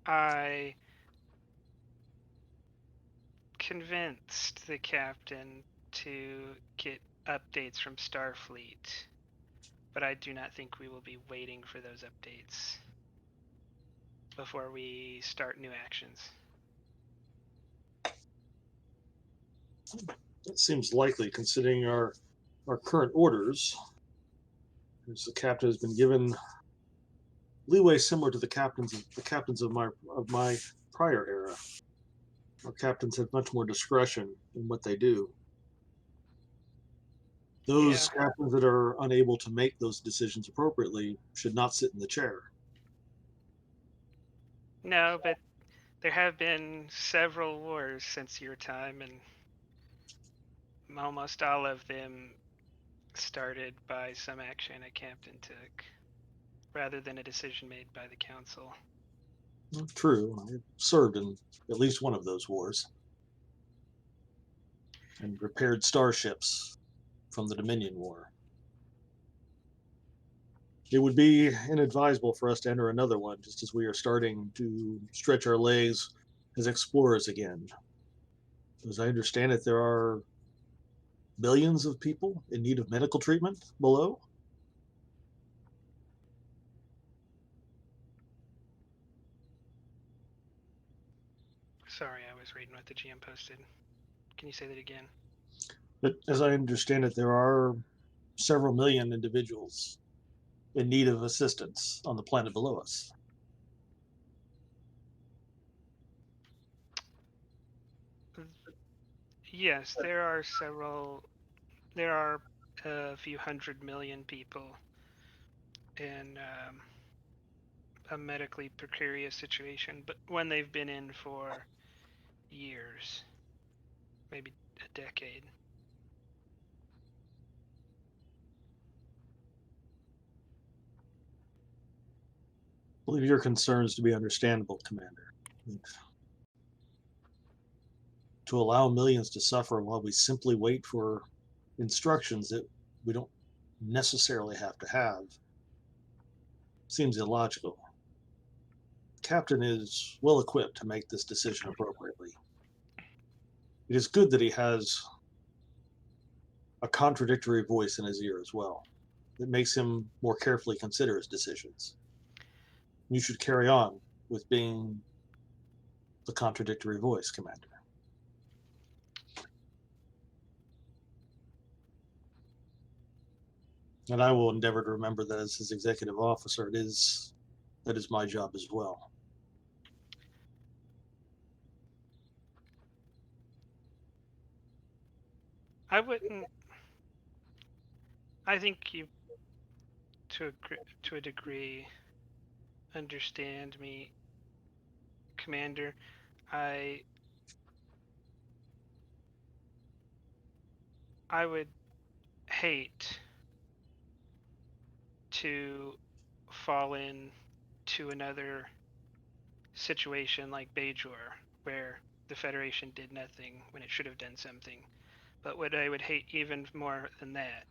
I convinced the captain to get updates from Starfleet, but I do not think we will be waiting for those updates before we start new actions. That seems likely, considering our current orders. As the captain has been given leeway similar to the captains of my prior era. Our captains have much more discretion in what they do. Those captains that are unable to make those decisions appropriately should not sit in the chair. No, but there have been several wars since your time, and almost all of them started by some action a captain took, rather than a decision made by the council. True, I served in at least one of those wars and repaired starships from the Dominion War. It would be inadvisable for us to enter another one just as we are starting to stretch our legs as explorers again. As I understand it, there are millions of people in need of medical treatment below. Sorry, I was reading what the GM posted. Can you say that again? But as I understand it, there are several million individuals in need of assistance on the planet below us. Yes, there are several. There are a few 100 million people in a medically precarious situation, but one they've been in for years, maybe a decade. I believe your concerns to be understandable, Commander. To allow millions to suffer while we simply wait for instructions that we don't necessarily have to have seems illogical. Captain is well equipped to make this decision appropriately. It is good that he has a contradictory voice in his ear as well. That makes him more carefully consider his decisions. You should carry on with being the contradictory voice, Commander. And I will endeavor to remember that as his executive officer, that is my job as well. I wouldn't. I think you, to a degree, understand me, Commander. I I would hate to fall in to another situation like Bajor, where the Federation did nothing when it should have done something. But what I would hate even more than that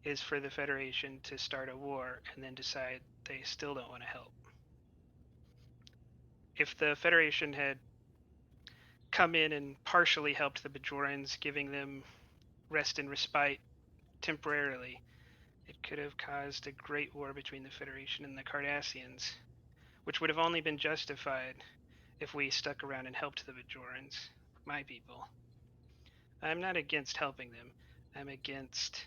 is for the Federation to start a war and then decide they still don't want to help. If the Federation had come in and partially helped the Bajorans, giving them rest and respite temporarily, it could have caused a great war between the Federation and the Cardassians, which would have only been justified if we stuck around and helped the Bajorans, my people. I'm not against helping them. I'm against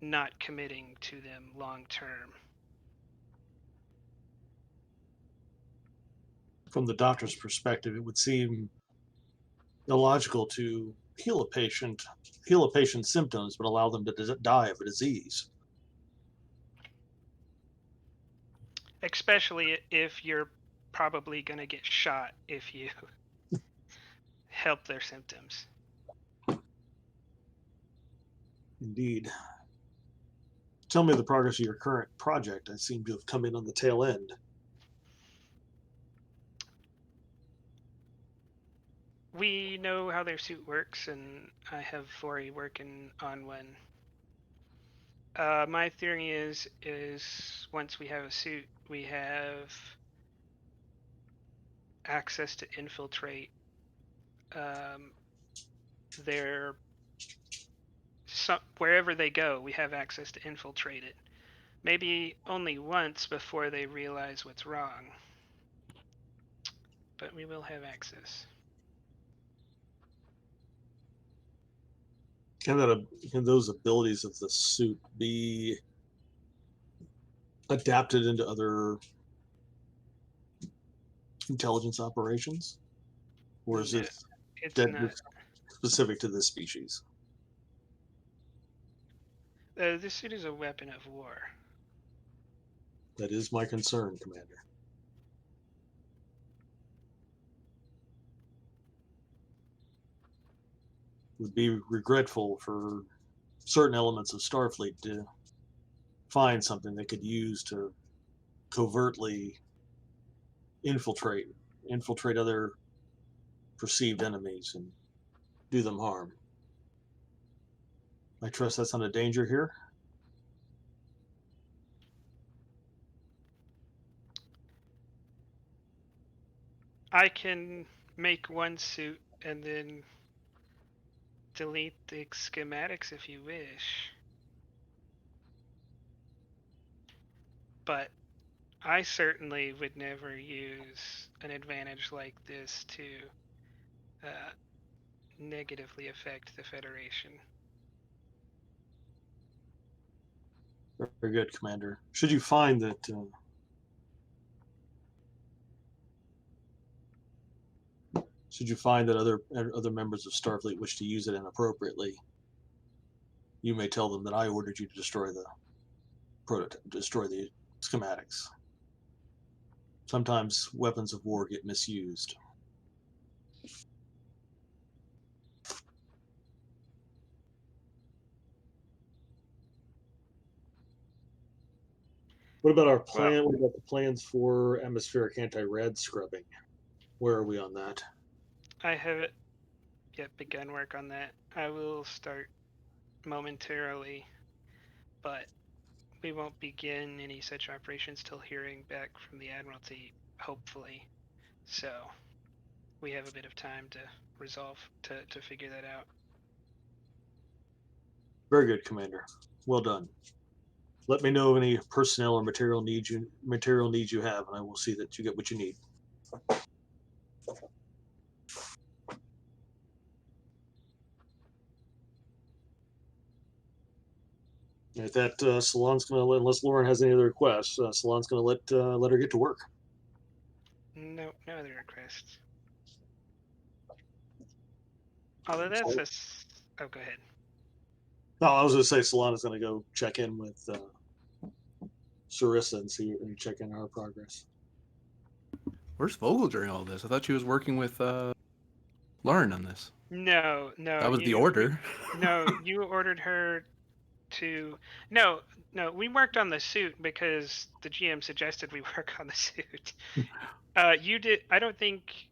not committing to them long term. From the doctor's perspective, it would seem illogical to heal a patient's symptoms, but allow them to die of a disease. Especially if you're probably going to get shot if you help their symptoms. Indeed. Tell me the progress of your current project. I seem to have come in on the tail end. We know how their suit works, and I have Fori working on one. My theory is once we have a suit, we have access to infiltrate their wherever they go. We have access to infiltrate it. Maybe only once before they realize what's wrong, but we will have access. Can those abilities of the suit be adapted into other intelligence operations? Or is No, this it's not. specific to this species? This suit is a weapon of war. That is my concern, Commander. Would be regretful for certain elements of Starfleet to find something they could use to covertly infiltrate other perceived enemies and do them harm. I trust that's not a danger here. I can make one suit and then delete the schematics if you wish. But I certainly would never use an advantage like this to negatively affect the Federation. Very good, Commander. Should you find that Should you find that other members of Starfleet wish to use it inappropriately, you may tell them that I ordered you to destroy the schematics. Sometimes weapons of war get misused. What about our plan? What about the plans for atmospheric anti-rad scrubbing? Where are we on that? I haven't yet begun work on that. I will start momentarily, but we won't begin any such operations till hearing back from the Admiralty, hopefully. So we have a bit of time to resolve to figure that out. Very good, Commander. Well done. Let me know of any personnel or material needs you have, and I will see that you get what you need. If that Solon's going to let, unless Lauren has any other requests, Solon's going to let her get to work. No other requests. Although that's oh, go ahead. No, I was going to say Solon is going to go check in with Sarissa and check in our progress. Where's Vogel during all this? I thought she was working with Lauren on this. No. That was the order. No, you ordered her to. No, we worked on the suit because the GM suggested we work on the suit. You did. I don't think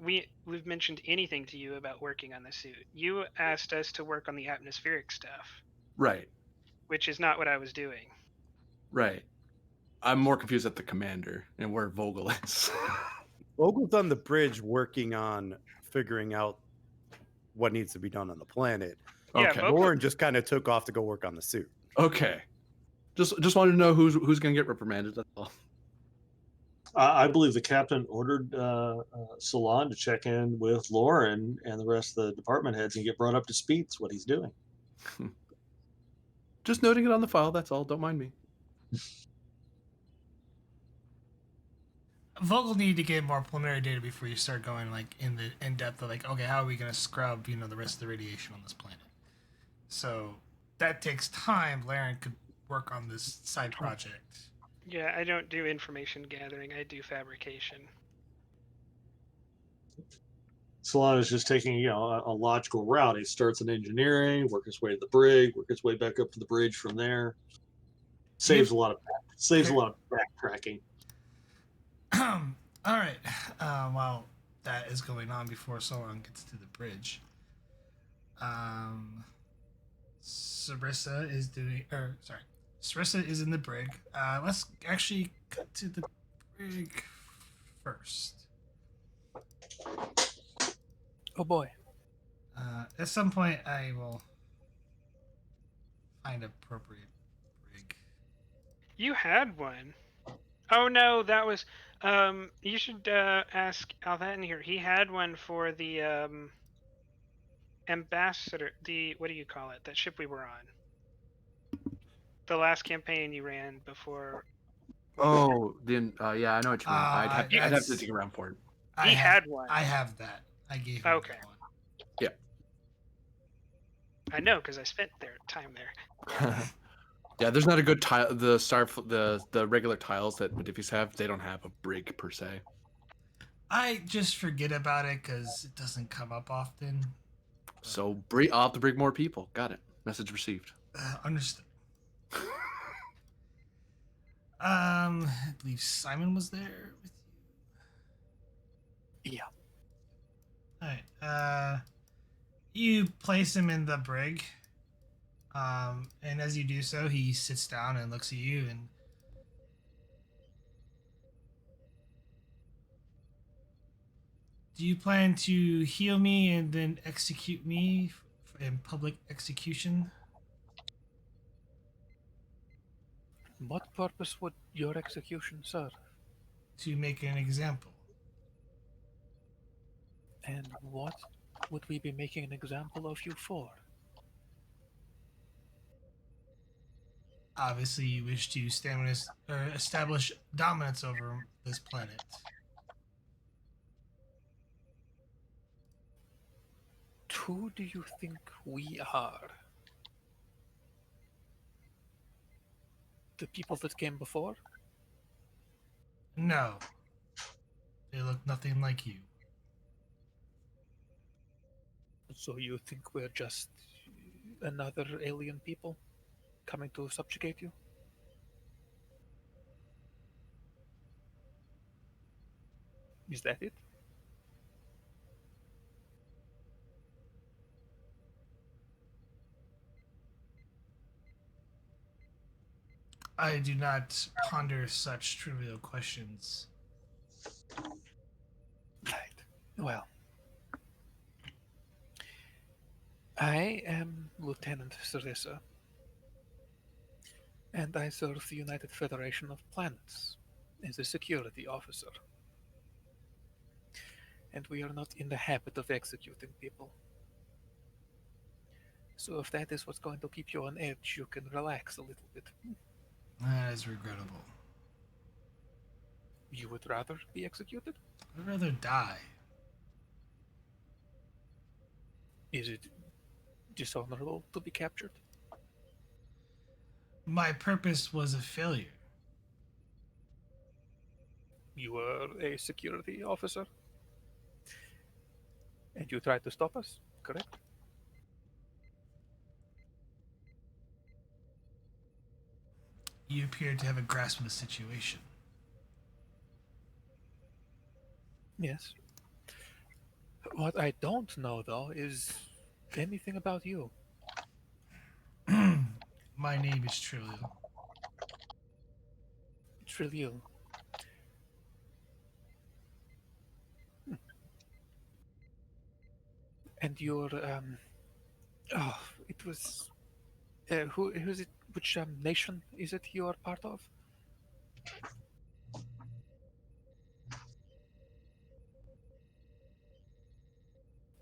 we've mentioned anything to you about working on the suit. You asked us to work on the atmospheric stuff. Right. Which is not what I was doing. Right. I'm more confused at the commander and where Vogel is. Vogel's on the bridge working on figuring out what needs to be done on the planet. Yeah, okay. Lauren just kind of took off to go work on the suit. Okay. Just wanted to know who's going to get reprimanded. That's all. I believe the captain ordered Solon to check in with Lauren and the rest of the department heads and get brought up to speed. That's what he's doing. Just noting it on the file. That's all. Don't mind me. Vogel needed to get more preliminary data before you start going like in depth of like, okay, how are we going to scrub the rest of the radiation on this planet? So that takes time. Laren could work on this side project. Yeah, I don't do information gathering. I do fabrication. Solon is just taking a logical route. He starts in engineering, work his way to the brig, work his way back up to the bridge from there. Saves a lot of backtracking. All right. While that is going on before Solon gets to the bridge, Sarissa is in the brig. Let's actually cut to the brig first. Oh boy. At some point, I will find appropriate brig. You had one. Oh no, that was. You should ask Alvan here. He had one for the ambassador. What do you call it? That ship we were on. The last campaign you ran before. Oh, then yeah, I know what you mean. I'd have to dig around for it. He had one. I have that. I gave him Okay. one. Yeah. I know because I spent time there. Yeah, there's not a good tile. The regular tiles that Modiphies have, they don't have a brig per se. I just forget about it because it doesn't come up often. So I'll have to bring more people. Got it. Message received. Understood. I believe Simon was there with you. Yeah. Alright. You place him in the brig. And as you do so, he sits down and looks at you and do you plan to heal me and then execute me in public execution? What purpose would your execution serve? To make an example. And what would we be making an example of you for? Obviously, you wish to establish dominance over this planet. who do you think we are? The people that came before? No. They look nothing like you. So you think we're just another alien people coming to subjugate you? Is that it? I do not ponder such trivial questions. Right. Well, I am Lieutenant Ceresa, and I serve the United Federation of Planets as a security officer. And we are not in the habit of executing people. So if that is what's going to keep you on edge, you can relax a little bit. That is regrettable. You would rather be executed? I'd rather die. Is it dishonorable to be captured? My purpose was a failure. You were a security officer? And you tried to stop us, correct? You appear to have a grasp of the situation. Yes. What I don't know, though, is anything about you. My name is Trivial. Trivial. And your, oh, it was, who is it, which nation is it you are part of?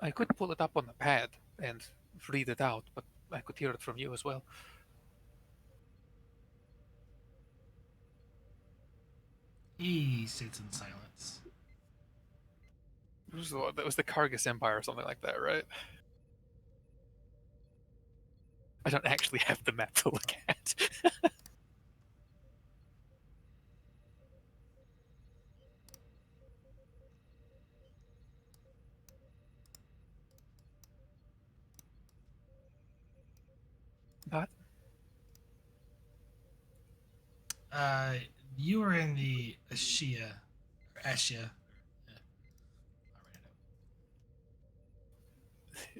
I could pull it up on the pad and read it out, but I could hear it from you as well. He sits in silence. That was the Kogrus Empire or something like that, right? I don't actually have the map to look at. But You were in the Ashia, or Ashia.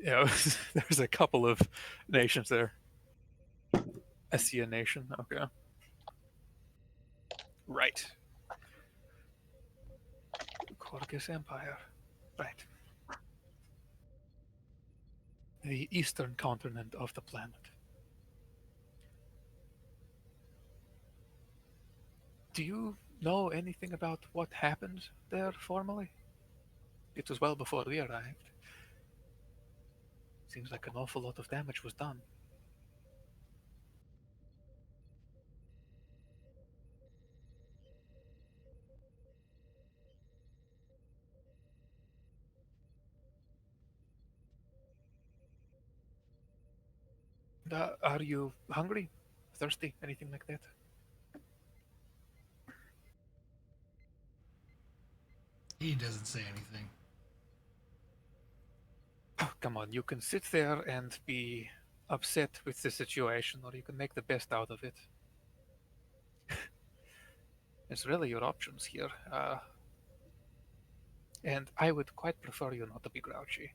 yeah, there's a couple of nations there. Essia nation, okay. Right. Kogrus Empire. Right. The eastern continent of the planet. Do you know anything about what happened there formally? It was well before we arrived. Seems like an awful lot of damage was done. Are you hungry? Thirsty? Anything like that? He doesn't say anything. Oh, come on, you can sit there and be upset with the situation, or you can make the best out of it. It's really your options here. And I would quite prefer you not to be grouchy.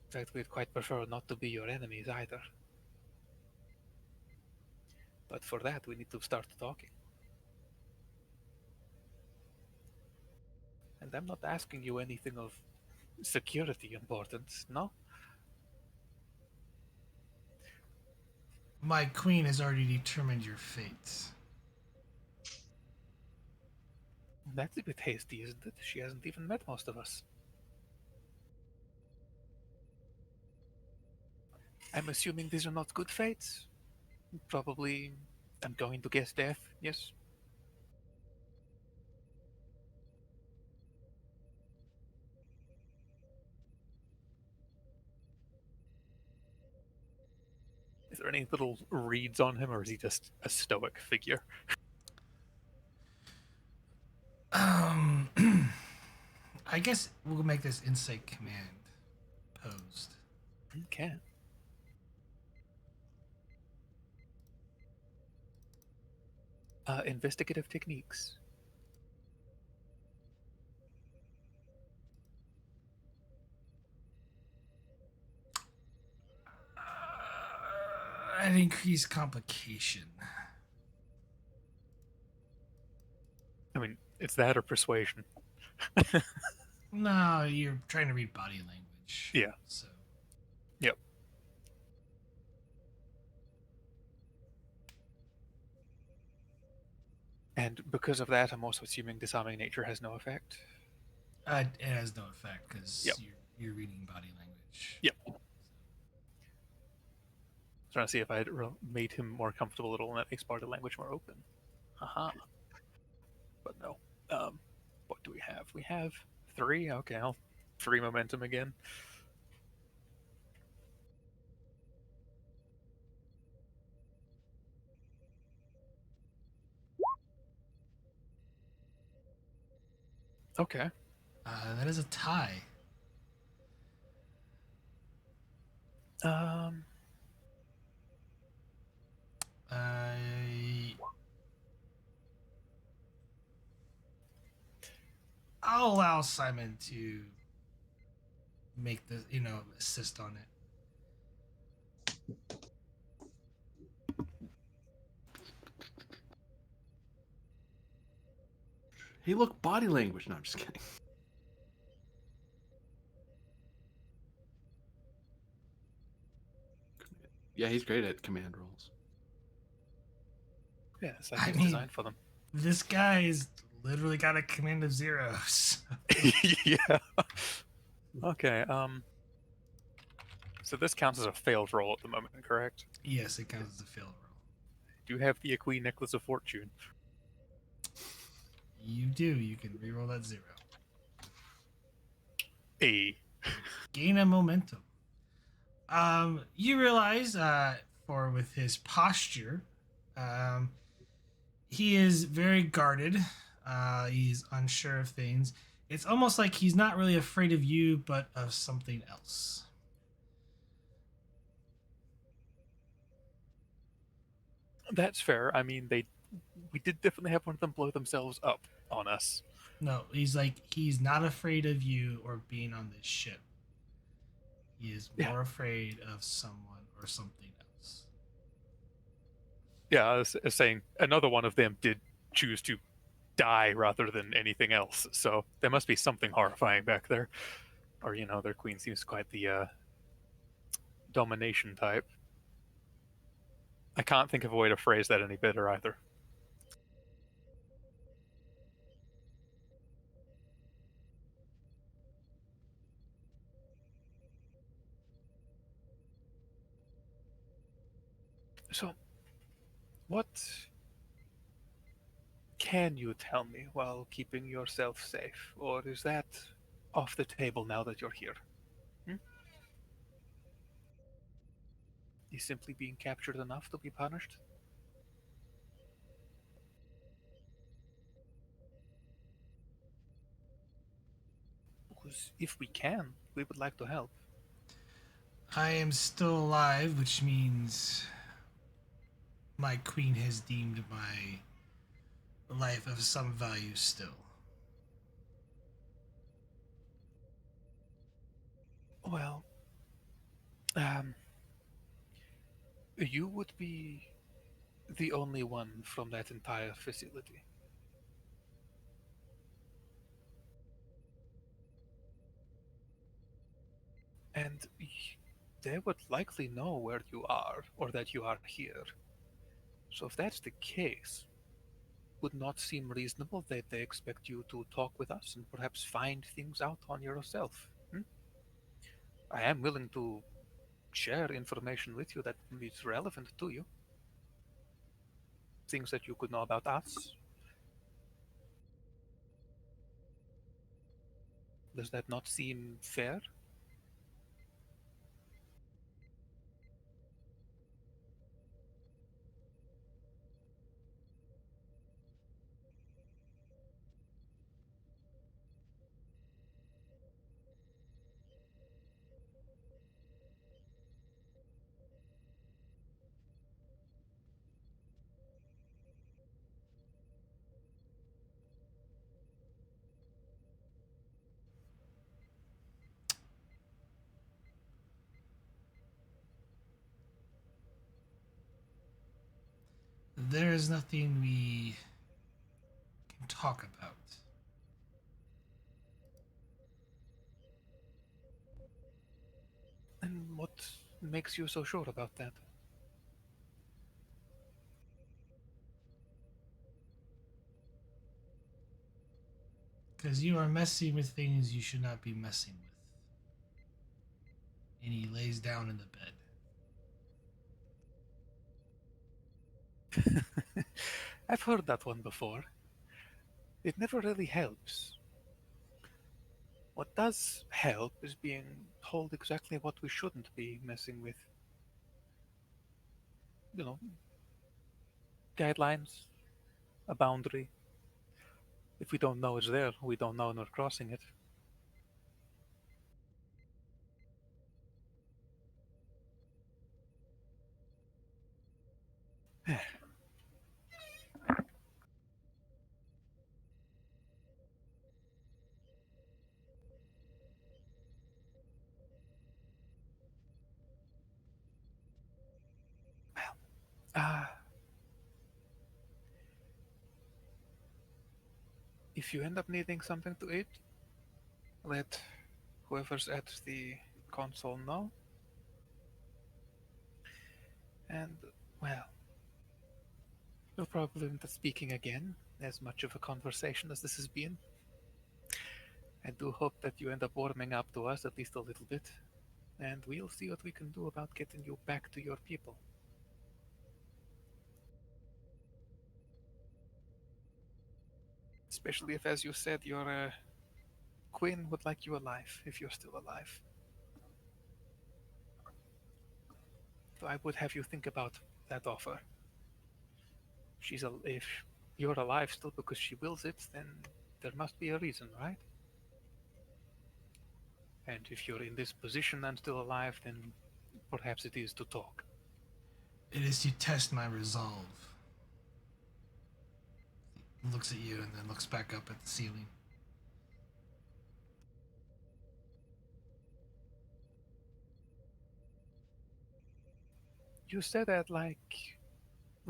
In fact, we'd quite prefer not to be your enemies either. But for that, we need to start talking. And I'm not asking you anything of security importance, no? My queen has already determined your fate. That's a bit hasty, isn't it? She hasn't even met most of us. I'm assuming these are not good fates. Probably, I'm going to guess death, yes? there any little reads on him, or is he just a stoic figure? I guess we'll make this insight command posed. Okay. Investigative techniques. An increased complication. I mean, it's that or persuasion. No, you're trying to read body language. Yeah. So. Yep. And because of that, I'm also assuming disarming nature has no effect. It has no effect because Yep. you're reading body language. Yep. Trying to see if I had made him more comfortable at all, and that makes body language more open. Haha. But no. What do we have? We have 3. Okay, I'll 3 momentum again. Okay. That is a tie. I'll allow Simon to make the assist on it. Hey, look, body language. No, I'm just kidding. Yeah, he's great at command roles. Yeah, it's like he's designed for them. This guy is literally got a command of 0. So. Yeah. Okay. So this counts as a failed roll at the moment, correct? Yes, it counts as a failed roll. Do you have the Equi Necklace of Fortune? You do. You can reroll that 0. Gain a momentum. You realize, with his posture, he is very guarded. He's unsure of things. It's almost like he's not really afraid of you, but of something else. That's fair. I mean, we did definitely have one of them blow themselves up on us. No, he's not afraid of you or being on this ship. He is more afraid of someone or something else. Yeah, I was saying another one of them did choose to die rather than anything else, so there must be something horrifying back there. Or, their queen seems quite the domination type. I can't think of a way to phrase that any better either. So, what can you tell me while keeping yourself safe? Or is that off the table now that you're here? Is simply being captured enough to be punished? Because if we can, we would like to help. I am still alive, which means my queen has deemed my life of some value still. Well, you would be the only one from that entire facility. And they would likely know where you are, or that you are here. So if that's the case, would not seem reasonable that they expect you to talk with us and perhaps find things out on yourself. I am willing to share information with you that is relevant to you. Things that you could know about us. Does that not seem fair? there is nothing we can talk about. And what makes you so sure about that? Because you are messing with things you should not be messing with. And he lays down in the bed. I've heard that one before. It never really helps. What does help is being told exactly what we shouldn't be messing with. You know, guidelines, a boundary. If we don't know it's there, we don't know and we're crossing it. Ah, if you end up needing something to eat, let whoever's at the console know. And, well, we'll probably end up speaking again, as much of a conversation as this has been. I do hope that you end up warming up to us at least a little bit, and we'll see what we can do about getting you back to your people. Especially if, as you said, your queen would like you alive, if you're still alive. So I would have you think about that offer. If you're alive still because she wills it, then there must be a reason, right? And if you're in this position and still alive, then perhaps it is to talk. It is to test my resolve. He looks at you and then looks back up at the ceiling. You said that like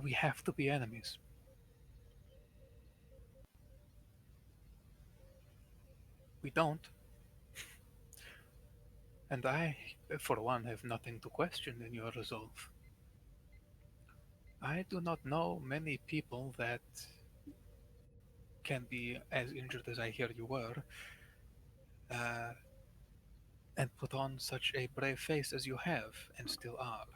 we have to be enemies. We don't. And I, for one, have nothing to question in your resolve. I do not know many people that can be as injured as I hear you were, uh, and put on such a brave face as you have, and still are.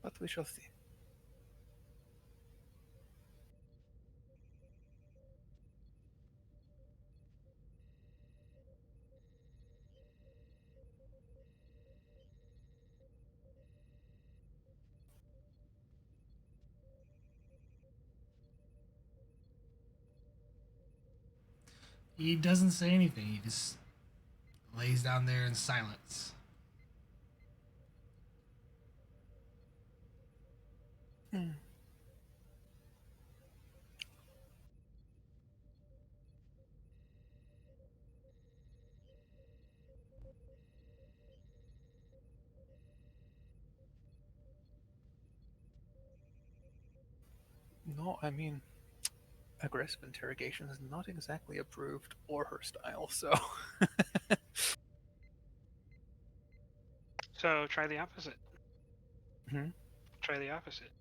But we shall see. He doesn't say anything. He just lays down there in silence. No, I mean, aggressive interrogation is not exactly approved or her style, so. So try the opposite. Hmm? Try the opposite.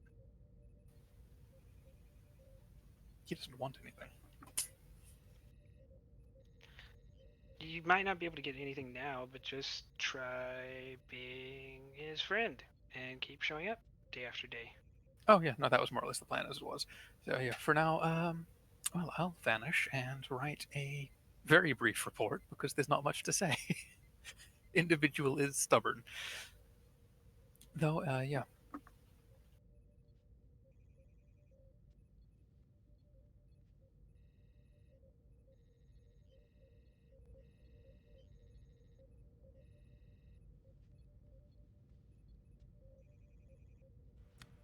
He doesn't want anything. You might not be able to get anything now, but just try being his friend and keep showing up day after day. Oh yeah, no, that was more or less the plan as it was. So yeah, for now, well, I'll vanish and write a very brief report because there's not much to say. Individual is stubborn. Though, yeah.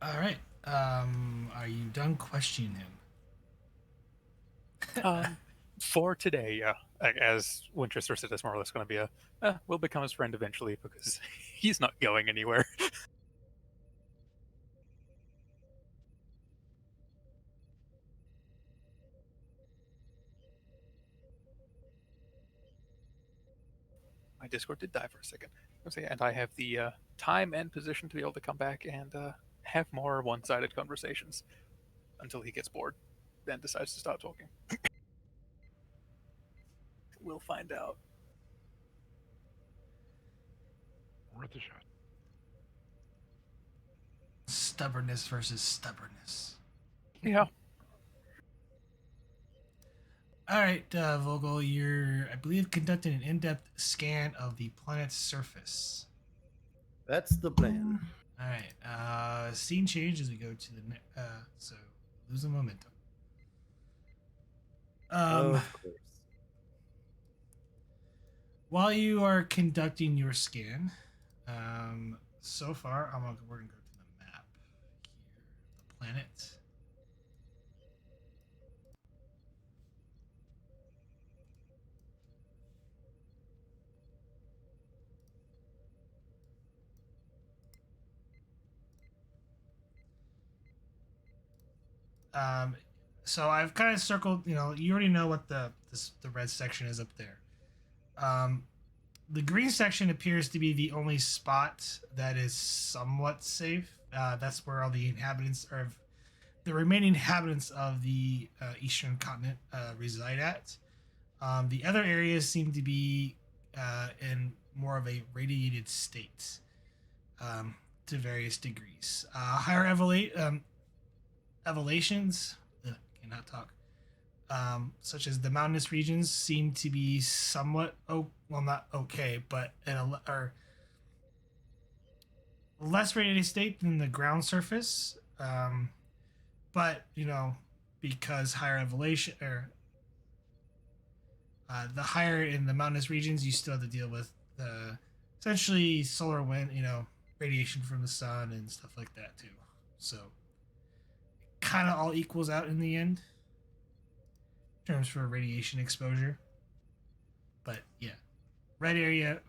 All right. Are you done questioning him? For today, yeah. As Winchester said, it's more or less going to be we'll become his friend eventually because he's not going anywhere. My Discord did die for a second. And I have the time and position to be able to come back and have more one-sided conversations until he gets bored, then decides to stop talking. We'll find out. Worth a shot. Stubbornness versus stubbornness. Yeah. All right, Vogel, you're, I believe, conducting an in-depth scan of the planet's surface. That's the plan. All right. Scene change as we go to the so losing momentum. Of course. While you are conducting your scan, so far we're gonna go to the map here, the planet. So I've kind of circled. You know, you already know what the red section is up there. The green section appears to be the only spot that is somewhat safe. That's where all the inhabitants of the remaining inhabitants of the eastern continent reside at. The other areas seem to be in more of a radiated state to various degrees. Higher elevations, cannot talk, such as the mountainous regions, seem to be somewhat, not okay, but are less radiated state than the ground surface. But, you know, because higher elevation, or the higher in the mountainous regions, you still have to deal with the essentially solar wind, you know, radiation from the sun and stuff like that too. So kind of all equals out in the end in terms for radiation exposure. But yeah, red area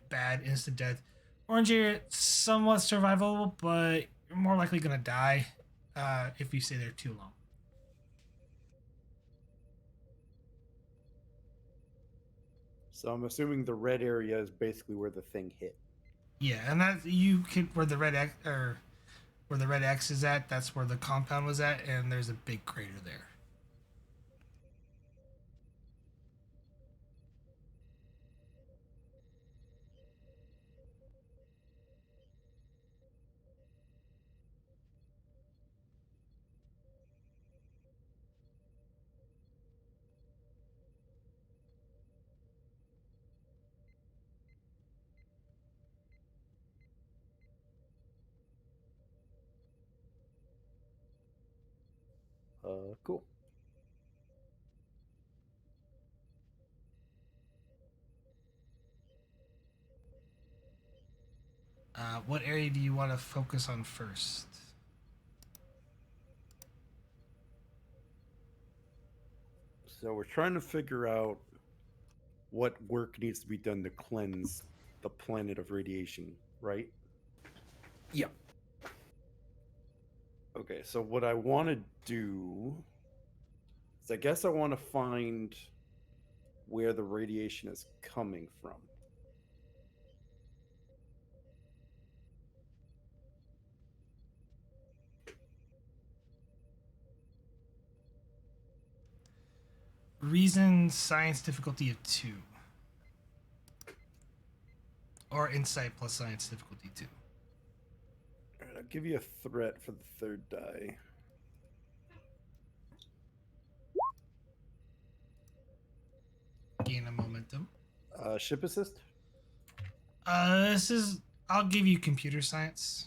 bad, instant death. Orange area somewhat survivable, but you're more likely gonna die if you stay there too long. So I'm assuming the red area is basically where the thing hit. Yeah, and that you could where the red X is at. That's where the compound was at, and there's a big crater there. Cool. What area do you want to focus on first? So we're trying to figure out what work needs to be done to cleanse the planet of radiation, right? Yep. Okay, so what I want to do is I guess I want to find where the radiation is coming from. Reason science difficulty of 2. Or insight plus science difficulty 2. All right, I'll give you a threat for the third die. Gain a momentum. Ship assist? I'll give you computer science.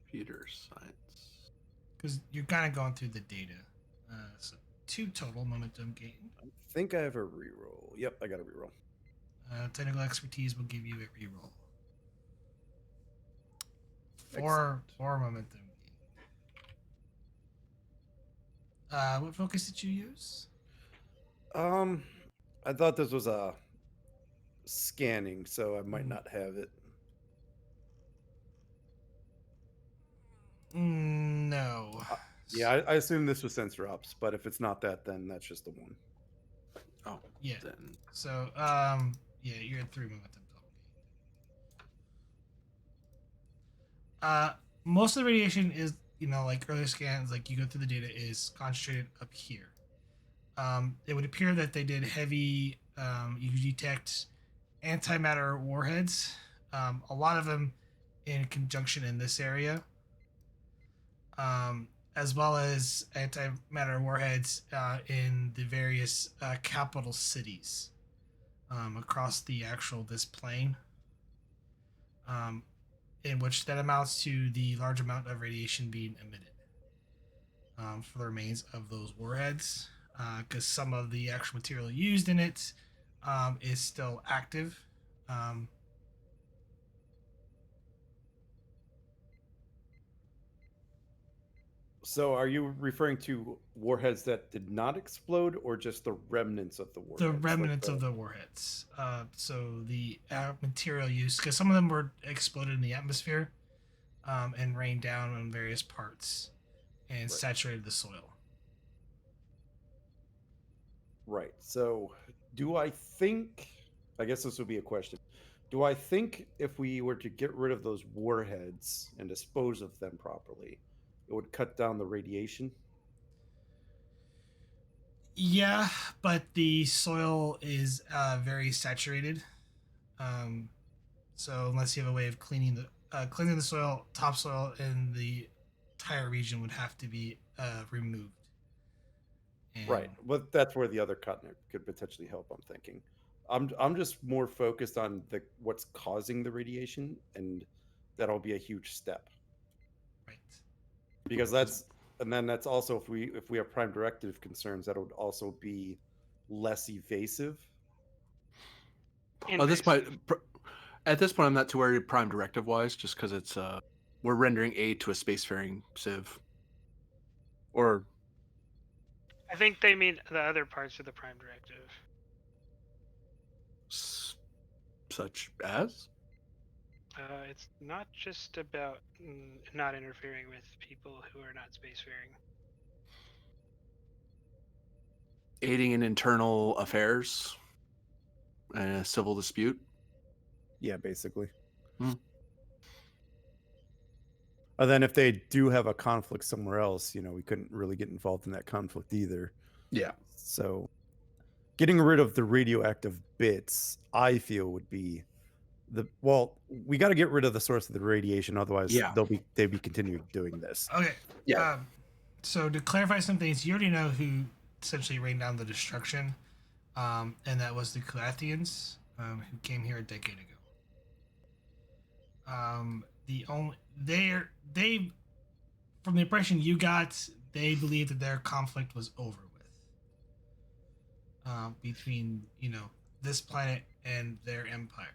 Computer science. Because you're kind of going through the data. So 2 total momentum gain. I think I have a reroll. Yep, I got a reroll. Technical expertise will give you a reroll. Four momentum gain. What focus did you use? I thought this was a scanning, so I might not have it. No. Yeah, I assume this was sensor ops, but if it's not that, then that's just the one. Oh, Yeah. then So, yeah, you're at 3 momentum total gain. Most of the radiation is, like earlier scans, like you go through the data, is concentrated up here. It would appear that they did heavy, you detect antimatter warheads, a lot of them in conjunction in this area, as well as antimatter warheads in the various capital cities across this plane, in which that amounts to the large amount of radiation being emitted for the remains of those warheads, because some of the actual material used in it is still active. So are you referring to warheads that did not explode or just the remnants of the warheads? The remnants of the warheads. So the material used, because some of them were exploded in the atmosphere and rained down on various parts and saturated the soil. Right. So do I think, I guess this would be a question. Do I think if we were to get rid of those warheads and dispose of them properly, it would cut down the radiation? Yeah, but the soil is very saturated. So unless you have a way of cleaning the soil, topsoil in the entire region would have to be removed. And Right. Well, that's where the other continent could potentially help, I'm thinking. I'm just more focused on what's causing the radiation, and that'll be a huge step. Right. Because that's also if we have prime directive concerns, that would also be less evasive. Well, at this point, I'm not too worried prime directive wise, just because it's we're rendering aid to a spacefaring civ. Or I think they mean the other parts of the Prime Directive. such as? It's not just about not interfering with people who are not spacefaring. Aiding in internal affairs and a civil dispute. Yeah, basically. Hmm. And then if they do have a conflict somewhere else, we couldn't really get involved in that conflict either. Yeah. So getting rid of the radioactive bits, I feel, would be we got to get rid of the source of the radiation, otherwise they'd be continuing doing this. Okay. Yeah. So to clarify some things, you already know who essentially rained down the destruction, and that was the Calathians, who came here a decade ago. They from the impression you got, they believed that their conflict was over with, between this planet and their empire.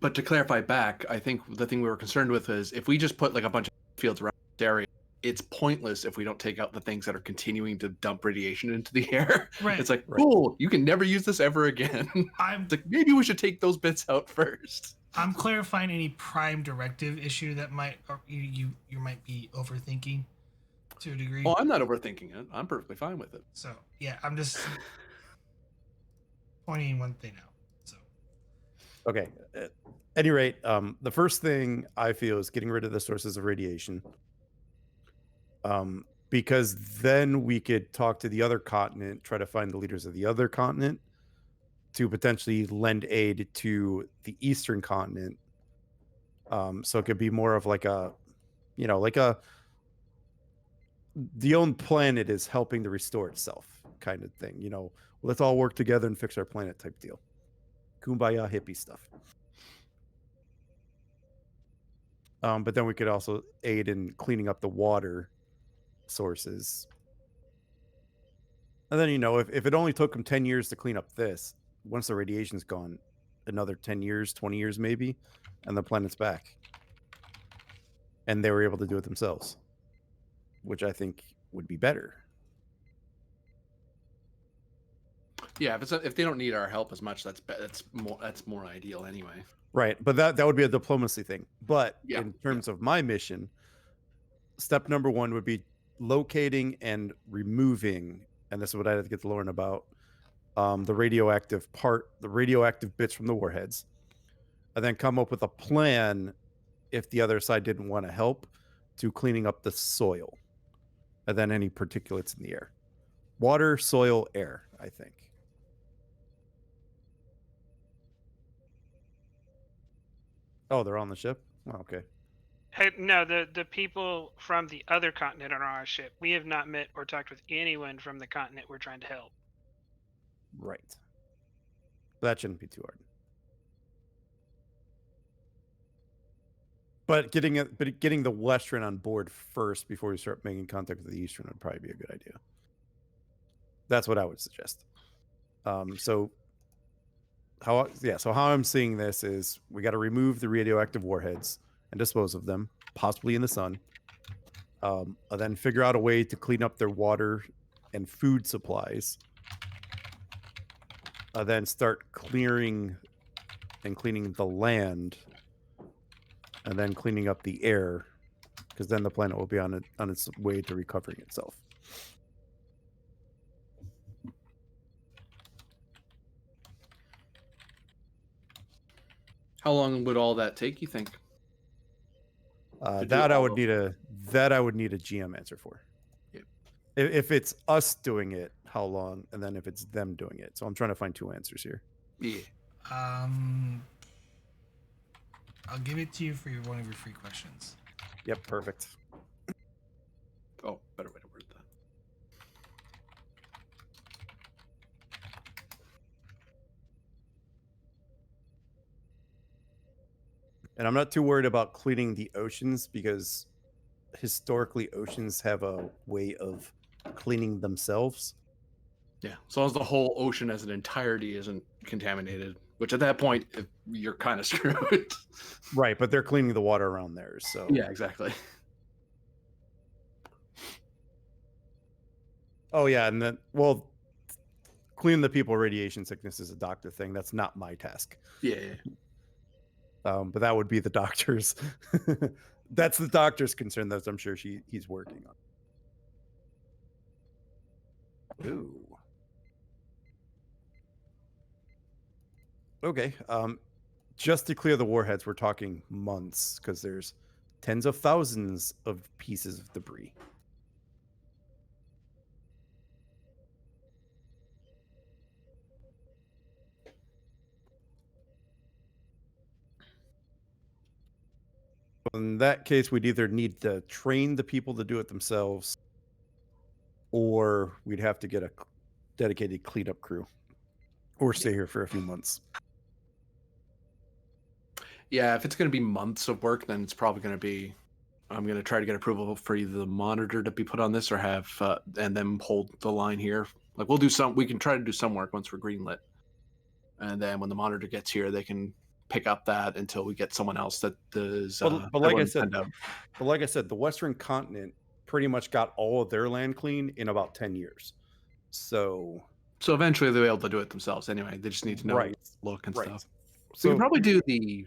But to clarify back, I think the thing we were concerned with is if we just put like a bunch of fields around this area, it's pointless if we don't take out the things that are continuing to dump radiation into the air. Right. It's like, cool, you can never use this ever again. It's like, maybe we should take those bits out first. I'm clarifying any prime directive issue that you might be overthinking to a degree. Oh, I'm not overthinking it. I'm perfectly fine with it. So yeah, I'm just pointing one thing out. So okay. At any rate, the first thing I feel is getting rid of the sources of radiation. Because then we could talk to the other continent, try to find the leaders of the other continent to potentially lend aid to the eastern continent. So it could be more of like the own planet is helping to restore itself kind of thing. Let's all work together and fix our planet type deal. Kumbaya hippie stuff. But then we could also aid in cleaning up the water sources. And then, if it only took them 10 years to clean up this, once the radiation's gone, another 10 years, 20 years maybe, and the planet's back. and they were able to do it themselves, which I think would be better. Yeah, if they don't need our help as much, that's more ideal anyway. Right, but that would be a diplomacy thing. But Yeah, in terms of my mission, step number 1 would be locating and removing, and this is what I had to get to Lauren about, the radioactive bits from the warheads, and then come up with a plan if the other side didn't want to help, to cleaning up the soil, and then any particulates in the air. Water, soil, air, I think. Oh, they're on the ship? Oh, okay. No, the people from the other continent are on our ship. We have not met or talked with anyone from the continent we're trying to help. Right. That shouldn't be too hard. But getting the Western on board first before we start making contact with the Eastern would probably be a good idea. That's what I would suggest. So how I'm seeing this is we got to remove the radioactive warheads and dispose of them, possibly in the sun. And then figure out a way to clean up their water and food supplies. Then start clearing and cleaning the land, and then cleaning up the air, because then the planet will be on its way to recovering itself. How long would all that take, you think? That I would need a GM answer for. Yeah. If it's us doing it, how long, and then if it's them doing it. So I'm trying to find 2 answers here. Yeah. I'll give it to you for one of your free questions. Yep, perfect. Oh, better way to word that. And I'm not too worried about cleaning the oceans, because historically oceans have a way of cleaning themselves. Yeah, as long as the whole ocean as an entirety isn't contaminated, which at that point you're kind of screwed. Right, but they're cleaning the water around there, so Yeah, exactly. Oh yeah, and then cleaning the people radiation sickness is a doctor thing. That's not my task. Yeah. But that would be the doctor's. That's the doctor's concern. That I'm sure he's working on. Ooh. Okay. Just to clear the warheads, we're talking months, because there's tens of thousands of pieces of debris. In that case, we'd either need to train the people to do it themselves, or we'd have to get a dedicated cleanup crew, or stay here for a few months. Yeah, if it's going to be months of work, then it's probably going to be. I'm going to try to get approval for either the monitor to be put on this, or have and then hold the line here. Like we can try to do some work once we're greenlit, and then when the monitor gets here, they can pick up that until we get someone else that does. But like I said, the Western continent pretty much got all of their land clean in about 10 years. So eventually they'll be able to do it themselves anyway. They just need to know look and stuff. So we can probably do the.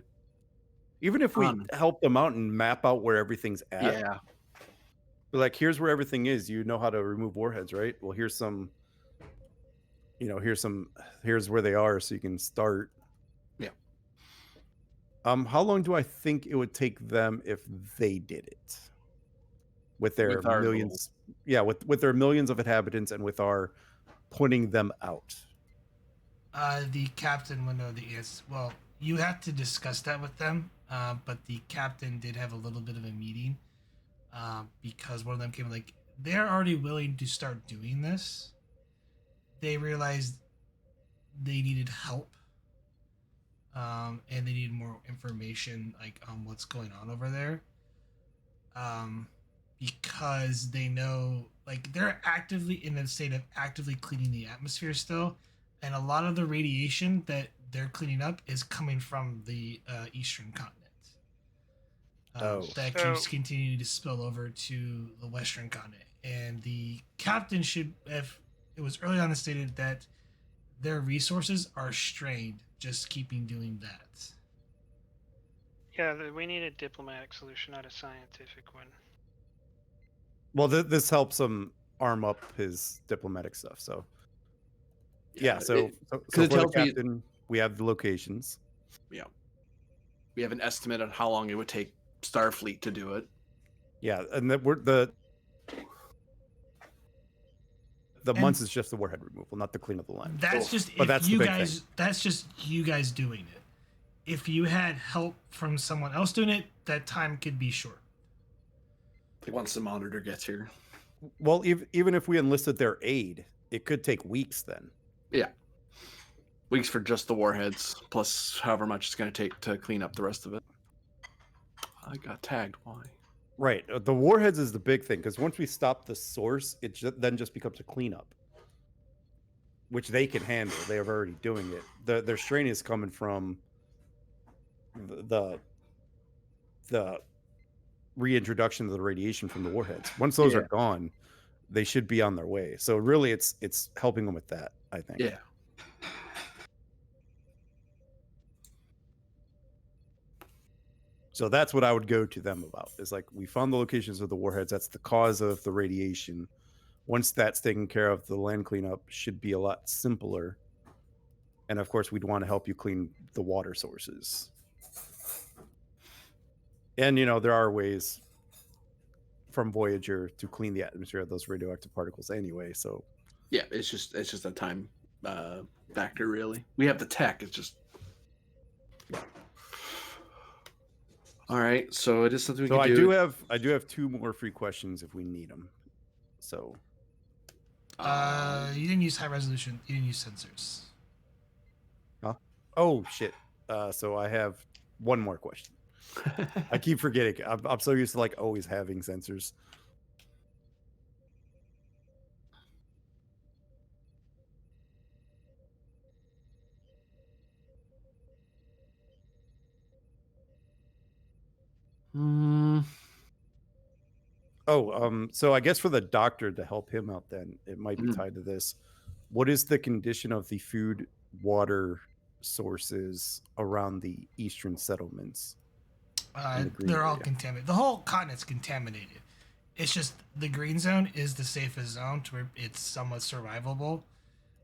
Even if we help them out and map out where everything's at. Yeah. But like, here's where everything is. You know how to remove warheads, right? Well, here's where they are, so you can start. Yeah. How long do I think it would take them if they did it? With their millions. Yeah, with their millions of inhabitants, and with our pointing them out. The captain would know the answer. Well, you have to discuss that with them. But the captain did have a little bit of a meeting, because one of them came like, they're already willing to start doing this. They realized they needed help, and they needed more information, like, on what's going on over there. Because they know, like, they're actively in a state of actively cleaning the atmosphere still, and a lot of the radiation that they're cleaning up is coming from the eastern continent. that keeps continuing to spill over to the Western continent. And the captain should, if it was early on stated that their resources are strained just keeping doing that. Yeah, we need a diplomatic solution, not a scientific one. Well, this helps him arm up his diplomatic stuff. So yeah, so for the captain, we have the locations. Yeah, we have an estimate on how long it would take Starfleet to do it. Yeah, and the months is just the warhead removal, not the clean of the land. That's just if you guys. That's just you guys doing it. If you had help from someone else doing it, that time could be short. Like once the monitor gets here. Well, even if we enlisted their aid, it could take weeks then. Yeah. Weeks for just the warheads, plus however much it's going to take to clean up the rest of it. I got tagged. Why? Right. The warheads is the big thing, because once we stop the source, it then just becomes a cleanup, which they can handle. They are already doing it. Their strain is coming from the reintroduction of the radiation from the warheads. Once those are gone, they should be on their way. So really, it's helping them with that, I think. Yeah. So that's what I would go to them about. Is like, we found the locations of the warheads. That's the cause of the radiation. Once that's taken care of, the land cleanup should be a lot simpler. And of course, we'd want to help you clean the water sources. And, there are ways from Voyager to clean the atmosphere of those radioactive particles anyway. So yeah, it's just a time factor, really. We have the tech. It's just... All right, so it is something we can do. I do have 2 more free questions if we need them. So you didn't use high resolution. You didn't use sensors. Huh? Oh shit. So I have 1 more question. I keep forgetting. I'm so used to like always having sensors. So I guess for the doctor to help him out, then it might be tied to this. What is the condition of the food, water sources around the eastern settlements? They're all contaminated. The whole continent's contaminated. It's just the green zone is the safest zone to where it's somewhat survivable.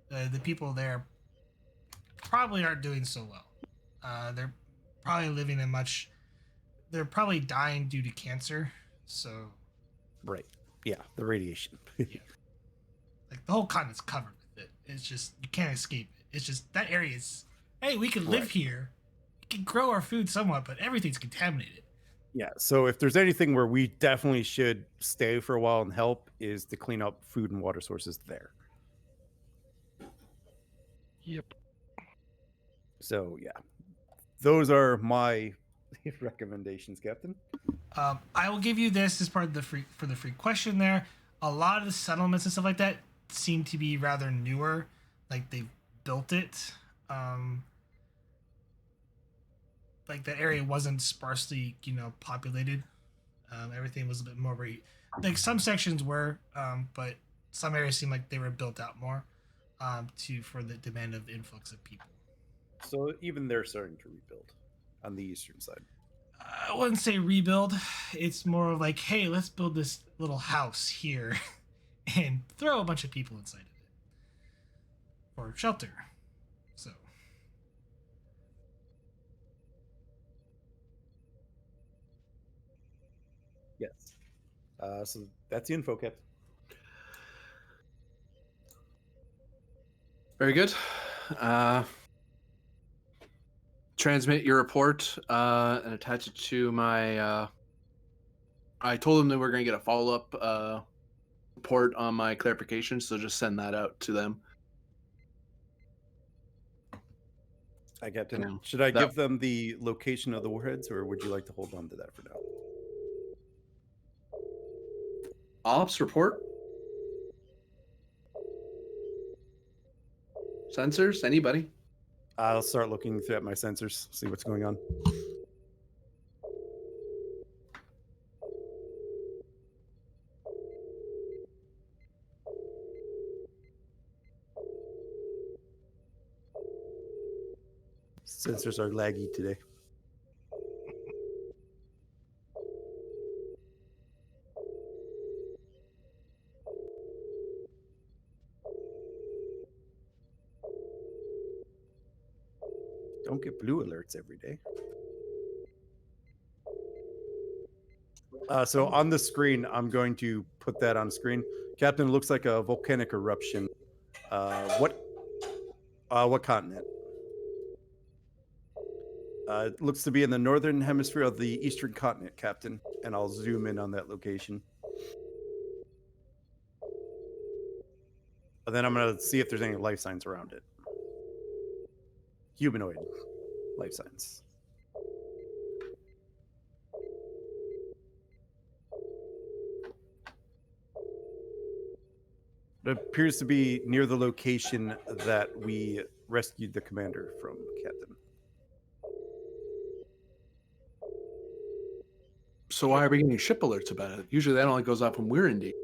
The people there probably aren't doing so well. They're probably living in much... They're probably dying due to cancer, so... Right. Yeah, the radiation. Yeah. Like, the whole continent's covered with it. It's just, you can't escape it. It's just, that area is... Hey, we can live here. We can grow our food somewhat, but everything's contaminated. Yeah, so if there's anything where we definitely should stay for a while and help, is to clean up food and water sources there. Yep. So, yeah. Those are my recommendations, Captain. I will give you this as part of the free question there. A lot of the settlements and stuff like that seem to be rather newer. Like, they've built it. Like, that area wasn't sparsely, populated. Everything was a bit more... Like, some sections were, but some areas seemed like they were built out more for the demand of influx of people. So even they're starting to rebuild on the eastern side. I wouldn't say rebuild. It's more of like, hey, let's build this little house here and throw a bunch of people inside of it for shelter. So. Yes. So that's the info, Captain. Very good. Transmit your report and attach it to my... I told them that we're going to get a follow-up report on my clarification, so just send that out to them. I get to know. Should I give them the location of the warheads, or would you like to hold on to that for now? Ops report? Sensors? Anybody? I'll start looking at my sensors, see what's going on. Sensors are laggy today. Don't get blue alerts every day. So on the screen, I'm going to put that on screen. Captain, looks like a volcanic eruption. What continent? It looks to be in the northern hemisphere of the eastern continent, Captain. And I'll zoom in on that location. And then I'm going to see if there's any life signs around it. Humanoid life signs. It appears to be near the location that we rescued the commander from, Captain. So why are we getting ship alerts about it? Usually that only goes off when we're in danger.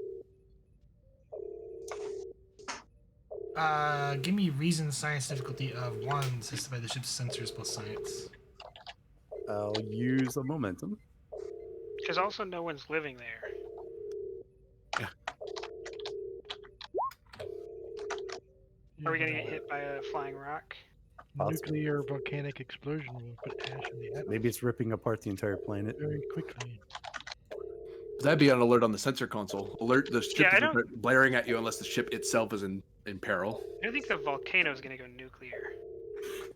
Give me reason science difficulty of 1 assisted by the ship's sensors plus science. I'll use a momentum. Because also no one's living there. Are we going to get hit by a flying rock? Nuclear volcanic explosion will put ash in the atmosphere Maybe it's ripping apart the entire planet. very quickly. That'd be an alert on the sensor console. Alert the ship Yeah, I doesn't start blaring at you unless the ship itself is in peril. I don't think the volcano is going to go nuclear.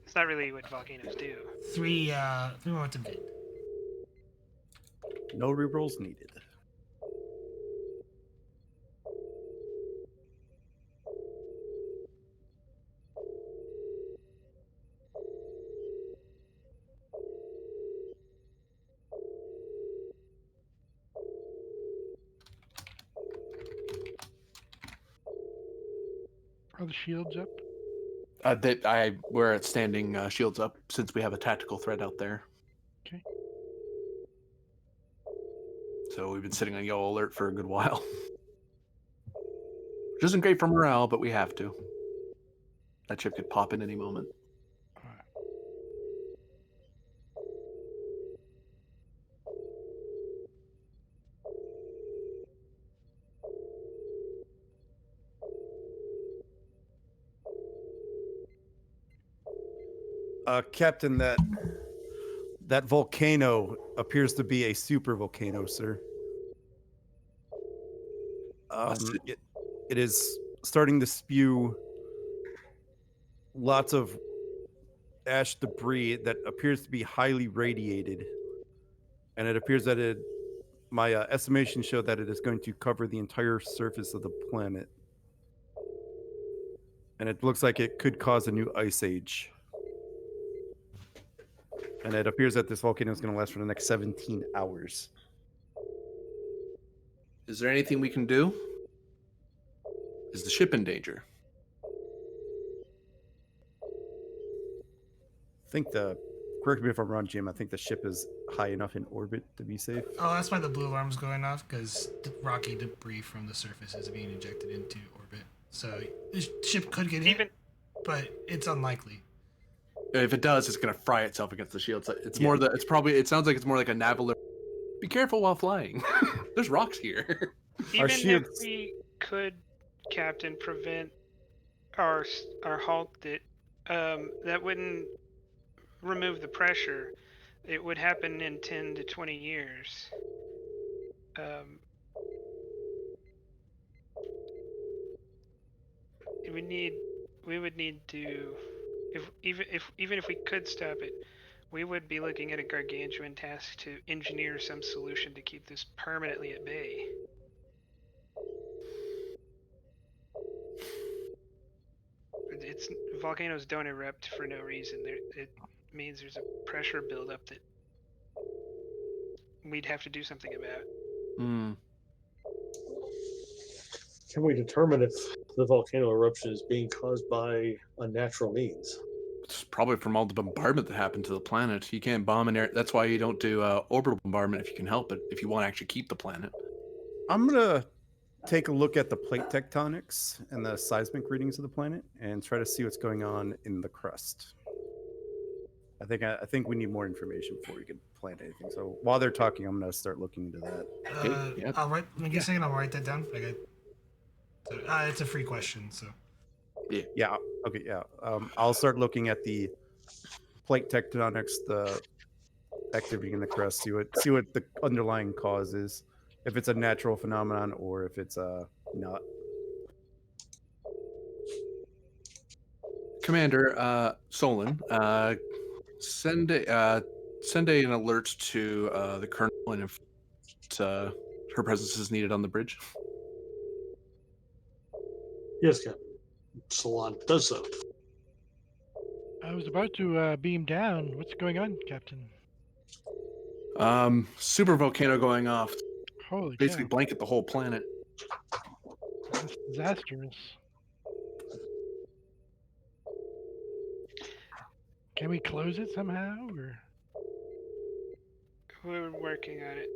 It's not really what volcanoes do. 3 momentum gain. No rerolls needed. Are the shields up? We're at standing shields up since we have a tactical threat out there. Okay. So we've been sitting on yellow alert for a good while. Which isn't great for morale, but we have to. That ship could pop in any moment. Captain, that volcano appears to be a super volcano, sir. It is starting to spew lots of ash debris that appears to be highly radiated, and it appears that my estimation showed that it is going to cover the entire surface of the planet, and it looks like it could cause a new ice age. And it appears that this volcano is going to last for the next 17 hours. Is there anything we can do? Is the ship in danger? Correct me if I'm wrong, Jim, I think the ship is high enough in orbit to be safe. Oh, that's why the blue alarm's going off, because rocky debris from the surface is being injected into orbit. So the ship could get hit, but it's unlikely. If it does, it's going to fry itself against the shield. It sounds like it's more like a naval. Be careful while flying. There's rocks here. Even if we could, Captain, prevent or halt it, that wouldn't remove the pressure. It would happen in 10 to 20 years. We would need to, even if we could stop it, we would be looking at a gargantuan task to engineer some solution to keep this permanently at bay. Volcanoes don't erupt for no reason. It means there's a pressure buildup that we'd have to do something about. Can we determine if the volcano eruption is being caused by unnatural means? It's probably from all the bombardment that happened to the planet. You can't bomb an area. That's why you don't do orbital bombardment if you can help it, if you want to actually keep the planet. I'm going to take a look at the plate tectonics and the seismic readings of the planet and try to see what's going on in the crust. I think we need more information before we can plan anything. So while they're talking, I'm gonna start looking into that. Okay, yeah. I'll write. Give me a second. I'll write that down. It's a free question, so. Yeah. Okay. Yeah. I'll start looking at the plate tectonics, the activity in the crust, see what the underlying cause is, if it's a natural phenomenon or if it's not. Commander Solon, send an alert to the colonel and if her presence is needed on the bridge. Yes, Captain. Solon does so. I was about to beam down. What's going on, Captain? Super volcano going off. Holy Basically cow. blanket the whole planet. That's disastrous. Can we close it somehow, or? We're working on it,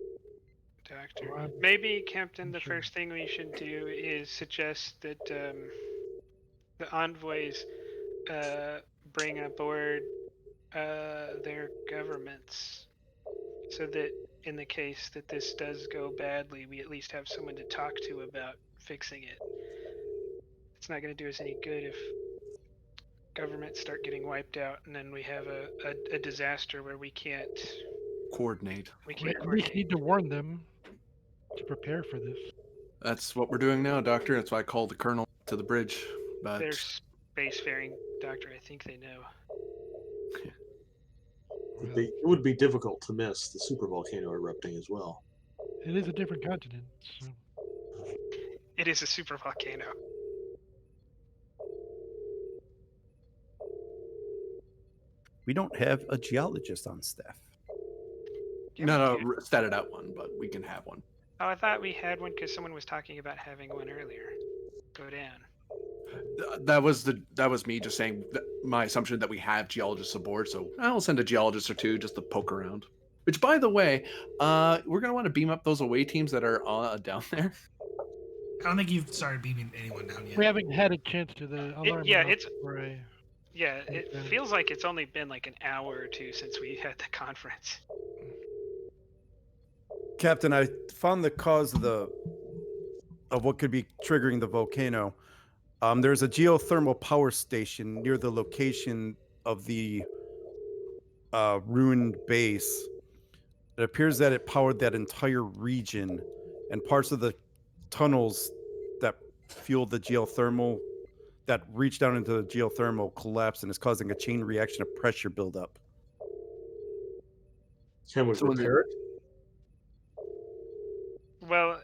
Doctor. Well, Maybe, Captain, the sure. first thing we should do is suggest that the envoys bring aboard their governments, so that in the case that this does go badly, we at least have someone to talk to about fixing it. It's not going to do us any good if governments start getting wiped out and then we have a disaster where we can't Coordinate. We can't at least coordinate. need to warn them to prepare for this. That's what we're doing now, Doctor. That's why I called the colonel to the bridge. But They're spacefaring, Doctor. I think they know. It would be difficult to miss the supervolcano erupting as well. It is a different continent, so. It is a super volcano. We don't have a geologist on staff. not a statted out one, but we can have one. Oh, I thought we had one because someone was talking about having one earlier. Go down. That was me just saying my assumption that we have geologists aboard, so I'll send a geologist or two just to poke around. Which, by the way, we're gonna want to beam up those away teams that are down there. I don't think you've started beaming anyone down yet. We haven't had a chance to the alarm. It feels like it's only been like an hour or two since we had the conference. Captain, I found the cause of what could be triggering the volcano. There's a geothermal power station near the location of the ruined base. It appears that it powered that entire region, and parts of the tunnels that fueled the geothermal, that reached down into the geothermal, collapsed and is causing a chain reaction of pressure buildup. Can we repair it? Well,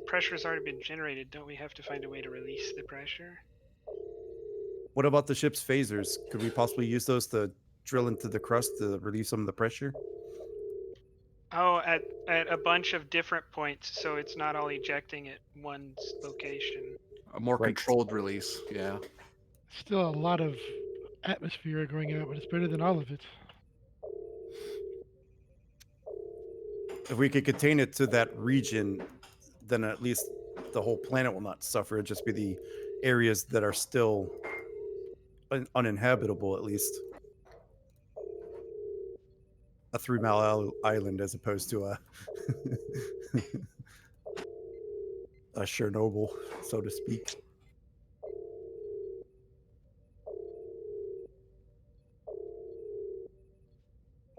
pressure's already been generated. Don't we have to find a way to release the pressure? What about the ship's phasers? Could we possibly use those to drill into the crust to relieve some of the pressure? Oh, at a bunch of different points, so it's not all ejecting at one location. A more controlled release, yeah. Still a lot of atmosphere going out, but it's better than all of it. If we could contain it to that region, then at least the whole planet will not suffer. It'll just be the areas that are still uninhabitable, at least. A 3-mile island as opposed to a a Chernobyl, so to speak.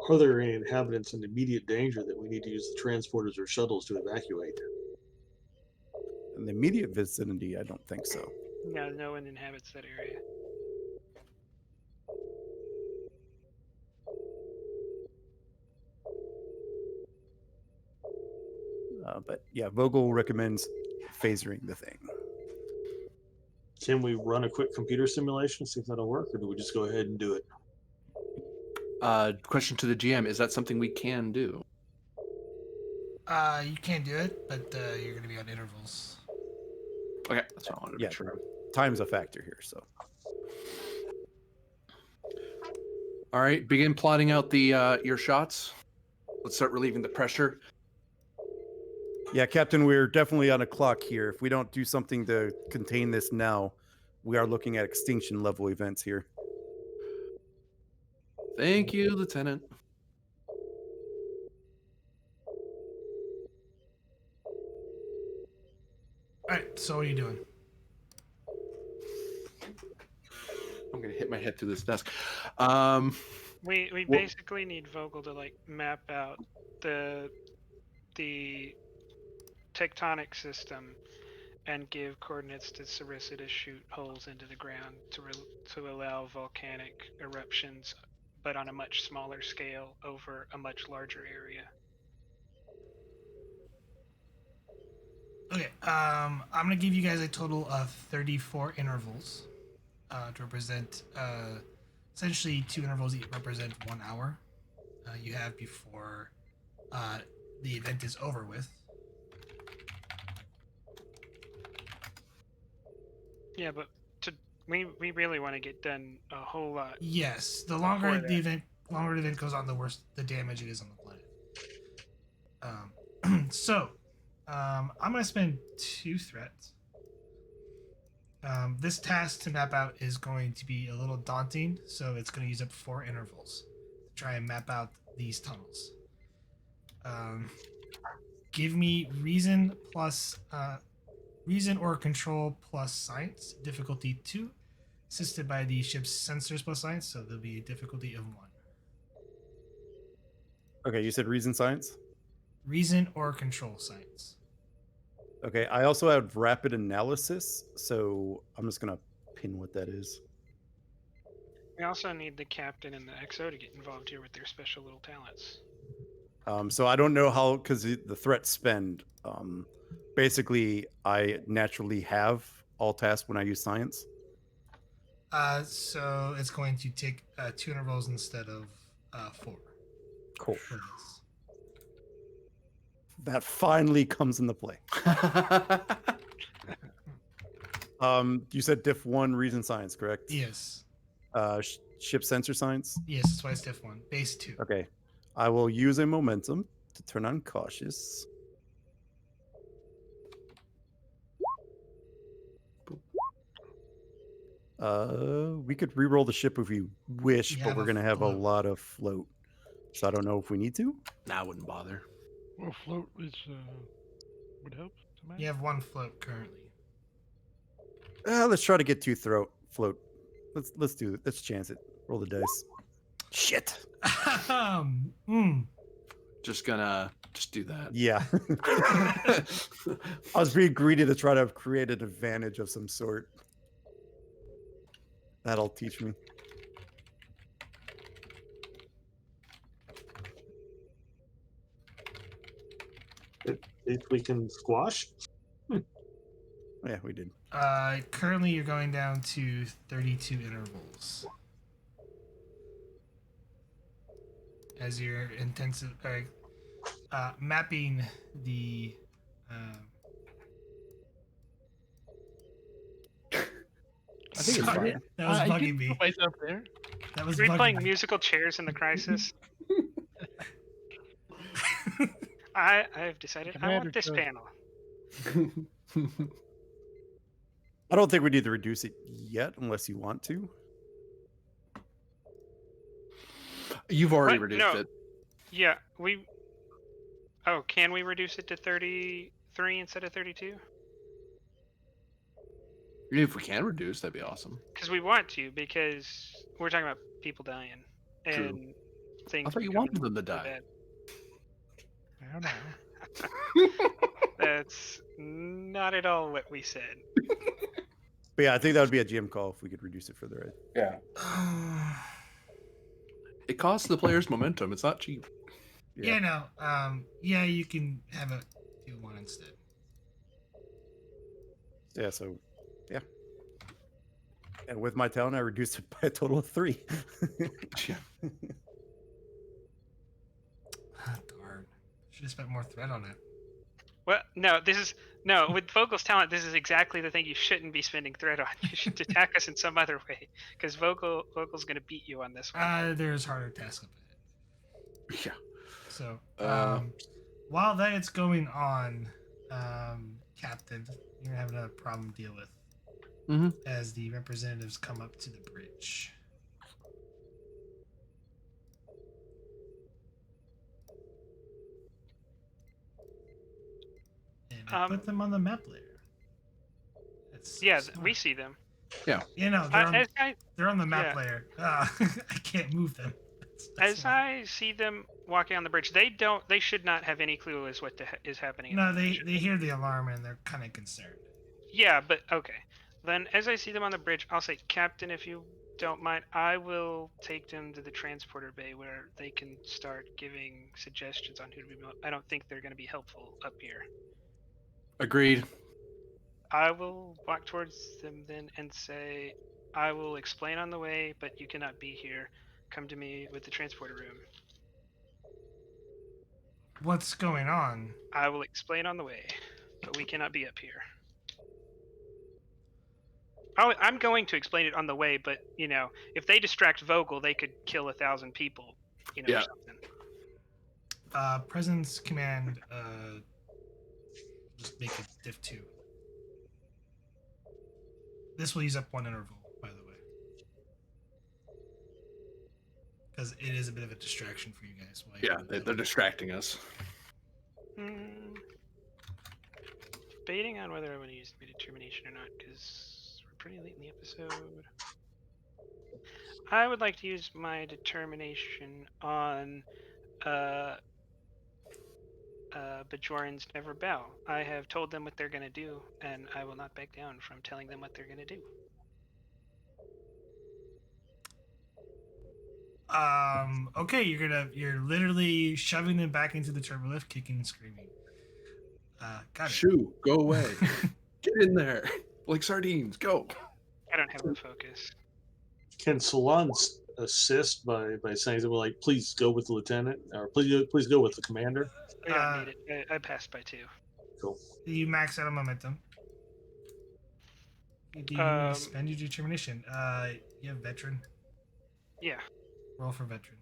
Are there any inhabitants in immediate danger that we need to use the transporters or shuttles to evacuate? In the immediate vicinity, I don't think so. No, no one inhabits that area. But yeah, Vogel recommends phasering the thing. Can we run a quick computer simulation, see if that'll work, or do we just go ahead and do it? Question to the GM, is that something we can do? You can do it, but you're going to be on intervals. Okay, that's what I wanted to be sure. Time's a factor here, so. All right, begin plotting out the your shots. Let's start relieving the pressure. Yeah, Captain, we're definitely on a clock here. If we don't do something to contain this now, we are looking at extinction level events here. Thank you, Lieutenant. All right. So what are you doing? I'm gonna hit my head through this desk. We Well- basically need Vogel to like map out the tectonic system and give coordinates to Sarissa to shoot holes into the ground to allow volcanic eruptions, but on a much smaller scale over a much larger area. Okay. I'm gonna give you guys a total of 34 intervals to represent essentially 2 intervals each represent 1 hour. You have before the event is over with. Yeah, but we really want to get done a whole lot. Yes, the longer Before the that. event goes on, the worse the damage it is on the planet. So, I'm gonna spend 2 threats. This task to map out is going to be a little daunting, so it's going to use up 4 intervals to try and map out these tunnels. Give me reason or control plus science, difficulty 2, assisted by the ship's sensors plus science, so there'll be a difficulty of 1. Okay, you said reason science? Reason or control science. Okay, I also have rapid analysis, so I'm just gonna pin what that is. We also need the captain and the XO to get involved here with their special little talents. So I don't know how, because the threats spend. Basically, I naturally have all tasks when I use science. So it's going to take 2 intervals instead of 4. Cool. For this. That finally comes into play. You said diff 1 reason science, correct? Yes. Ship sensor science. Yes, that's why it's diff 1. Base 2. Okay, I will use a momentum to turn on cautious. We could re-roll the ship if we wish, You but have we're a gonna have a float. lot of float, so I don't know if we need to. Nah, I wouldn't bother. Well, float is would help. Somehow. You have 1 float currently. Let's try to get 2 float. Let's do it. Let's chance it. Roll the dice. Shit. Just do that. Yeah. I was being greedy to try to create an advantage of some sort. That'll teach me. If we can squash. Yeah, we did. Currently, you're going down to 32 intervals. As you're mapping the. I think it's Sorry, fine. that was I bugging didn't me. put myself there. That was Are we bugging playing me. musical chairs in the crisis? I have decided I Commander want this chose. panel. I don't think we need to reduce it yet, unless you want to. You've already What? reduced No. it. Yeah, we. Oh, can we reduce it to 33 instead of 32? If we can reduce, that'd be awesome. Because we want to, because we're talking about people dying True. and things. I thought you becoming wanted them to really die. I don't know. bad. That's not at all what we said. But yeah, I think that would be a GM call if we could reduce it further. Yeah. It costs the players momentum. It's not cheap. Yeah, no. Yeah, you can have a do 1 instead. Yeah, so yeah. And with my talent, I reduced it by a total of 3. Yeah. Darn. Should have spent more thread on it. Well, no, with Vogel's talent, this is exactly the thing you shouldn't be spending thread on. You should attack us in some other way, because Vogel's going to beat you on this one. There's harder tasks up ahead. Yeah. So, Uh, while that is going on, Captain, you're having a problem to deal with Mhm. as the representatives come up to the bridge. Put them on the map layer. That's Yeah, smart. we see them. You know, they're As on the map yeah. layer. I can't move them. That's As why. I see them walking on the bridge, they should not have any clue as what is happening. in No, the bridge. they hear the alarm and they're kind of concerned. Yeah, but okay. Then as I see them on the bridge, I'll say, Captain, if you don't mind, I will take them to the transporter bay where they can start giving suggestions on who to be. I don't think they're going to be helpful up here. Agreed. I will walk towards them then and say, I will explain on the way, but you cannot be here. Come to me with the transporter room. What's going on? I will explain on the way, but we cannot be up here. I'm going to explain it on the way, but you know, if they distract Vogel, they could kill 1,000 people, you know, or something. Presence command. Just make it diff 2. This will use up 1 interval, by the way, because it is a bit of a distraction for you guys. They're distracting us. Debating on whether I want to use determination or not, because we're pretty late in the episode. I would like to use my determination on Bajorans never bow. I have told them what they're going to do, and I will not back down from telling them what they're going to do. Okay, you're literally shoving them back into the turbolift, kicking and screaming. Got it. Shoo, go away. Get in there. Like sardines, go. I don't have the focus. Can Solon assist by saying something like, please go with the lieutenant, or please go with the commander? I don't need it. I passed by 2. Cool. You max out a momentum. Do you spend your determination? You have veteran. Yeah. Roll for veteran.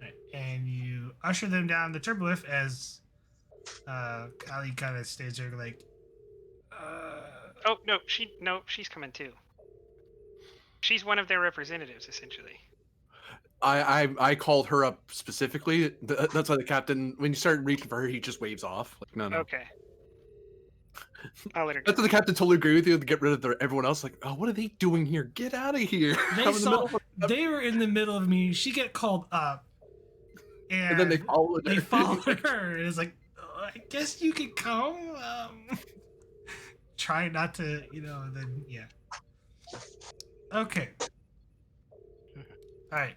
Right. And you usher them down the turbolift as Kali kind of stays there like. Oh no, she's coming too. She's one of their representatives, essentially. I called her up specifically. That's why the captain, when you start reaching for her, he just waves off. Like, no. Okay. I'll let her go. That's why the captain totally agree with you to get rid of everyone else. Like, oh, what are they doing here? Get out of here. They were in the middle of a meeting. She get called up. And then they followed her. They followed her. And it's like, I guess you could come. Try not to, then, yeah. Okay. All right.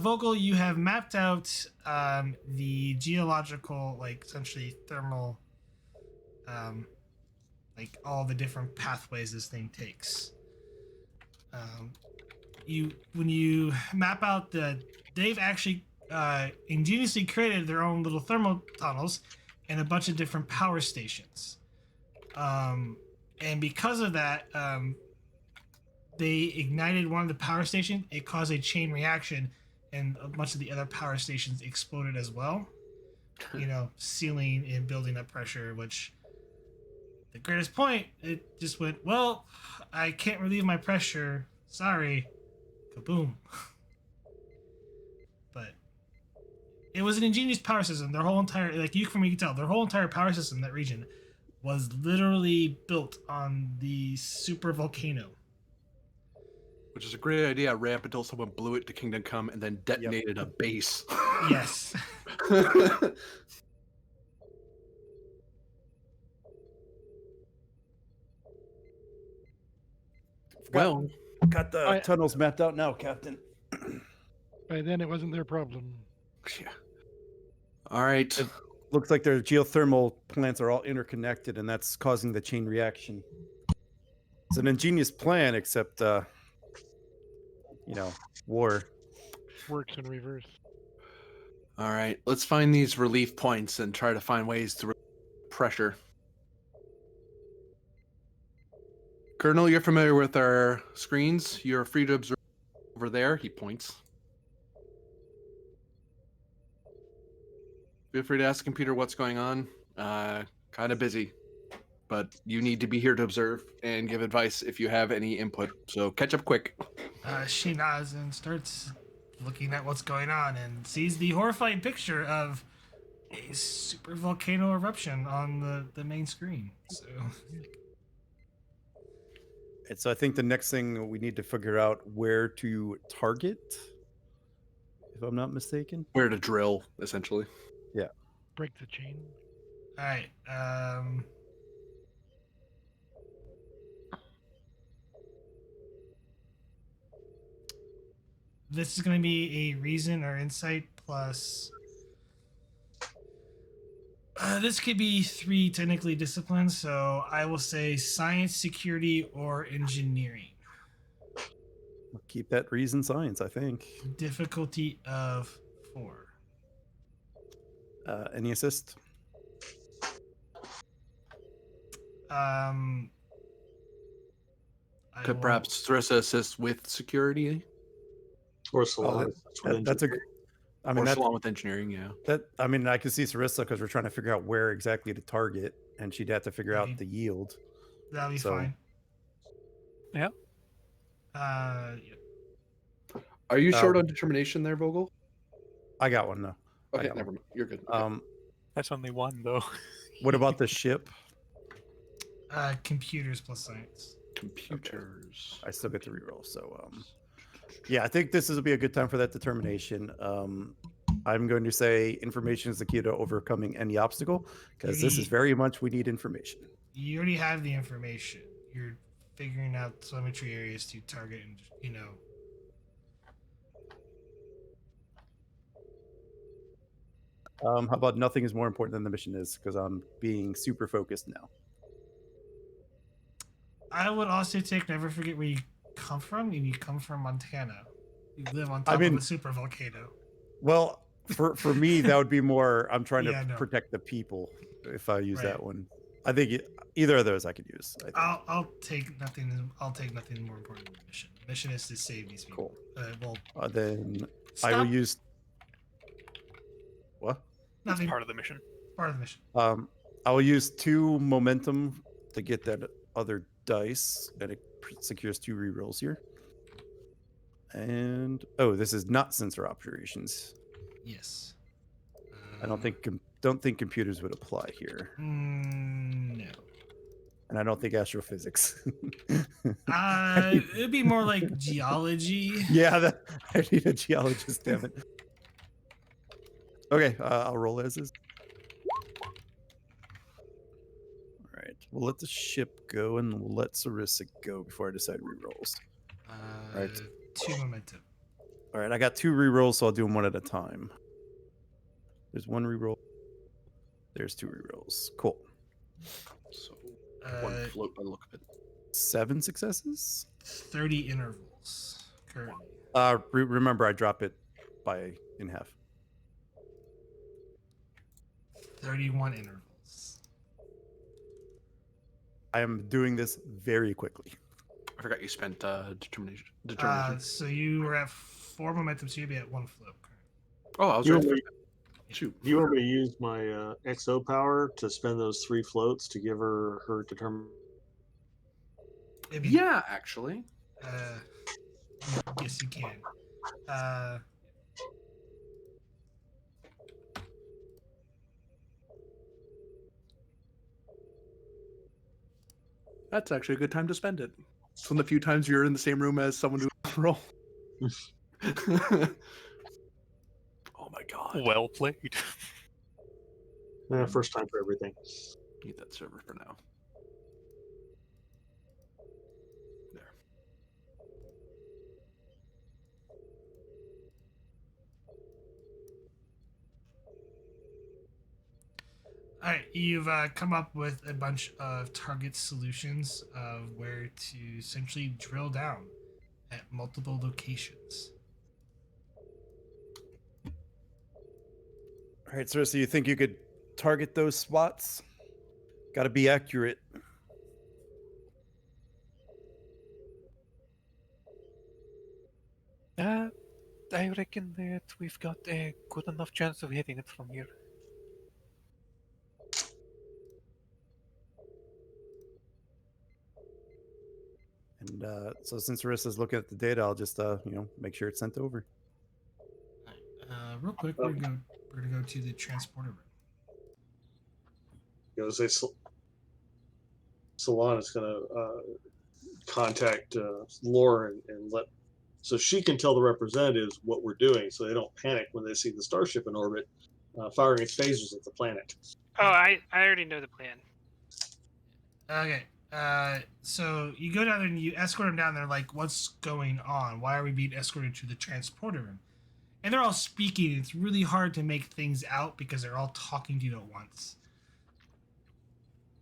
Vogel, you have mapped out the geological, essentially thermal, all the different pathways this thing takes. When you map out they've actually ingeniously created their own little thermal tunnels and a bunch of different power stations. And because of that, they ignited one of the power stations. It caused a chain reaction, and a bunch of the other power stations exploded as well. Sealing and building up pressure, which the greatest point, it just went, well, I can't relieve my pressure. Sorry. Kaboom. But it was an ingenious power system. Their whole entire, you can tell, their whole entire power system in that region was literally built on the super volcano. Which is a great idea, right up until someone blew it to Kingdom Come and then detonated a base. Yes. Well, got the tunnels mapped out now, Captain. By then, it wasn't their problem. Yeah. All right. It looks like their geothermal plants are all interconnected, and that's causing the chain reaction. It's an ingenious plan, except, war. Works in reverse. All right. Let's find these relief points and try to find ways to pressure. Colonel, you're familiar with our screens. You're free to observe over there. He points. Feel free to ask the computer what's going on. Kind of busy. but you need to be here to observe and give advice if you have any input. So catch up quick. She nods and starts looking at what's going on and sees the horrifying picture of a super volcano eruption on the main screen. So And so I think the next thing we need to figure out where to target, if I'm not mistaken. Where to drill, essentially. Break the chain. all right. This is going to be a reason or insight plus. This could be 3 technically disciplines, so I will say science, security, or engineering. We'll keep that reason science, I think. Difficulty of 4. Any assist? I Could will- perhaps Thrissa assist with security? Or Solon. That's a. I mean, Or that, Solon with engineering, yeah. I mean, I can see Sarissa because we're trying to figure out where exactly to target, and she'd have to figure out the yield. That'll be so- fine. Yeah. Yeah. Are you short Um, on determination there, Vogel? I got one though. Okay, got never mind. You're good. Okay. That's only one, though. What about the ship? Computers plus science. Computers. I still get to reroll. So, yeah, I think this will be a good time for that determination. I'm going to say information is the key to overcoming any obstacle because this is very much we need information. You already have the information. You're figuring out telemetry areas to target and, How about nothing is more important than the mission is because I'm being super focused now. I would also take never forget where you come from. You come from Montana. You live on top mean- of a super volcano. Well, for me, that would be more. I'm trying Yeah, to no. protect the people if I use Right. that one. I think either of those I could use. I think. I'll take nothing. I'll take nothing more important than the mission. The mission is to save these people. Cool. Well, Then stop. I will use. What? Nothing. Part of the mission. Part of the mission. I will use 2 momentum to get that other dice, and it secures 2 rerolls here. And this is not sensor operations. Yes. I don't think computers would apply here, No. and I don't think astrophysics. It'd be more like geology. Yeah, I need a geologist. Damn it. Okay, I'll roll as is. All right, we'll let the ship go, and we'll let Sarissa go before I decide rerolls. Right. 2 momentum. All right, I got 2 rerolls, so I'll do them one at a time. There's 1 reroll. There's 2 rerolls. Cool. So one float by the look of it. 7 successes. 30 intervals currently. Remember, I drop it in half. 31 intervals. I am doing this very quickly. I forgot you spent determination. So you were at 4 momentum, so you'd be at 1 float. Oh, I was You right. want, me, Shoot. you want me to use my XO power to spend those 3 floats to give her determine? It'd be- Yeah, actually. Yes, you can. That's actually a good time to spend it. It's one of the few times you're in the same room as someone doing a roll. Oh my god. Well played. First time for everything. Need that server for now. There. All right, you've come up with a bunch of target solutions of where to essentially drill down at multiple locations. All right, so you think you could target those spots? Got to be accurate. I reckon that we've got a good enough chance of hitting it from here. And so since Arissa's looking at the data, I'll just make sure it's sent over. Real quick, we're gonna go to the transporter room. You know, say Solon is going to contact Lauren and let, so she can tell the representatives what we're doing, so they don't panic when they see the starship in orbit, firing its phasers at the planet. Oh, I already know the plan. Okay. So you go down there and you escort them down there. Like, what's going on? Why are we being escorted to the transporter room? And they're all speaking. It's really hard to make things out because they're all talking to you at once.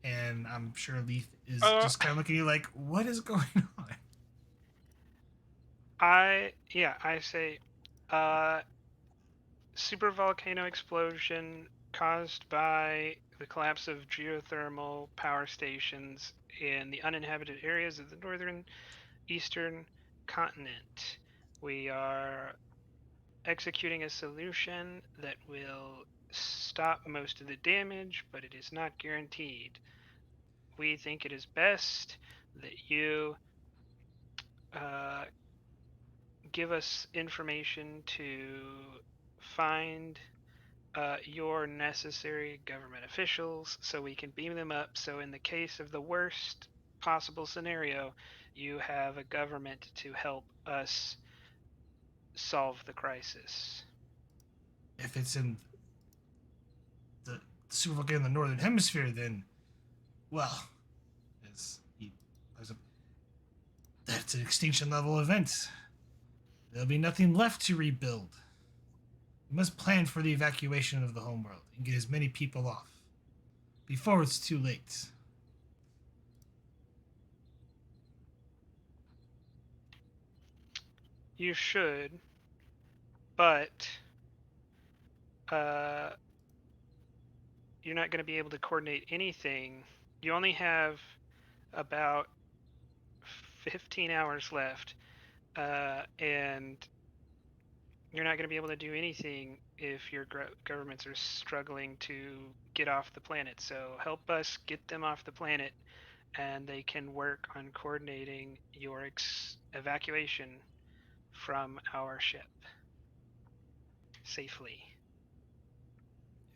And I'm sure Leith is just kind of looking at you like, what is going on? I say, super volcano explosion caused by the collapse of geothermal power stations in the uninhabited areas of the northern eastern continent. We are executing a solution that will stop most of the damage, but it is not guaranteed. We think it is best that you give us information to find your necessary government officials so we can beam them up. So in the case of the worst possible scenario, you have a government to help us solve the crisis. If it's in the super volcano in the northern hemisphere, then, well, that's an extinction level event. There'll be nothing left to rebuild. We must plan for the evacuation of the homeworld and get as many people off before it's too late. You should, but you're not going to be able to coordinate anything. You only have about 15 hours left, and you're not going to be able to do anything if your governments are struggling to get off the planet. So help us get them off the planet, and they can work on coordinating your evacuation from our ship safely.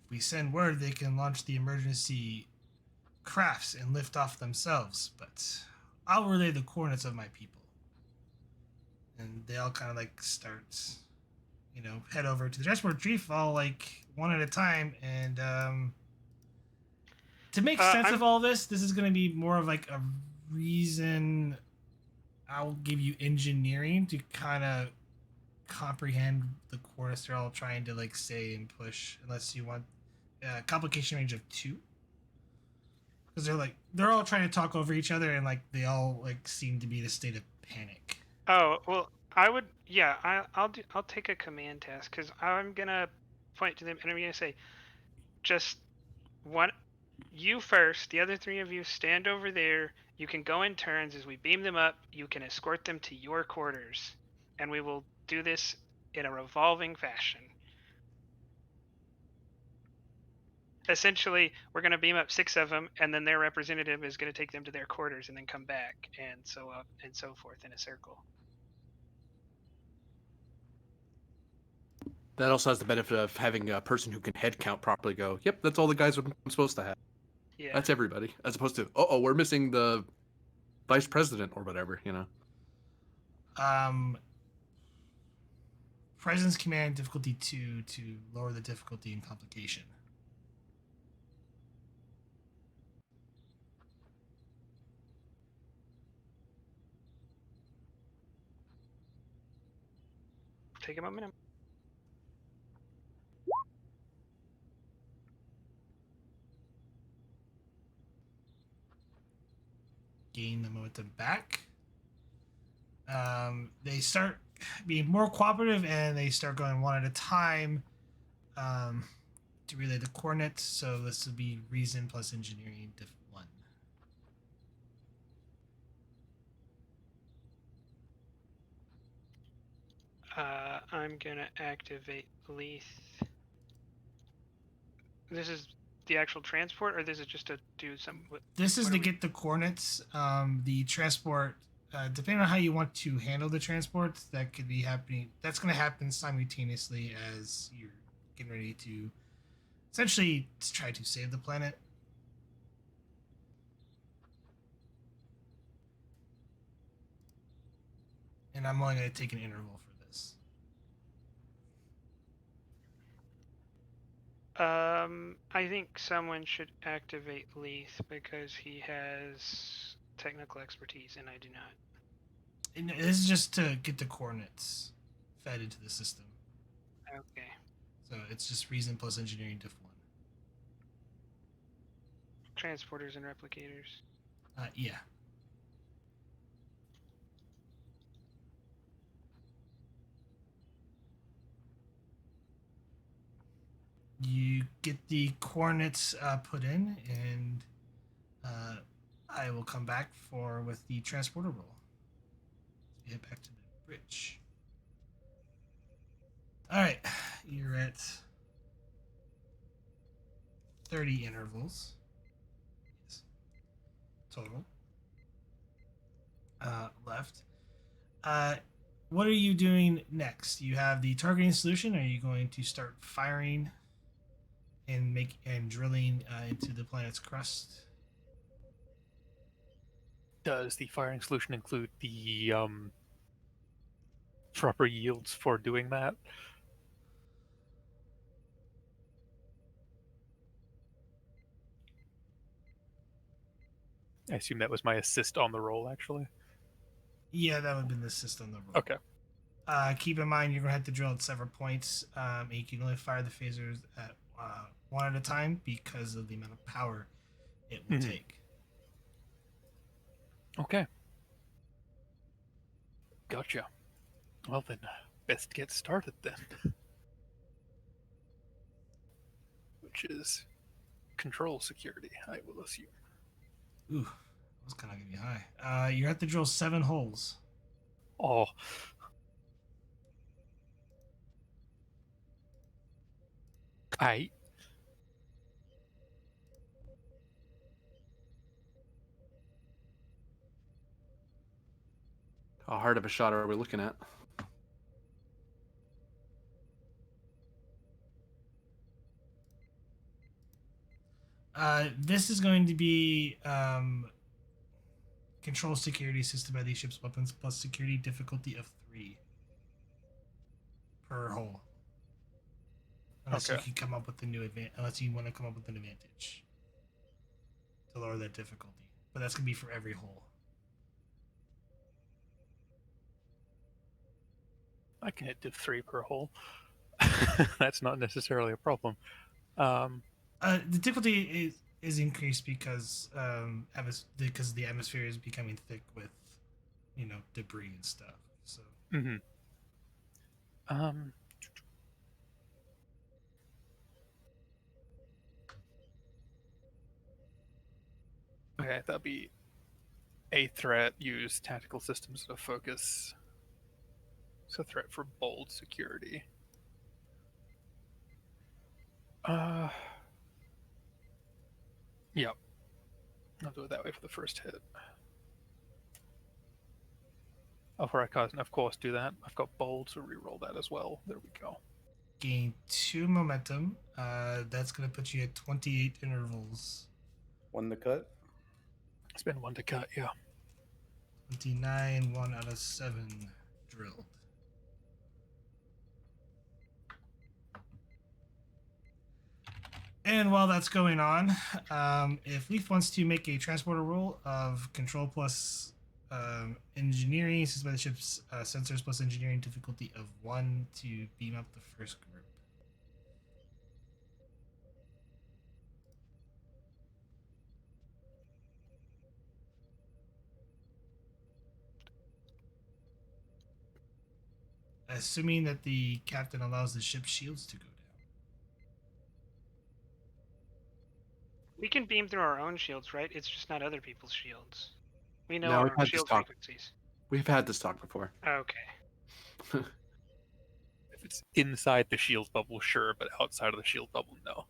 If we send word, they can launch the emergency crafts and lift off themselves, but I'll relay the coordinates of my people. And they all kind of like start, head over to the transport reef all like one at a time. And to make sense of all this is going to be more of like a reason. I'll give you engineering to kind of comprehend the coordinates they're all trying to like say and push, unless you want a complication range of 2. Because they're all trying to talk over each other and like they all like seem to be in a state of panic. Oh well, I would I'll take a command task because I'm gonna point to them and I'm gonna say, just one, you first. The other 3 of you stand over there. You can go in turns as we beam them up. You can escort them to your quarters, and we will do this in a revolving fashion. Essentially, we're going to beam up 6 of them, and then their representative is going to take them to their quarters and then come back, and so up and so forth in a circle. That also has the benefit of having a person who can head count properly go, yep, that's all the guys I'm supposed to have. Yeah. That's everybody. As opposed to, we're missing the vice president or whatever, Presence command difficulty 2 to lower the difficulty and complication. Take a moment. Gain the momentum back. They start being more cooperative and they start going one at a time to relay the coordinates. So this would be reason plus engineering diff 1. I'm gonna activate Leith. This is the actual transport, or this is just to do some? This is to get the coordinates. The transport depending on how you want to handle the transport, that could be happening. That's going to happen simultaneously as you're getting ready to essentially try to save the planet. And I'm only going to take an interval for this. I think someone should activate Leith because he has technical expertise and I do not. And this is just to get the coordinates fed into the system. Okay. So it's just reason plus engineering diff 1. Transporters and replicators. Yeah. You get the coordinates put in, and I will come back with the transporter roll. So head back to the bridge. All right, you're at 30 intervals. Yes. Total. Left. What are you doing next? You have the targeting solution. Are you going to start firing and drilling into the planet's crust? Does the firing solution include the proper yields for doing that? I assume that was my assist on the roll, actually. Yeah, that would have been the system. The roll. Okay. Keep in mind, you're going to have to drill at several points. And you can only fire the phasers at one at a time because of the amount of power it will take. Okay. Gotcha. Well then, best get started then. Which is control security, I will assume. Ooh, that was kind of going to be high. You have to drill 7 holes. Oh. Aight. How hard of a shot are we looking at? This is going to be control security assisted by these ship's weapons plus security difficulty of 3 per hole. Unless you can come up with a new unless you want to come up with an advantage to lower that difficulty. But that's going to be for every hole. I can hit div 3 per hole. That's not necessarily a problem. The difficulty is increased because the atmosphere is becoming thick with, debris and stuff. So. Okay, that'd be a threat. Use tactical systems to focus. It's a threat for bold security. Yep. I'll do it that way for the first hit. Before I can, of course, do that, I've got bold, so reroll that as well. There we go. Gain 2 momentum. That's going to put you at 28 intervals. 1 to cut? It's been 1 to cut, yeah. 29, 1 out of 7 drilled. And while that's going on, if Leaf wants to make a transporter roll of control plus engineering, assisted by the ship's sensors plus engineering difficulty of 1 to beam up the first group. Assuming that the captain allows the ship's shields to go down. We can beam through our own shields, right? It's just not other people's shields. We know No, we've our had this shield talk. frequencies. We've had this talk before. Okay. If it's inside the shield bubble, sure, but outside of the shield bubble, no.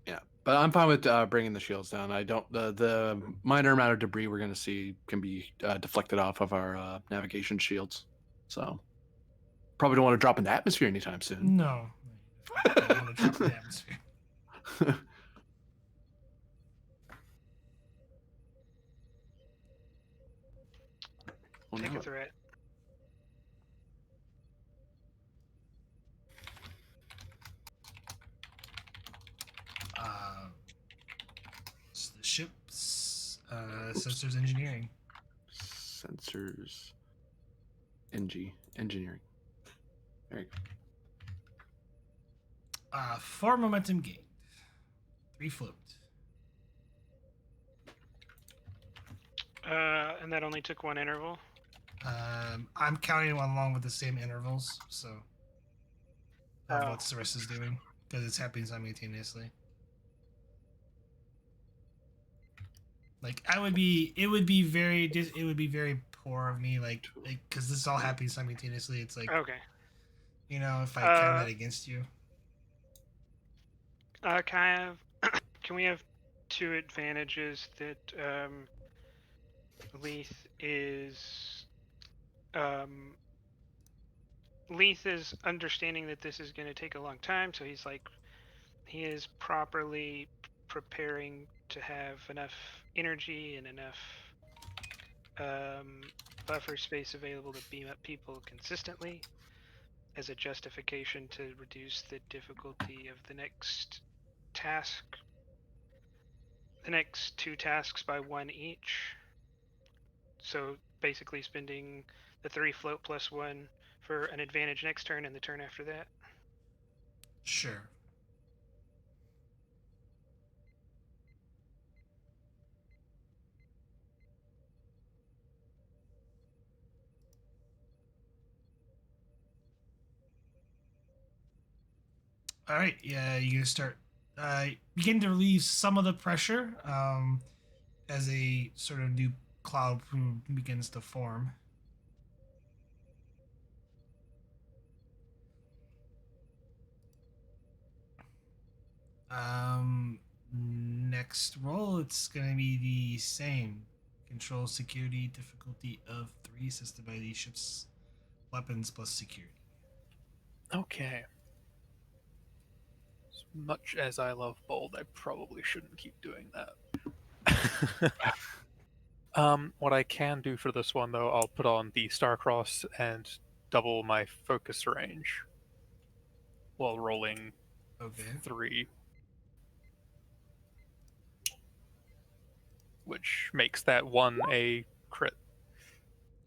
Yeah, but I'm fine with bringing the shields down. I don't the minor amount of debris we're going to see can be deflected off of our navigation shields. So probably don't want to drop in the atmosphere anytime soon. No. I don't want to drop in the atmosphere. Oh, Take no. a threat. It's the ship's sensors engineering. Sensors, engineering. There you go. 4 momentum gained. 3 float. And that only took one interval. I'm counting one along with the same intervals, so Oh. what the rest is doing because it's happening simultaneously. Like it would be very poor of me, like because this is all happening simultaneously. It's like, Okay. if I count that against you. Can we have 2 advantages that Leith is understanding that this is going to take a long time, so he is properly preparing to have enough energy and enough buffer space available to beam up people consistently as a justification to reduce the difficulty of the next task, the next 2 tasks by 1 each. So basically spending the 3 float plus 1 for an advantage next turn and the turn after that. Sure. All right, yeah, you're gonna start begin to relieve some of the pressure as a sort of new cloud begins to form. Next roll, it's gonna be the same. Control security difficulty of 3, assisted by the ship's weapons plus security. Okay. As much as I love bold, I probably shouldn't keep doing that. What I can do for this one, though, I'll put on the Starcross and double my focus range while rolling Okay. 3, which makes that 1 a crit.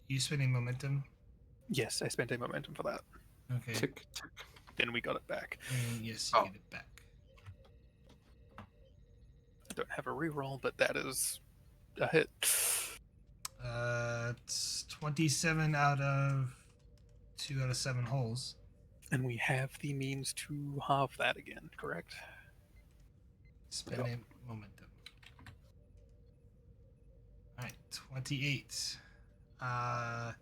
You spending momentum? Yes, I spent a momentum for that. Okay. Tick, tick. Then we got it back. And yes, you get it back. I don't have a reroll, but that is a hit. It's 27 out of 2 out of 7 holes. And we have the means to halve that again, correct? Spending momentum. All right, 28. I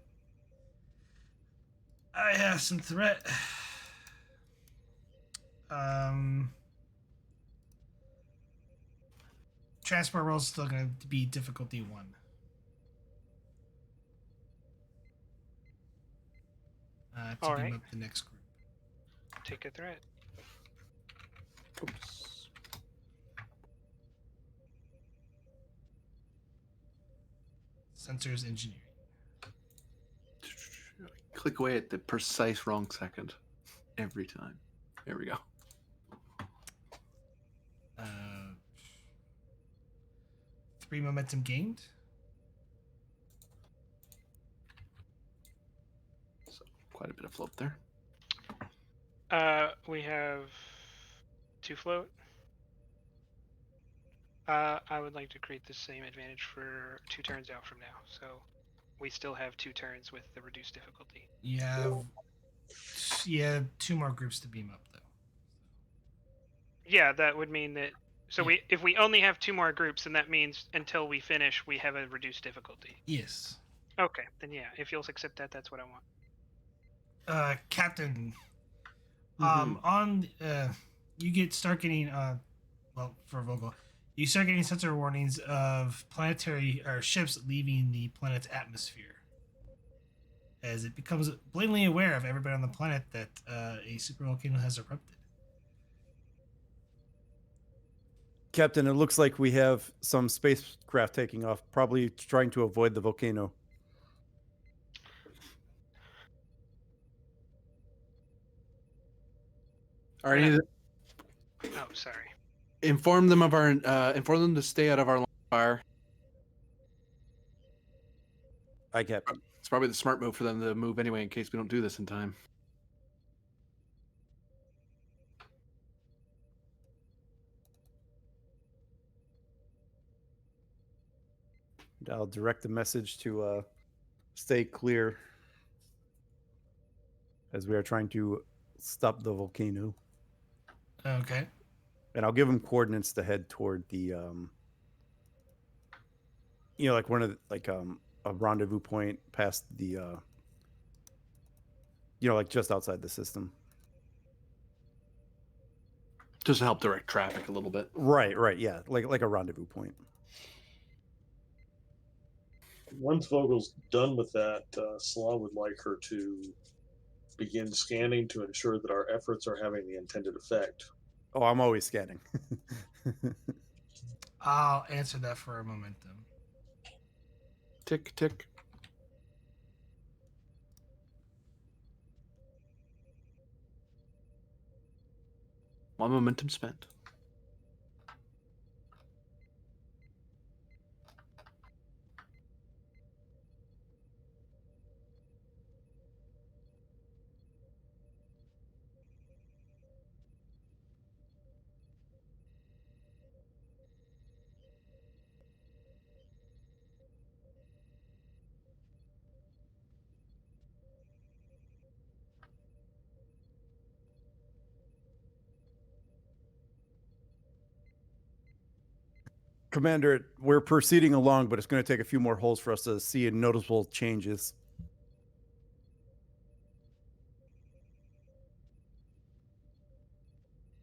have some threat. Transport roll is still going to be difficulty 1. To All beam right. up the next group. Take a threat. Oops. Sensors engineering. Click away at the precise wrong second every time. There we go. 3 momentum gained. So quite a bit of float there. We have 2 float. I would like to create the same advantage for 2 turns out from now. So we still have 2 turns with the reduced difficulty. You have 2 more groups to beam up, though. Yeah, that would mean that. So if we only have 2 more groups, then that means until we finish, we have a reduced difficulty. Yes. Okay, then yeah, if you'll accept that, that's what I want. Captain. Mhm. You start getting for Vogel, you start getting sensor warnings of planetary or ships leaving the planet's atmosphere, as it becomes blatantly aware of everybody on the planet that a supervolcano has erupted. Captain, it looks like we have some spacecraft taking off, probably trying to avoid the volcano. All right, I need to Oh, sorry. inform them to stay out of our line of fire. Aye, Captain. It's probably the smart move for them to move anyway in case we don't do this in time. I'll direct the message to stay clear as we are trying to stop the volcano. Okay. And I'll give them coordinates to head toward the, like one of the, like a rendezvous point past the, like just outside the system. Just to help direct traffic a little bit. Right, yeah, like a rendezvous point. Once Vogel's done with that, Solon would like her to begin scanning to ensure that our efforts are having the intended effect. Oh, I'm always scanning. I'll answer that for a momentum. Tick, tick. One momentum spent. Commander, we're proceeding along, but it's going to take a few more holes for us to see noticeable changes.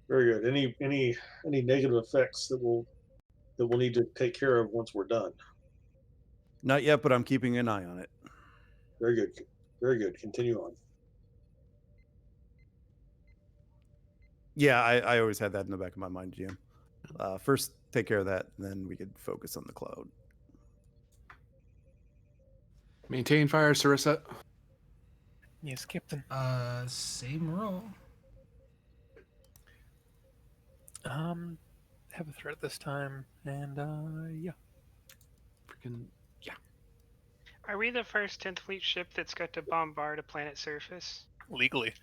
Very good. Any negative effects that we'll need to take care of once we're done? Not yet, but I'm keeping an eye on it. Very good. Very good. Continue on. Yeah, I always had that in the back of my mind, GM. First, take care of that, and then we could focus on the cloud. Maintain fire, Sarissa. Yes, Captain. Same roll. Have a threat this time, and yeah. Freaking yeah. Are we the first 10th Fleet ship that's got to bombard a planet's surface? Legally.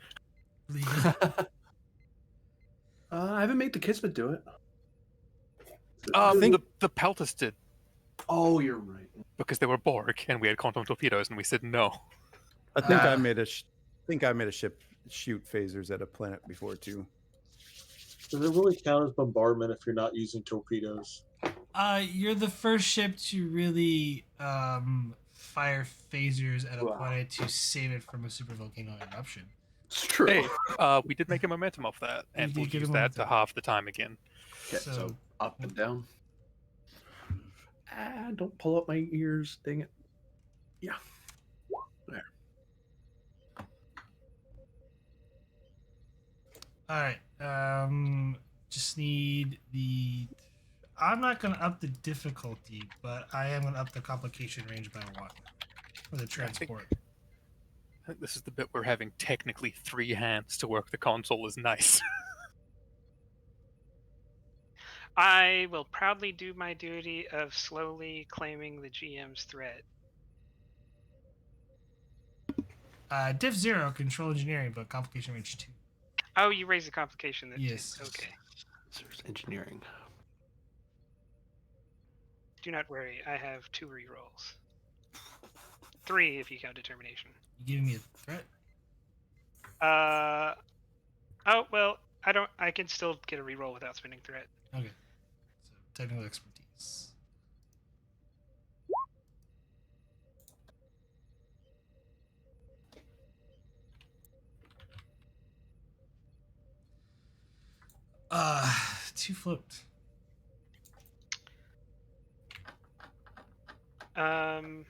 I haven't made the Kismet do it. The Peltas did, Oh, you're right. because they were Borg, and we had quantum torpedoes, and we said no. I think I made a ship shoot phasers at a planet before too. Does it really count as bombardment if you're not using torpedoes? You're the first ship to really fire phasers at a planet to save it from a supervolcano eruption. It's true. Hey, we did make a momentum off that, and did we'll get a use that to momentum. half the time again. Okay, so up and down. Don't pull up my ears. Dang it. Yeah. There. All right. Just need the. I'm not gonna up the difficulty, but I am gonna up the complication range by 1 for the transport. I think this is the bit where having technically 3 hands to work the console is nice. I will proudly do my duty of slowly claiming the GM's threat. Diff 0, control engineering, but complication range 2. Oh, you raised the complication then. Yes. Okay. There's engineering. Do not worry, I have 2 rerolls. 3 if you count determination. You giving me a threat? Oh well, I can still get a reroll without spending threat. Okay. So technical expertise. Two flipped. Can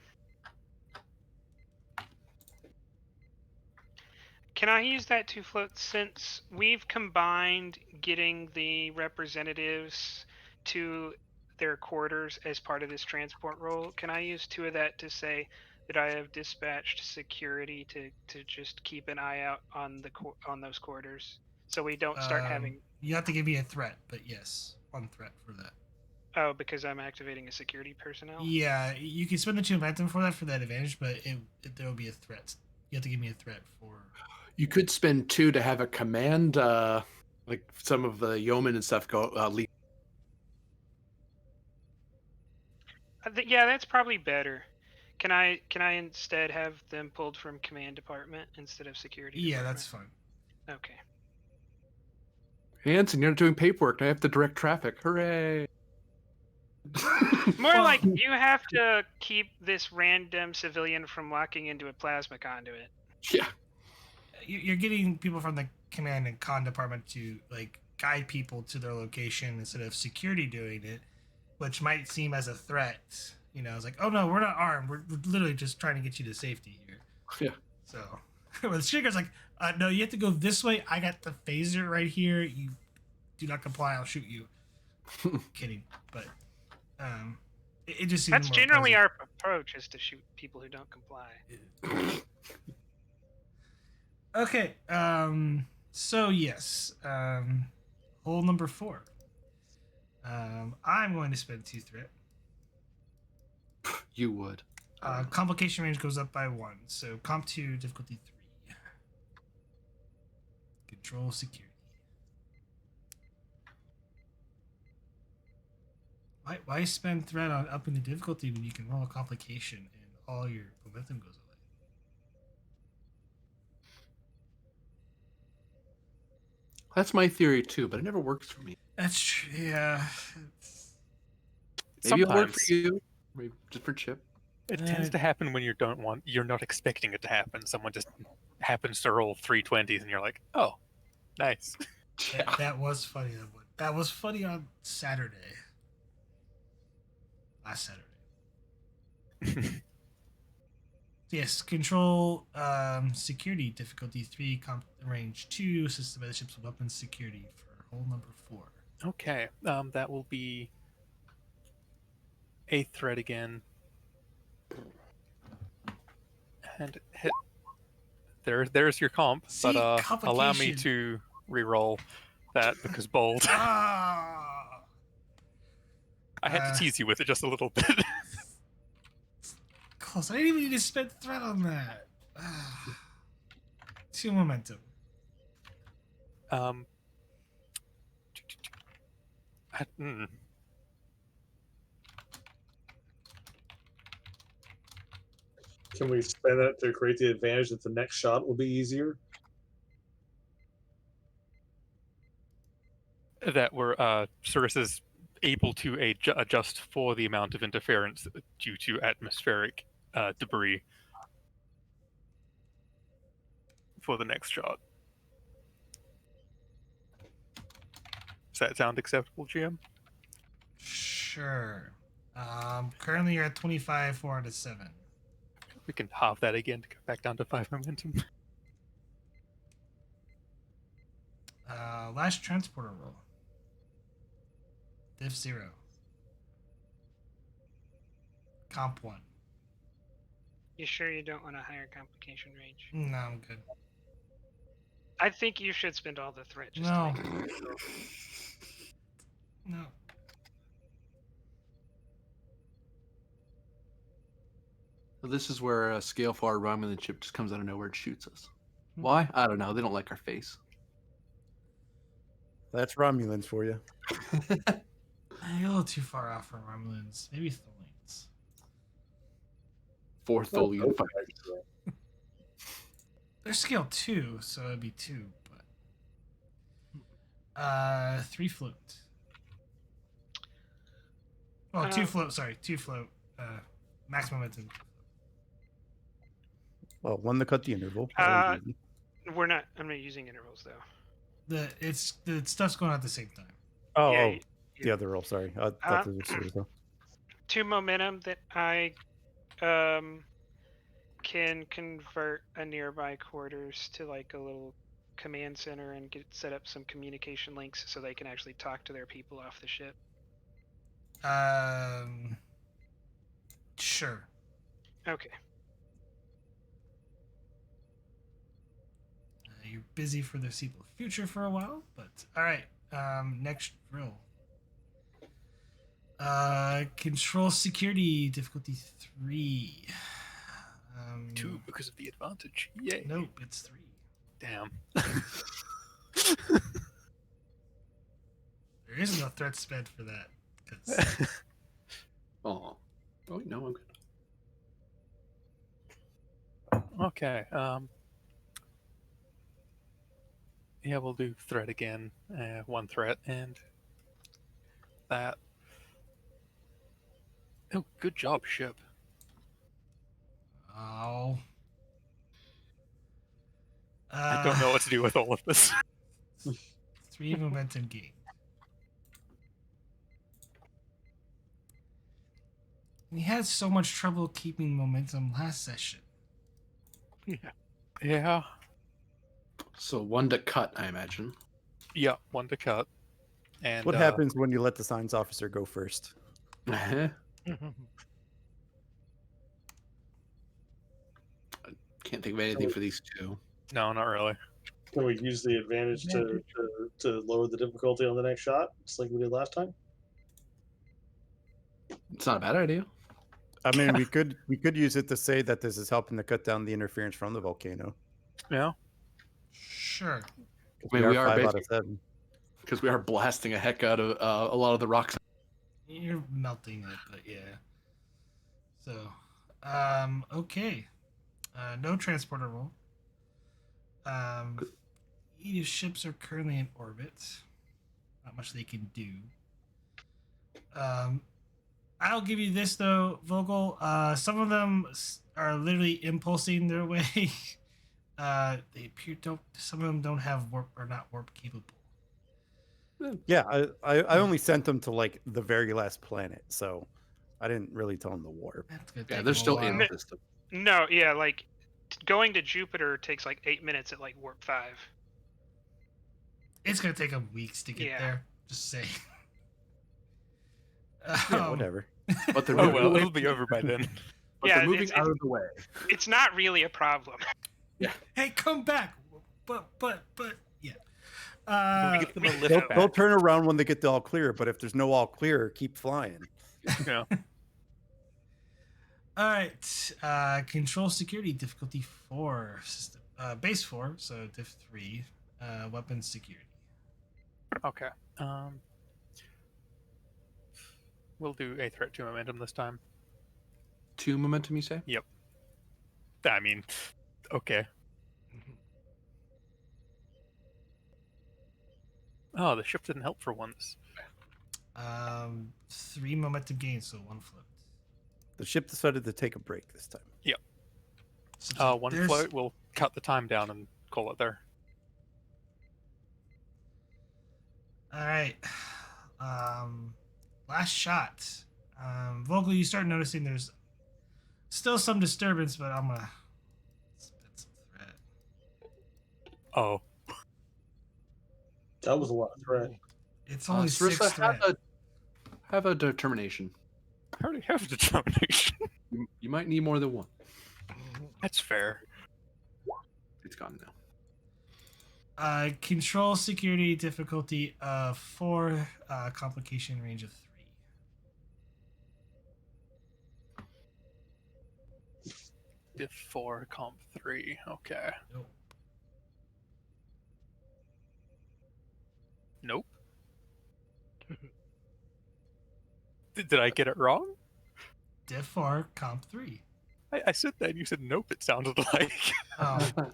I use that to float, since we've combined getting the representatives to their quarters as part of this transport role? Can I use 2 of that to say that I have dispatched security to just keep an eye out on on those quarters, so we don't start having? You have to give me a threat, but yes, 1 threat for that. Oh, because I'm activating a security personnel. Yeah, you can spend the 2 momentum for that advantage, but there will be a threat. You have to give me a threat for. You could spend 2 to have a command, like some of the yeomen and stuff go lead. Yeah, that's probably better. Can I instead have them pulled from command department instead of security Yeah, department? that's fine. Okay. Hanson, you're not doing paperwork. I have to direct traffic. Hooray! More Well- like you have to keep this random civilian from walking into a plasma conduit. Yeah. You're getting people from the command and con department to like guide people to their location instead of security doing it, which might seem as a threat. You know, it's like, oh no, we're not armed. We're literally just trying to get you to safety here. Yeah. So, when the security's like, no, you have to go this way. I got the phaser right here. You do not comply, I'll shoot you. Kidding, but it just seems That's more generally pleasant. our approach, is to shoot people who don't comply. Okay, so yes, hole number 4. I'm going to spend 2 threat. You would. Complication range goes up by 1, so comp 2, difficulty 3. Control security. Why spend threat on upping the difficulty when you can roll a complication and all your momentum goes away? That's my theory too, but it never works for me. That's true. Yeah. Maybe it'll work Sometimes. for you. Maybe just for Chip. It tends to happen when you're not expecting it to happen. Someone just happens to roll 320s, and you're like, oh, nice. That was funny. That was funny on Saturday. Last Saturday. Yes, control security difficulty 3, comp range 2, assisted by the ship's weapons security for hole number 4. Okay, that will be 8th threat again. And hit. There's your comp, See, but allow me complication. to re-roll that because bold. Ah! I had to tease you with it just a little bit. Close. I didn't even need to spend threat on that. 2 momentum. Can we spend that to create the advantage that the next shot will be easier? That were Cirrus is able to adjust for the amount of interference due to atmospheric debris for the next shot. Does that sound acceptable, GM? Sure. Currently you're at 25, 4 out of 7. We can halve that again to go back down to 5 momentum. Last transporter roll. Diff 0. Comp 1. You sure you don't want a higher complication range? No, I'm good. I think you should spend all the threat. Just No. to make it work. No. So this is where a scale far Romulan chip just comes out of nowhere and shoots us. Why? I don't know. They don't like our face. That's Romulans for you. You're a little too far off from Romulans. Maybe Tholians. Fourth Oh, Tholian okay. fight. They're scale 2, so it'd be 2, but 3 float. Oh, 2 float, sorry, 2 float. Max momentum. Well, one to cut the interval. I'm not using intervals though. The stuff's going on at the same time. Oh, Yeah, oh, the other roll. Sorry, I thought this was Cirrus. 2 momentum that I can convert a nearby quarters to like a little command center and set up some communication links so they can actually talk to their people off the ship. Sure. Okay. You're busy for the foreseeable future for a while, but all right. Next roll. Control security difficulty 3. 2 because of the advantage. Yay. Nope, it's 3. Damn. There is no threat spent for that. 'Cause Oh, no, I'm good. Okay. Yeah, we'll do threat again. 1 threat and that. Oh, good job, ship. Oh. I don't know what to do with all of this. 3 momentum gain. We had so much trouble keeping momentum last session. Yeah. So 1 to cut, I imagine. Yeah, 1 to cut. And What happens when you let the science officer go first? Can't think of anything for these two. No, not really. Can we use the advantage to lower the difficulty on the next shot, just like we did last time? It's not a bad idea. I mean, we could use it to say that this is helping to cut down the interference from the volcano. Yeah. Sure. I mean, we are 5 out of 7. because we are blasting a heck out of a lot of the rocks. You're melting it, but yeah. So, okay. No transporter roll. Each ships are currently in orbit. Not much they can do. I'll give you this though, Vogel. Some of them are literally impulsing their way. They appear some of them don't have warp or not warp capable. Yeah, I only sent them to like the very last planet, so I didn't really tell them to warp. That's good. Yeah, they're still in the system. No, yeah, like going to Jupiter takes like 8 minutes at like warp 5. It's gonna take them weeks to get there. Just say. Yeah, whatever. But they're Oh moving well, away. it'll be over by then. But Yeah, they're moving it's- out of the way. It's not really a problem. Hey, come back. But yeah. We get them a lift They'll back. turn around when they get the all clear, but if there's no all clear, keep flying. Yeah. All right. Control security difficulty 4 system. Base 4, so diff 3. Weapons security. Okay. We'll do a threat to momentum this time. 2 momentum, you say? Yep. I mean, okay. Oh, the ship didn't help for once. 3 momentum gain, so 1 float. The ship decided to take a break this time. So 1 there's- float, we'll cut the time down and call it there. All right. Last shot. Vogel, you start noticing there's still some disturbance, but I'm gonna spit some threat. Oh. That was a lot of threat. It's only 6 Sarissa, threat. have a determination. I already have determination. You might need more than 1. That's fair. It's gone now. Control security difficulty 4, complication range of 3. Diff 4, comp 3. Okay. Nope. Nope. Did I get it wrong? Diff 4, comp 3. I said that and you said nope, it sounded like. Oh, I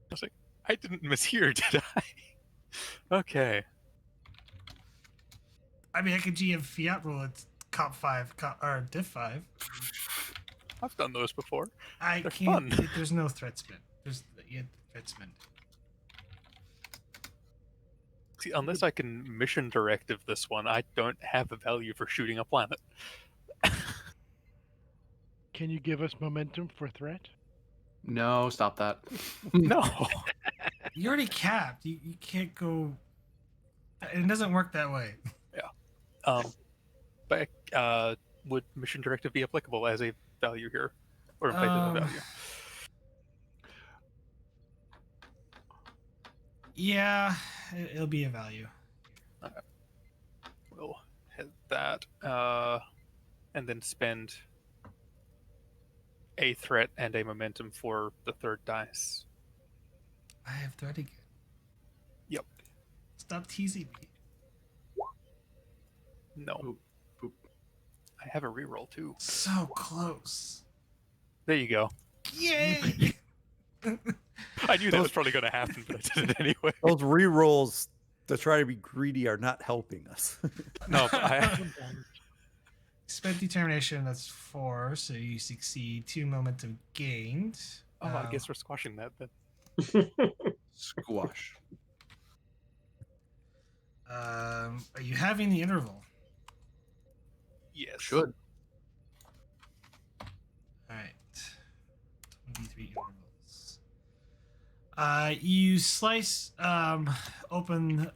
was like, I didn't mishear, did I? Okay. I mean, I could GM Fiat rule it's comp 5, or diff 5. I've done those before. I They're can't. fun. There's no threat spin. You had threat spin. See, unless I can mission directive this one, I don't have a value for shooting a planet. Can you give us momentum for threat? No, stop that. No. You already capped. You can't go. It doesn't work that way. But would mission directive be applicable as a value here, or in place of a value? Yeah, it'll be a value. We'll hit that, and then spend a threat and a momentum for the third dice. I have threat again. Yep. Stop teasing me. No. Boop, boop. I have a reroll too. So close. There you go. Yay! I knew that was probably going to happen, but I did it anyway. Those re-rolls to try to be greedy are not helping us. No, but I, Spent determination, that's 4, so you succeed. 2 momentum gained. I guess we're squashing that then. Squash. Are you having the interval? Yes. Should. Alright. 23 intervals. You slice open,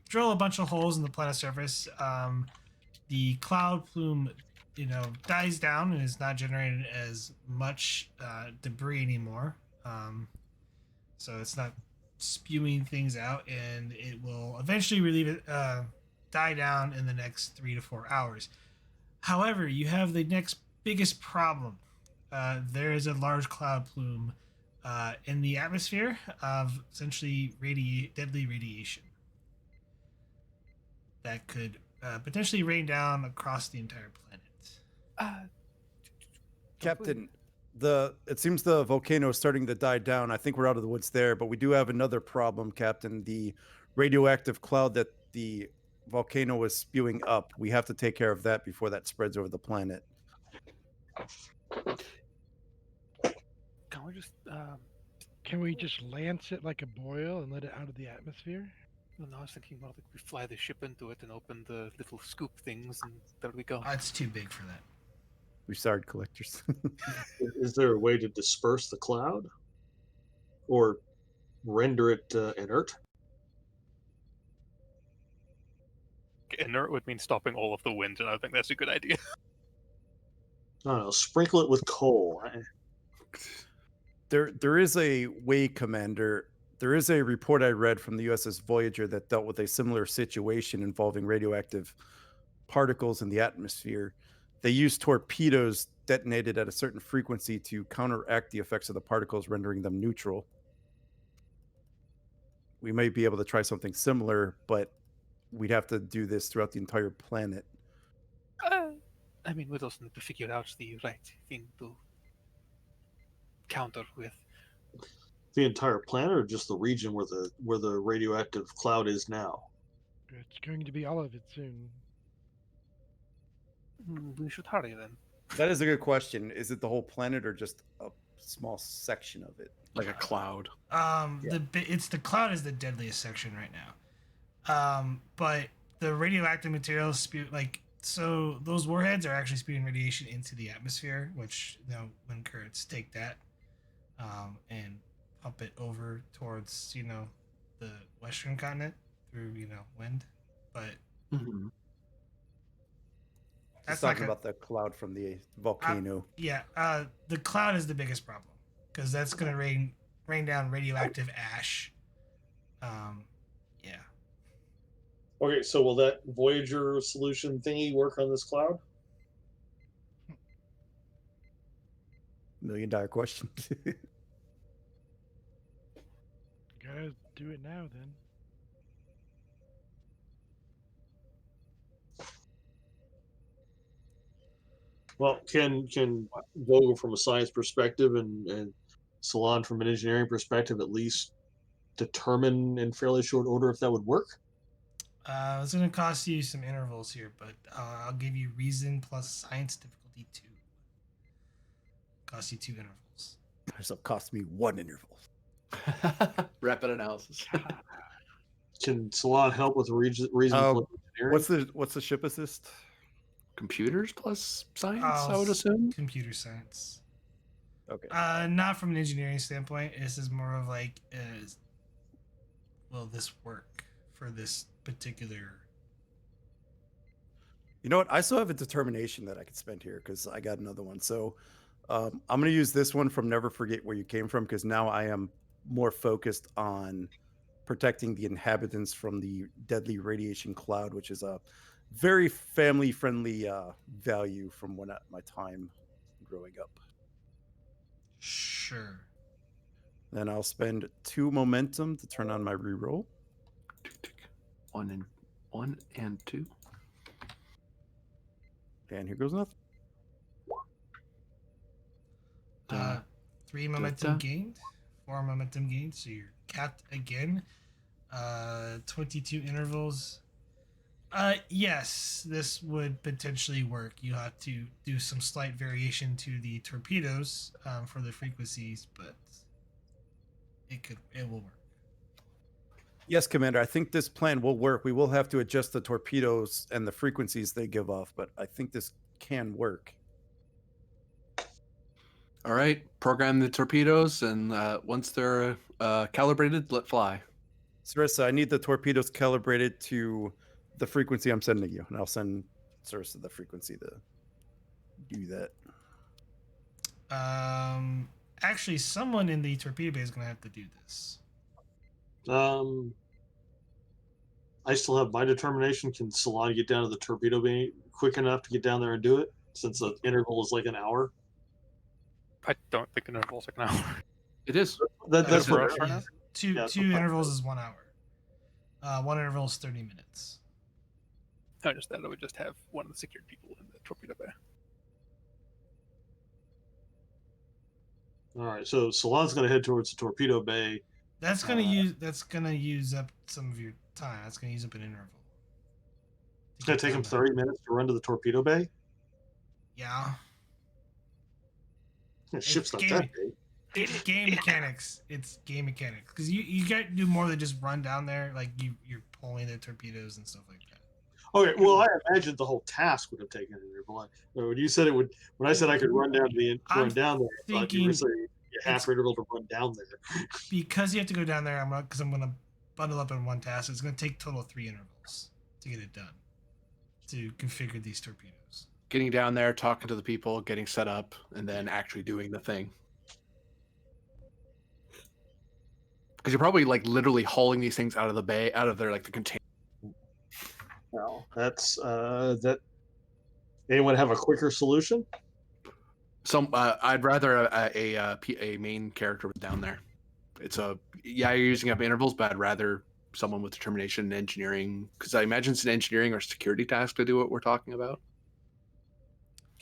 drill a bunch of holes in the planet surface. The cloud plume, dies down and is not generating as much debris anymore. So it's not spewing things out, and it will eventually die down in the next 3 to 4 hours. However, you have the next biggest problem. There is a large cloud plume in the atmosphere of essentially deadly radiation that could potentially rain down across the entire planet. Captain, it seems the volcano is starting to die down. I think we're out of the woods there, but we do have another problem, Captain. The radioactive cloud that the volcano was spewing up. We have to take care of that before that spreads over the planet. Can we just... Can we just lance it like a boil and let it out of the atmosphere? Well, no, I was thinking more like we fly the ship into it and open the little scoop things, and there we go. It's too big for that. We started collectors. Is there a way to disperse the cloud? Or render it inert? Inert would mean stopping all of the wind, and I think that's a good idea. I don't know, sprinkle it with coal. There is a way, Commander. There is a report I read from the USS Voyager that dealt with a similar situation involving radioactive particles in the atmosphere. They used torpedoes detonated at a certain frequency to counteract the effects of the particles, rendering them neutral. We may be able to try something similar, but we'd have to do this throughout the entire planet. I mean, we'd also need to figure out the right thing to counter with. The entire planet, or just the region where the radioactive cloud is now? It's going to be all of it soon. We should hurry then. That is a good question. Is it the whole planet or just a small section of it? Like a cloud. The cloud is the deadliest section right now. But the radioactive materials so those warheads are actually spewing radiation into the atmosphere, which wind currents take that and pump it over towards the western continent through wind. But Mm-hmm. That's talking about the cloud from the volcano. The cloud is the biggest problem because that's going to rain down radioactive ash. Okay, so will that Voyager solution thingy work on this cloud? $1 million question. Gotta do it now then. Well, can Vogel from a science perspective and Solon from an engineering perspective at least determine in fairly short order if that would work? It's going to cost you some intervals here, but I'll give you reason plus science difficulty 2. Cost you 2 intervals. This will cost me 1 interval. Rapid analysis. Can Solon help with reasonable engineering? What's the ship assist? computers plus science, I Oh, would assume. Computer science. Okay. Not from an engineering standpoint. This is more of like, will this work for this particular? You know what? I still have a determination that I could spend here because I got another one. So I'm going to use this one from Never Forget Where You Came From because now I am more focused on protecting the inhabitants from the deadly radiation cloud, which is a very family-friendly value from my time growing up. Sure. Then I'll spend 2 momentum to turn on my reroll. One and two. And here goes nothing. 3 momentum gained, 4 momentum gained, so you're capped again. 22 intervals. Yes, this would potentially work. You have to do some slight variation to the torpedoes for the frequencies, but it will work. Yes, Commander, I think this plan will work. We will have to adjust the torpedoes and the frequencies they give off, but I think this can work. All right, program the torpedoes, and once they're calibrated, let fly. Sarissa, I need the torpedoes calibrated to the frequency I'm sending you, and I'll send Sarissa the frequency to do that. Actually, someone in the torpedo bay is going to have to do this. I still have my determination. Can Solon get down to the torpedo bay quick enough to get down there and do it? Since the interval is like an hour. I don't think an interval's like an hour. It is. That's for what. us right now? Two Yeah, intervals is 1 hour. One interval is 30 minutes. I just thought I would just have one of the secured people in the torpedo bay. All right, so Solon's going to head towards the torpedo bay. That's gonna use up some of your time. That's gonna use up an interval. It's going to take him 30 minutes to run to the torpedo bay. Yeah. The ship's not game- that big. It's game mechanics. It's game mechanics because you got to do more than just run down there. Like you're pulling the torpedoes and stuff like that. Okay, well, I imagined the whole task would have taken an interval. When you said it would, when I said I could run down there, I thought you were saying a half interval to run down there. Because you have to go down there, I'm gonna bundle up in one task. It's gonna take total 3 intervals to get it done to configure these torpedoes. Getting down there, talking to the people, getting set up, and then actually doing the thing. Because you're probably like literally hauling these things out of the bay, out of their like the container. No, that's that. Anyone have a quicker solution? I'd rather a main character down there. You're using up intervals, but I'd rather someone with determination and engineering, because I imagine it's an engineering or security task to do what we're talking about.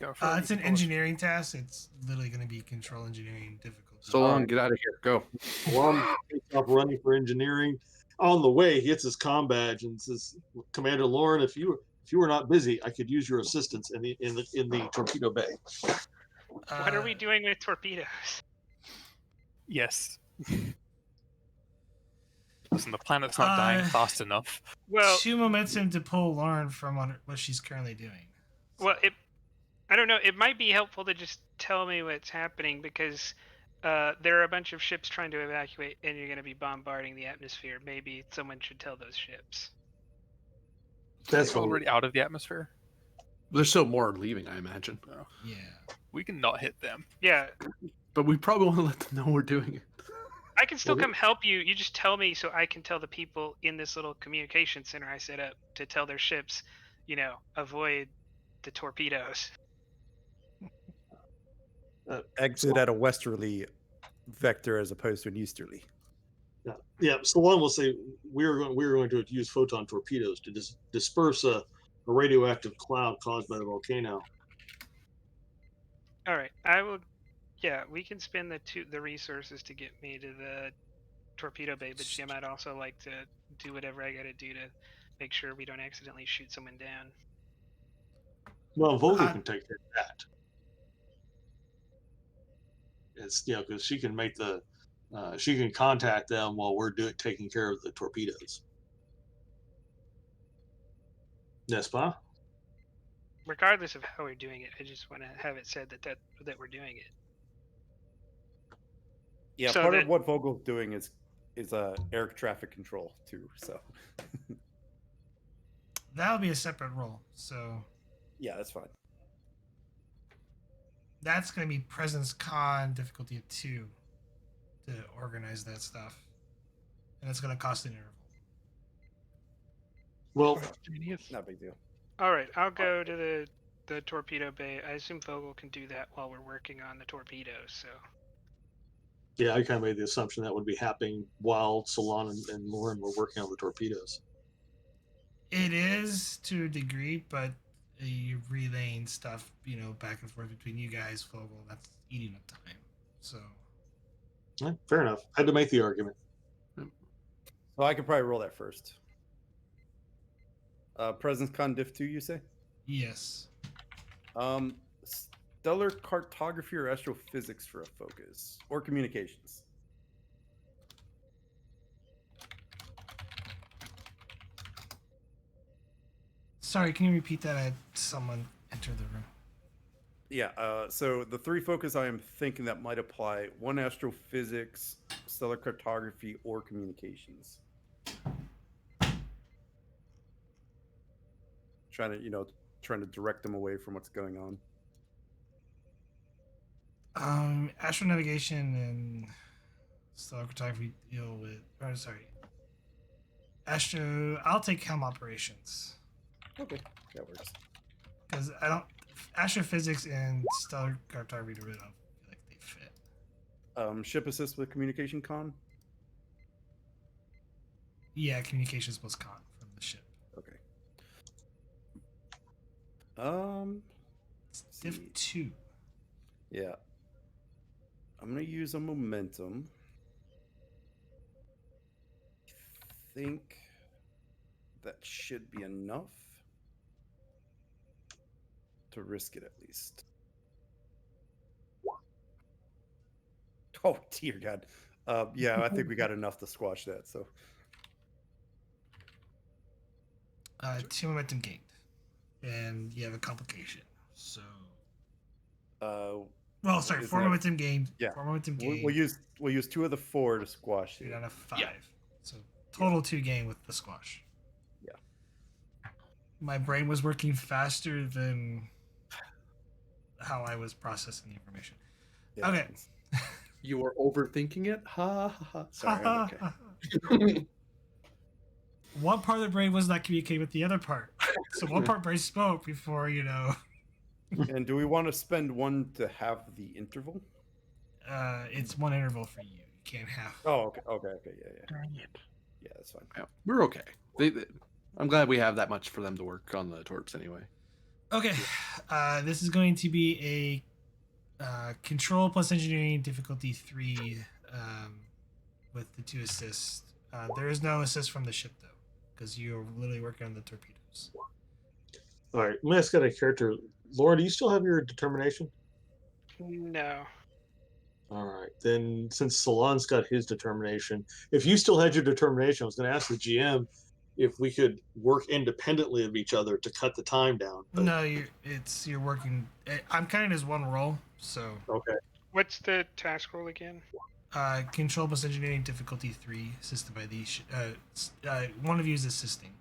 It's an engineering task. It's literally going to be control engineering difficult. Solon, get out of here. Go. Solon takes off running for engineering. On the way, he gets his comm badge and says, "Commander Lauren, if you were not busy, I could use your assistance in the torpedo bay." What are we doing with torpedoes? Yes. Listen, the planet's not dying fast enough. Well, 2 momentum to pull Lauren from what she's currently doing. Well, I don't know. It might be helpful to just tell me what's happening because there are a bunch of ships trying to evacuate, and you're going to be bombarding the atmosphere. Maybe someone should tell those ships. That's already out of the atmosphere. There's still more leaving, I imagine. No. Yeah. We can not hit them. Yeah. But we probably want to let them know we're doing it. I can still come help you. You just tell me so I can tell the people in this little communication center I set up to tell their ships, avoid the torpedoes. Exit at a westerly vector as opposed to an easterly. Yeah. Solon will say we're going to use photon torpedoes to disperse a radioactive cloud caused by the volcano. All right, I will. Yeah, we can spend the resources to get me to the torpedo bay, but Jim, I'd also like to do whatever I got to do to make sure we don't accidentally shoot someone down. Well, Volga can take care of that. It's because she can make she can contact them while we're taking care of the torpedoes. N'est-ce pas? regardless of how we're doing it, I just want to have it said that we're doing it. Yeah, So part that- of what Vogel's doing is air traffic control too. So That'll be a separate role. So yeah, that's fine. that's going to be presence con difficulty of 2 to organize that stuff. And it's going to cost an interval. Well, Genius. Not a big deal. all right, I'll go to the torpedo bay. I assume Vogel can do that while we're working on the torpedoes. So yeah, I kind of made the assumption that would be happening while Solon and Lauren were working on the torpedoes. It is to a degree, but you're relaying stuff, back and forth between you guys, Fogel. That's eating up time. So Fair enough. I had to make the argument. So I could probably roll that first. Presence con diff 2, you say? yes. Stellar cartography or astrophysics for a focus, or communications. Sorry, can you repeat that? I had someone enter the room. Yeah, so the 3 focus I am thinking that might apply: 1 astrophysics, stellar cartography, or communications. Trying to direct them away from what's going on. Astronavigation and stellar cartography deal with. Oh, sorry. I'll take helm operations Okay, that works. because I don't. Astrophysics and stellar cartography don't feel like they fit. Ship assist with communication con. Yeah, communications plus con from the ship. Okay. It's diff 2. Yeah. I'm gonna use a momentum. I think that should be enough to risk it at least. Oh dear God. Yeah, I think we got enough to squash that. So 2 momentum gained, and you have a complication. So, well, sorry, isn't 4 that- momentum gained. Yeah. 4 momentum gained. we'll use 2 of the 4 to squash So you're it. down to 5. Yeah. So total 2 gain with the squash. Yeah. My brain was working faster than how I was processing the information. Yeah, Okay. it's- You were overthinking it? Ha ha ha. Sorry, I'm okay. One part of the brain was not communicating with the other part. So one part brain spoke before, And do we want to spend 1 to have the interval? it's 1 interval for you. You can't have. Oh, okay, yeah. Darn it. Yeah, that's fine. Yeah, we're okay. I'm glad we have that much for them to work on the torps anyway. Okay. This is going to be a control plus engineering difficulty 3 with the 2 assists. There is no assist from the ship, though, because you're literally working on the torpedoes. All right, let me ask a character. Laura, do you still have your determination? no. All right, then since Solon's got his determination, if you still had your determination, I was going to ask the GM if we could work independently of each other to cut the time down. But, No, you're working. I'm counting as 1 roll, so okay. What's the task roll again? control plus engineering difficulty 3, assisted by the one of you is assisting.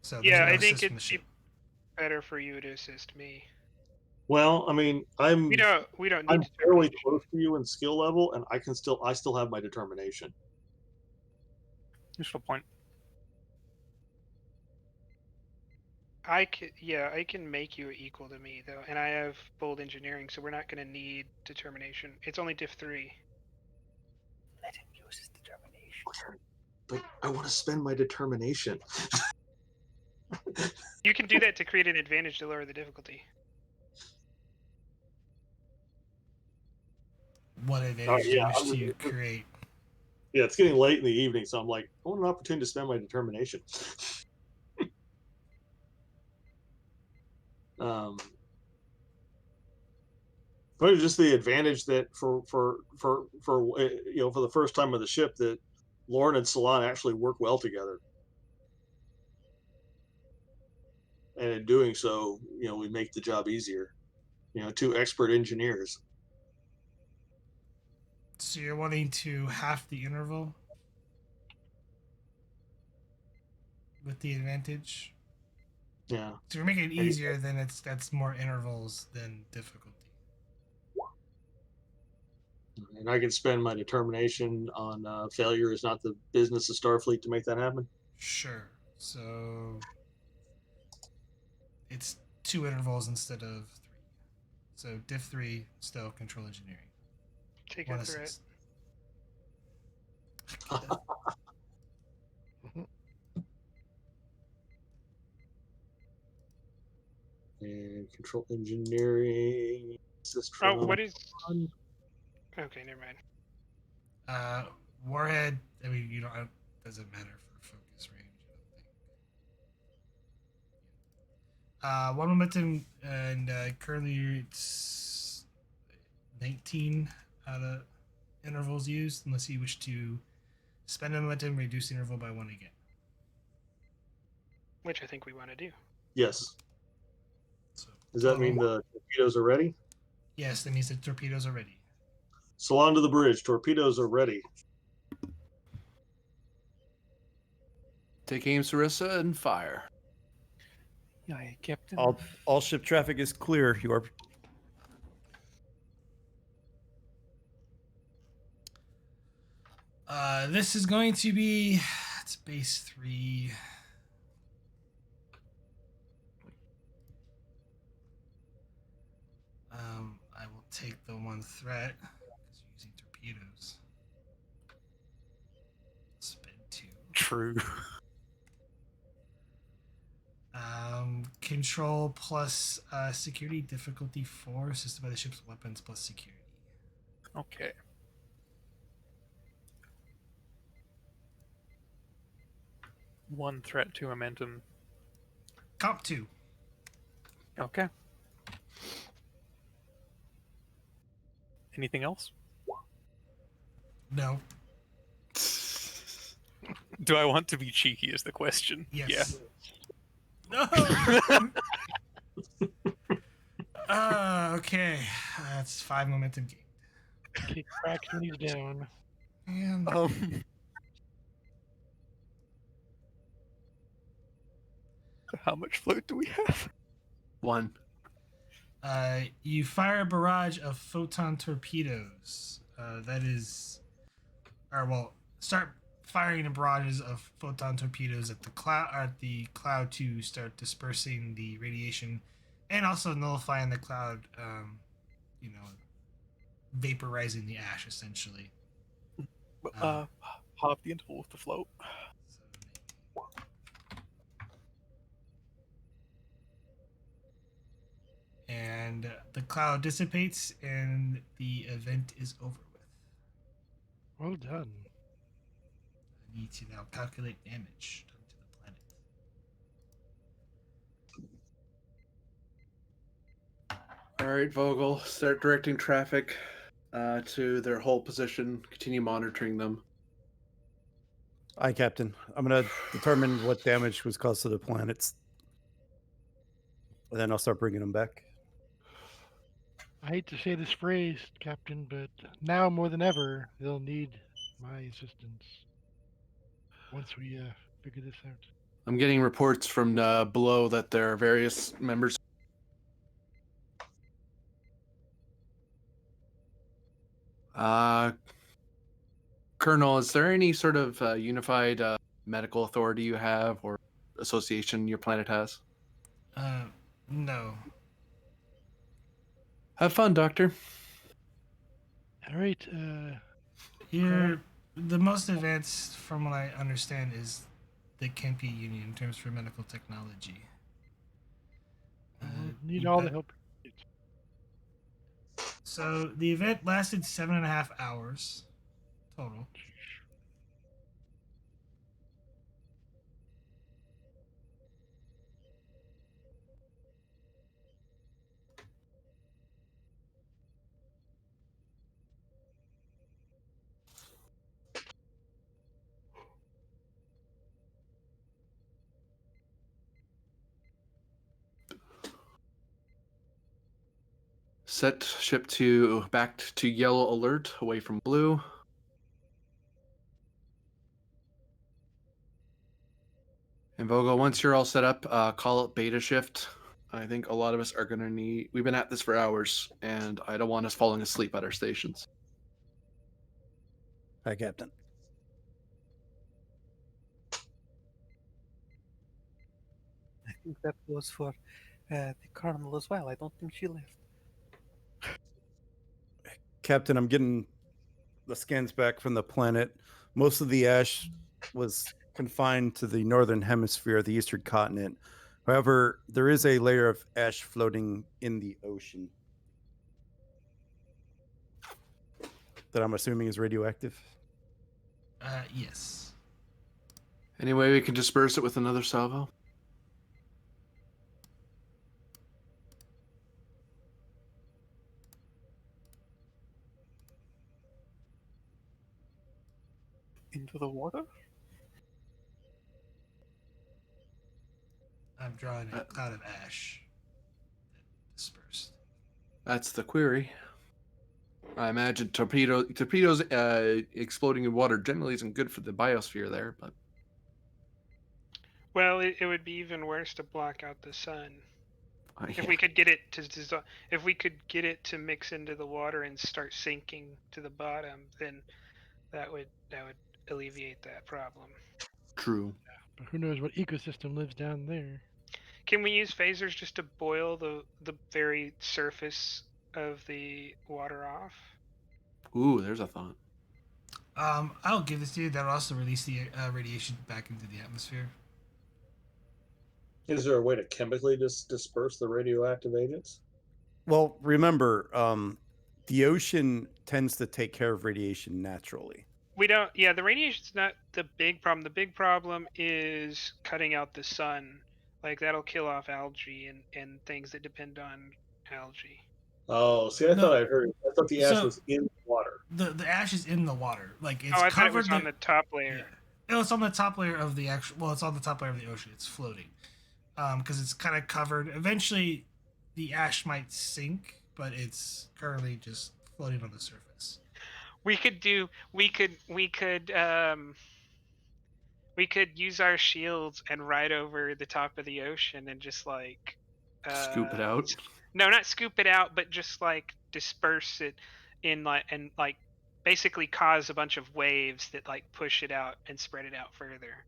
So there's Yeah, no I think assist from the it'd ship. be better for you to assist me. Well, I mean, We don't need I'm to fairly close to you in skill level, and I still have my determination. Useful point. I can make you equal to me though, and I have bold engineering, so we're not going to need determination. It's only diff 3. Let him use his determination. Okay, but I want to spend my determination. You can do that to create an advantage to lower the difficulty. What advantage do you yeah, wish to create? Yeah, it's getting late in the evening, so I'm like, I want an opportunity to spend my determination. But it's just the advantage that for the first time of the ship that Lauren and Solon actually work well together. and in doing so, we make the job easier. 2 expert engineers. So you're wanting to half the interval with the advantage. Yeah. So you're making it easier, then that's more intervals than difficulty. And I can spend my determination on failure is not the business of Starfleet to make that happen. Sure. So it's 2 intervals instead of 3. So diff 3, still control engineering. Take 1 a threat. assist. And control engineering. Assist Oh, from what is? Okay, never mind. Warhead. I mean, it doesn't matter for focus range. I don't think. 1 momentum, and currently it's 19 out of intervals used, unless you wish to spend a momentum, reduce the interval by 1 again. Which I think we want to do. Yes. So Does that mean the torpedoes are ready? Yes, that means the torpedoes are ready. Salon to the bridge. Torpedoes are ready. Take aim, Sarissa, and fire. Aye, Captain. All ship traffic is clear. You are. This is going to be it's base 3. I will take the 1 threat because you're using torpedoes. Spend 2. True. Control plus security difficulty 4, assisted by the ship's weapons plus security. Okay. One threat to momentum. Comp 2. Okay. Anything else? No. Do I want to be cheeky is the question. Yes. No. Okay. That's 5 momentum gained. Kick cracks when he's down. And How much float do we have? 1. you fire a barrage of photon torpedoes. Start firing the barrages of photon torpedoes at the cloud to start dispersing the radiation, and also nullifying the cloud. Vaporizing the ash essentially. Half the interval with the float. And the cloud dissipates, and the event is over with. Well done. I need to now calculate damage done to the planet. All right, Vogel, start directing traffic to their whole position. Continue monitoring them. Aye, Captain. I'm going to determine what damage was caused to the planets. And then I'll start bringing them back. I hate to say this phrase, Captain, but now more than ever, they'll need my assistance. Once we figure this out. I'm getting reports from below that there are various members. Colonel, is there any sort of unified medical authority you have or association your planet has? No. Have fun, Doctor. All right. The most advanced, from what I understand, is the Kempi Union in terms for medical technology. Need all the help. So the event lasted 7.5 hours total. Set ship to back to yellow alert, away from blue. And Vogel, once you're all set up, call it beta shift. I think a lot of us are going to need... We've been at this for hours, and I don't want us falling asleep at our stations. Hi, Captain. I think that was for the Colonel as well. I don't think she left. Captain, I'm getting the scans back from the planet. Most of the ash was confined to the northern hemisphere of the eastern continent. However, there is a layer of ash floating in the ocean that I'm assuming is radioactive. Yes. Any way we can disperse it with another salvo? Into the water? I'm drawing a cloud of ash dispersed. That's the query. I imagine torpedoes exploding in water generally isn't good for the biosphere there, but Well, it would be even worse to block out the sun. yeah. If we could get it to dissolve, if we could get it to mix into the water and start sinking to the bottom, then that would alleviate that problem. True. But who knows what ecosystem lives down there? Can we use phasers just to boil the very surface of the water off? Ooh, there's a thought. I'll give this to you. That'll also release the radiation back into the atmosphere. Is there a way to chemically disperse the radioactive agents? Well, remember, the ocean tends to take care of radiation naturally. We don't. Yeah, the radiation's not the big problem. The big problem is cutting out the sun. Like that'll kill off algae and things that depend on algae. Oh, see, I thought the ash was in the water. The ash is in the water. Like it's I covered. thought it was on the top layer. Yeah. It's on the top layer of the actual. Well, it's on the top layer of the ocean. It's floating, because it's kind of covered. Eventually, the ash might sink, but it's currently just floating on the surface. We could use our shields and ride over the top of the ocean and just like Scoop it out. No, not scoop it out, but just like disperse it in like basically cause a bunch of waves that like push it out and spread it out further.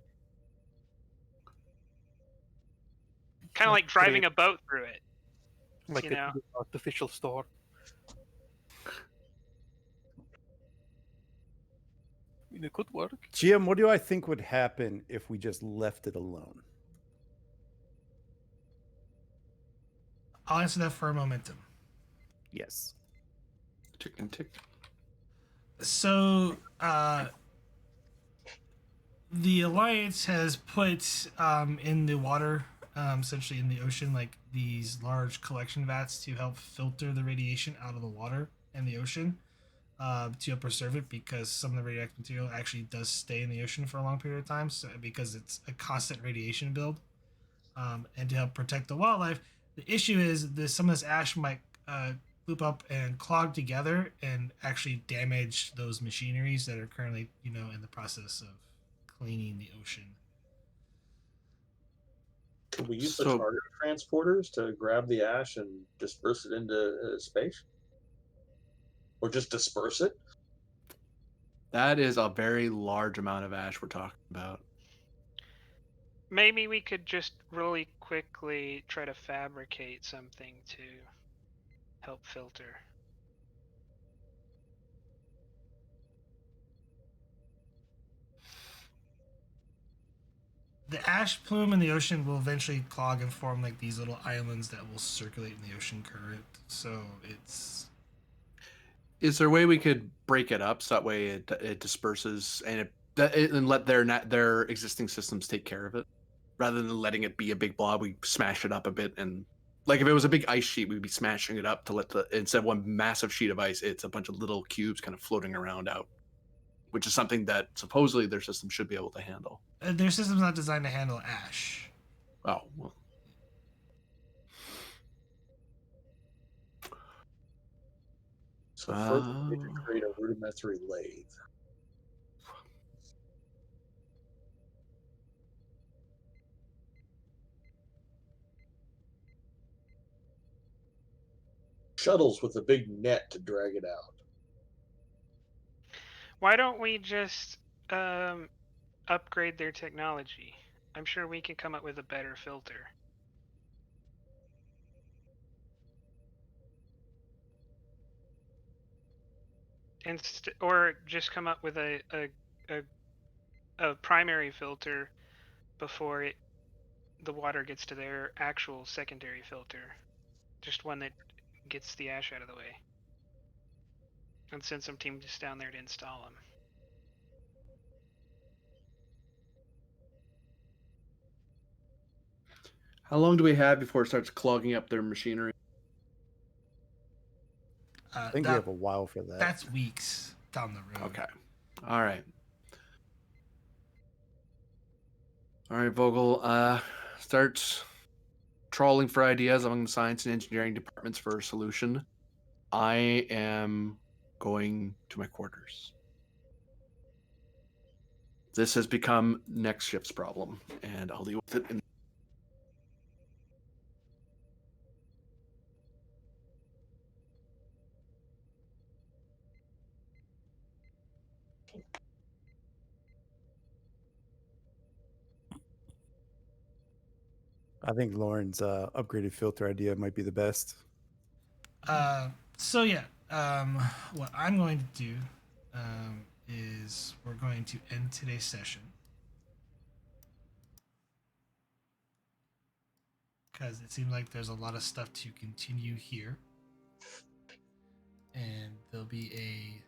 Kind of like driving a boat through it. Like an artificial storm. I mean, it could work. GM, what do I think would happen if we just left it alone? I'll answer that for momentum. Yes. Tick and tick. So, the Alliance has put in the water, essentially in the ocean, like these large collection vats to help filter the radiation out of the water and the ocean, to help preserve it, because some of the radioactive material actually does stay in the ocean for a long period of time, so because it's a constant radiation build, and to help protect the wildlife. The issue is that some of this ash might loop up and clog together and actually damage those machineries that are currently, in the process of cleaning the ocean. Could we use the cargo transporters to grab the ash and disperse it into space? Or just disperse it? That is a very large amount of ash we're talking about. Maybe we could just really quickly try to fabricate something to help filter. The ash plume in the ocean will eventually clog and form like these little islands that will circulate in the ocean current. So it's... Is there a way we could break it up so that way it disperses and and let their existing systems take care of it, rather than letting it be a big blob? We smash it up a bit, and like if it was a big ice sheet, we'd be smashing it up to let instead of one massive sheet of ice, it's a bunch of little cubes kind of floating around out, which is something that supposedly their system should be able to handle. Their system's not designed to handle ash. Oh well. So first, we need to create a rudimentary lathe. Shuttles with a big net to drag it out. Why don't we just upgrade their technology? I'm sure we can come up with a better filter. Or just come up with a primary filter before the water gets to their actual secondary filter. Just one that gets the ash out of the way. And send some teams down there to install them. How long do we have before it starts clogging up their machinery? I think we have a while for that. That's weeks down the road. Okay. All right. All right, Vogel. Start trawling for ideas among the science and engineering departments for a solution. I am going to my quarters. This has become next shift's problem, and I'll deal with it. I think Lauren's upgraded filter idea might be the best. So yeah, what I'm going to do is we're going to end today's session because it seems like there's a lot of stuff to continue here, and there'll be a